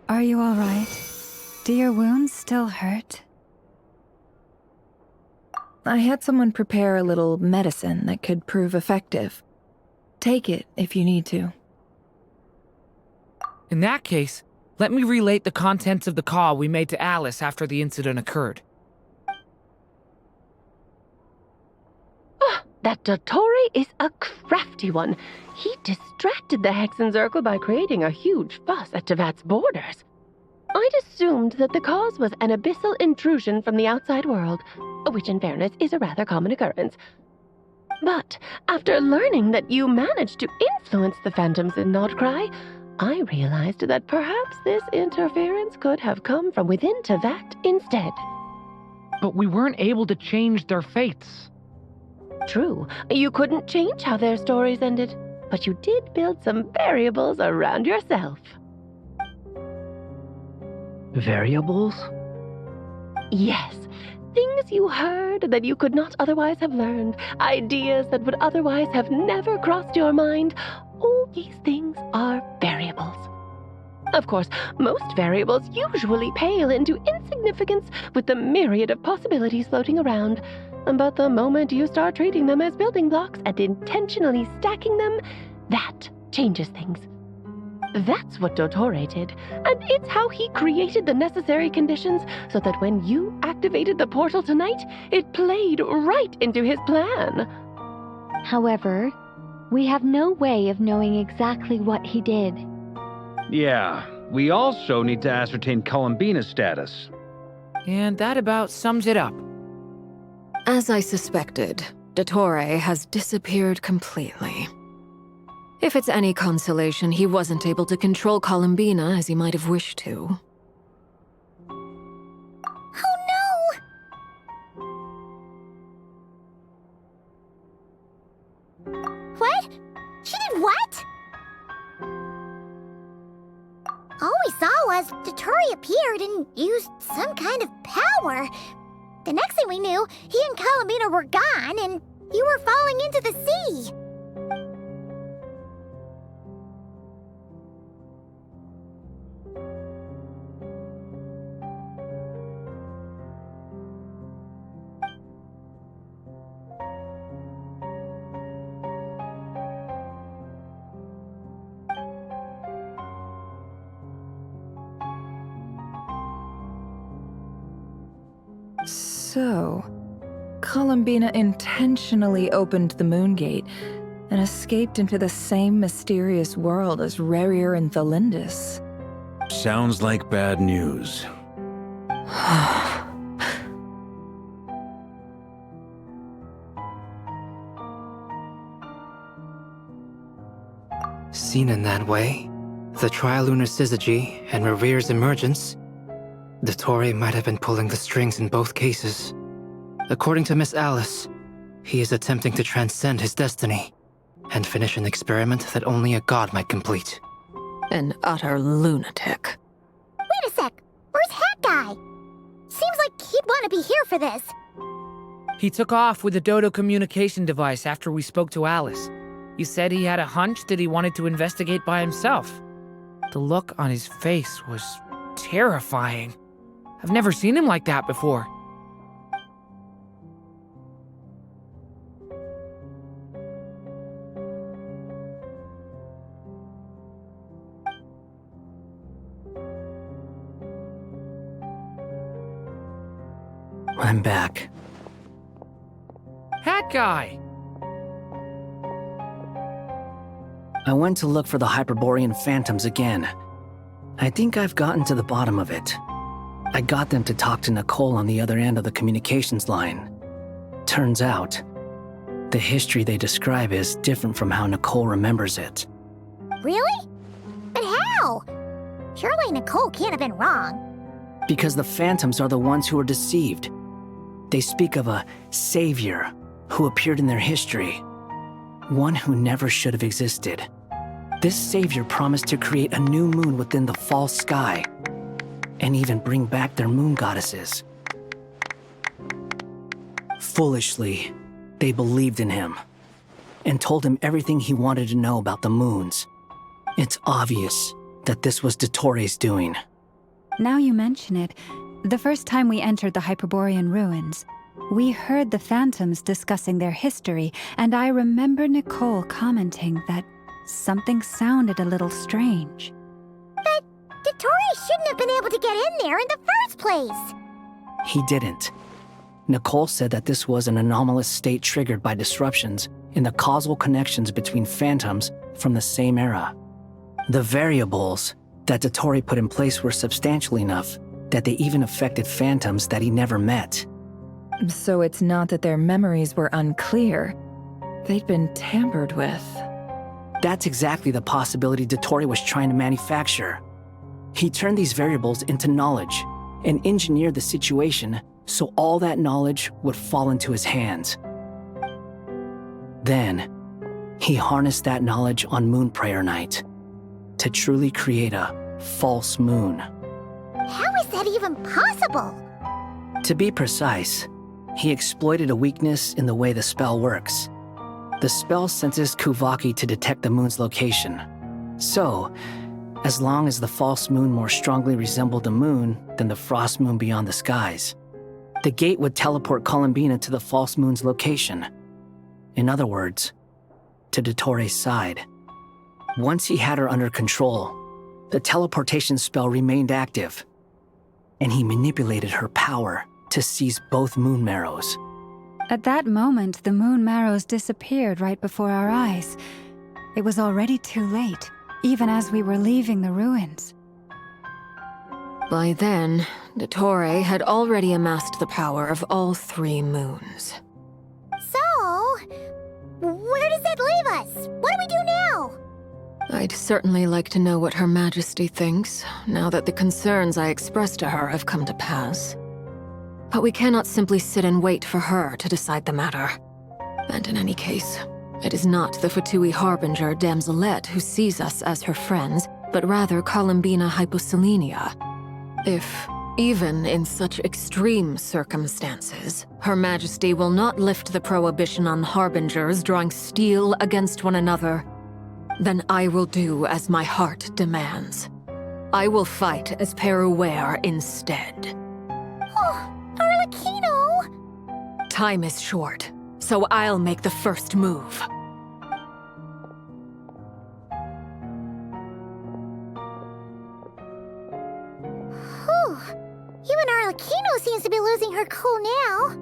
Are you all right? Do your wounds still hurt? I had someone prepare a little medicine that could prove effective. Take it if you need to. In that case, let me relate the contents of the call we made to Alice after the incident occurred. That Dottore is a crafty one. He distracted the Hexen Circle by creating a huge fuss at Tevat's borders. I'd assumed that the cause was an abyssal intrusion from the outside world, which in fairness is a rather common occurrence. But after learning that you managed to influence the phantoms in Nordkrai, I realized that perhaps this interference could have come from within Tevat instead. But we weren't able to change their fates. True, you couldn't change how their stories ended, but you did build some variables around yourself. Variables? Yes, things you heard that you could not otherwise have learned, ideas that would otherwise have never crossed your mind. All these things are variables. Of course, most variables usually pale into insignificance with the myriad of possibilities floating around. But the moment you start treating them as building blocks and intentionally stacking them, that changes things. That's what Dottore did, and it's how he created the necessary conditions so that when you activated the portal tonight, it played right into his plan. However, we have no way of knowing exactly what he did. Yeah, we also need to ascertain Columbina's status. And that about sums it up. As I suspected, Dottore has disappeared completely. If it's any consolation, he wasn't able to control Columbina as he might have wished to. Oh no! What? She did what? All we saw was Dottore appeared and used some kind of power. The next thing we knew, he and Columbina were gone and you were falling into the sea. So, Columbina intentionally opened the moon gate and escaped into the same mysterious world as Rerir and Thalindis. Sounds like bad news. Seen in that way, the trilunar syzygy and Rerir's emergence, Dottore might have been pulling the strings in both cases. According to Miss Alice, he is attempting to transcend his destiny and finish an experiment that only a god might complete. An utter lunatic. Wait a sec. Where's Hat Guy? Seems like he'd want to be here for this. He took off with the Dodo communication device after we spoke to Alice. He said he had a hunch that he wanted to investigate by himself. The look on his face was terrifying. I've never seen him like that before. I'm back. Hat Guy! I went to look for the Hyperborean phantoms again. I think I've gotten to the bottom of it. I got them to talk to Nicole on the other end of the communications line. Turns out, the history they describe is different from how Nicole remembers it. Really? But how? Surely Nicole can't have been wrong. Because the phantoms are the ones who are deceived. They speak of a savior who appeared in their history. One who never should have existed. This savior promised to create a new moon within the false sky, and even bring back their moon goddesses. Foolishly, they believed in him, and told him everything he wanted to know about the moons. It's obvious that this was Dottore's doing. Now you mention it, the first time we entered the Hyperborean ruins, we heard the phantoms discussing their history, and I remember Nicole commenting that something sounded a little strange. But Dottore shouldn't have been able to get in there in the first place. He didn't. Nicole said that this was an anomalous state triggered by disruptions in the causal connections between phantoms from the same era. The variables that Dottore put in place were substantial enough that they even affected phantoms that he never met. So it's not that their memories were unclear. They'd been tampered with. That's exactly the possibility Dottore was trying to manufacture. He turned these variables into knowledge and engineered the situation so all that knowledge would fall into his hands. Then, he harnessed that knowledge on Moon Prayer Night to truly create a false moon. How is that even possible? To be precise, he exploited a weakness in the way the spell works. The spell senses Kuvaki to detect the moon's location. So, as long as the false moon more strongly resembled the moon than the frost moon beyond the skies, the gate would teleport Columbina to the false moon's location. In other words, to Dottore's side. Once he had her under control, the teleportation spell remained active, and he manipulated her power to seize both moon marrows. At that moment, the moon marrows disappeared right before our eyes. It was already too late, even as we were leaving the ruins. By then, Dottore had already amassed the power of all 3 moons. So, where does that leave us? What do we do now? I'd certainly like to know what Her Majesty thinks, now that the concerns I expressed to her have come to pass. But we cannot simply sit and wait for her to decide the matter. And in any case, it is not the Fatui Harbinger Damselette who sees us as her friends, but rather Columbina Hyposelenia. If, even in such extreme circumstances, Her Majesty will not lift the prohibition on Harbingers drawing steel against one another, then I will do as my heart demands. I will fight as Peruware instead. Oh, Arlecchino! Time is short, so I'll make the first move. Whew. Even Arlecchino seems to be losing her cool now.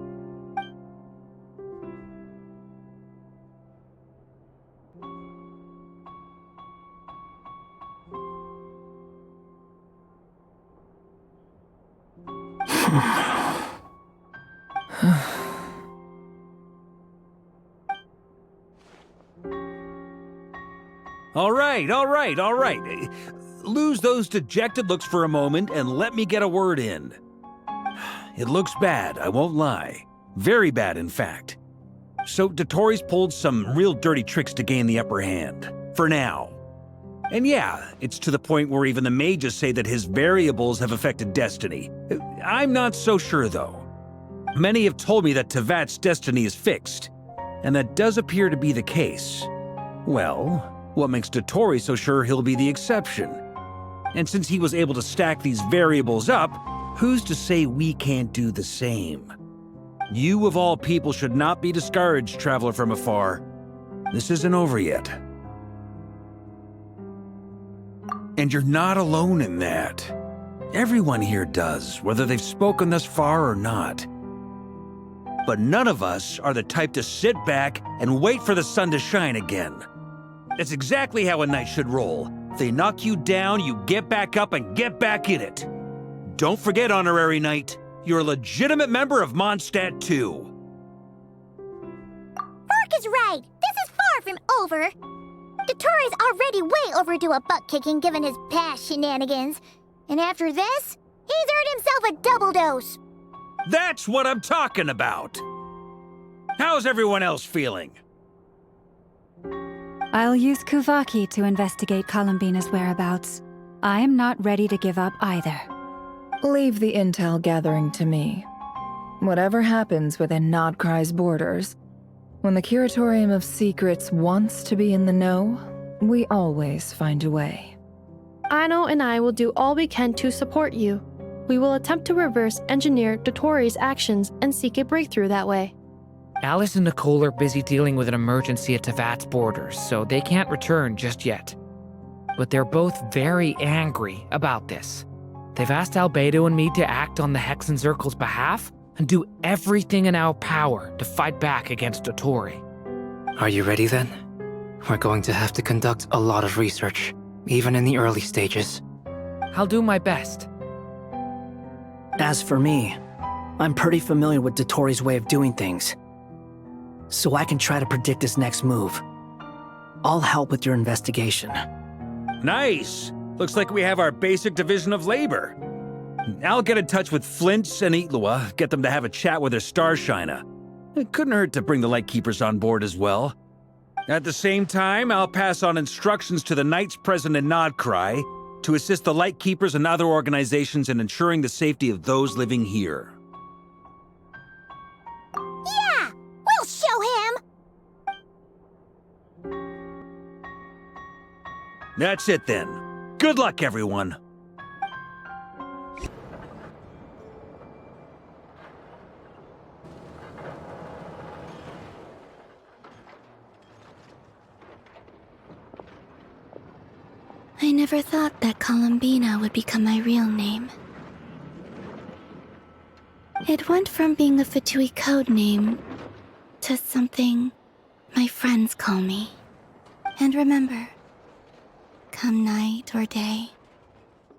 All right. Lose those dejected looks for a moment and let me get a word in. It looks bad, I won't lie. Very bad, in fact. So Dotori's pulled some real dirty tricks to gain the upper hand. For now. And yeah, it's to the point where even the mages say that his variables have affected destiny. I'm not so sure, though. Many have told me that Tevat's destiny is fixed, and that does appear to be the case. Well, what makes Dotori so sure he'll be the exception? And since he was able to stack these variables up, who's to say we can't do the same? You of all people should not be discouraged, traveler from afar. This isn't over yet. And you're not alone in that. Everyone here does, whether they've spoken thus far or not. But none of us are the type to sit back and wait for the sun to shine again. That's exactly how a knight should roll. If they knock you down, you get back up and get back in it. Don't forget, honorary knight, you're a legitimate member of Mondstadt too. Fork is right. This is far from over. Dotori's already way overdue a butt-kicking given his past shenanigans. And after this, he's earned himself a double dose. That's what I'm talking about. How's everyone else feeling? I'll use Kuvaki to investigate Columbina's whereabouts. I am not ready to give up either. Leave the intel gathering to me. Whatever happens within Nodkrai's borders, when the Curatorium of Secrets wants to be in the know, we always find a way. Ano and I will do all we can to support you. We will attempt to reverse engineer Dotori's actions and seek a breakthrough that way. Alice and Nicole are busy dealing with an emergency at Tevat's borders, so they can't return just yet. But they're both very angry about this. They've asked Albedo and me to act on the Hexen Circle's behalf and do everything in our power to fight back against Dotori. Are you ready then? We're going to have to conduct a lot of research, even in the early stages. I'll do my best. As for me, I'm pretty familiar with Dotori's way of doing things, so I can try to predict his next move. I'll help with your investigation. Nice! Looks like we have our basic division of labor. I'll get in touch with Flint's and Itlua, get them to have a chat with their Starshiner. It couldn't hurt to bring the Lightkeepers on board as well. At the same time, I'll pass on instructions to the knights present in Nodkrai to assist the Lightkeepers and other organizations in ensuring the safety of those living here. Yeah! We'll show him! That's it then. Good luck, everyone. I never thought that Columbina would become my real name. It went from being a Fatui code name to something my friends call me. And remember, come night or day,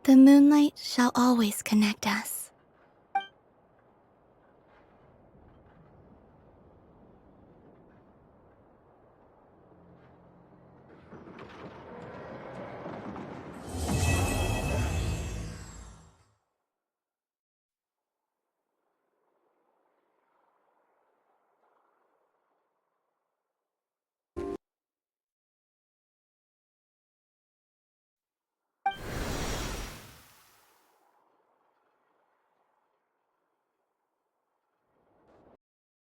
the moonlight shall always connect us.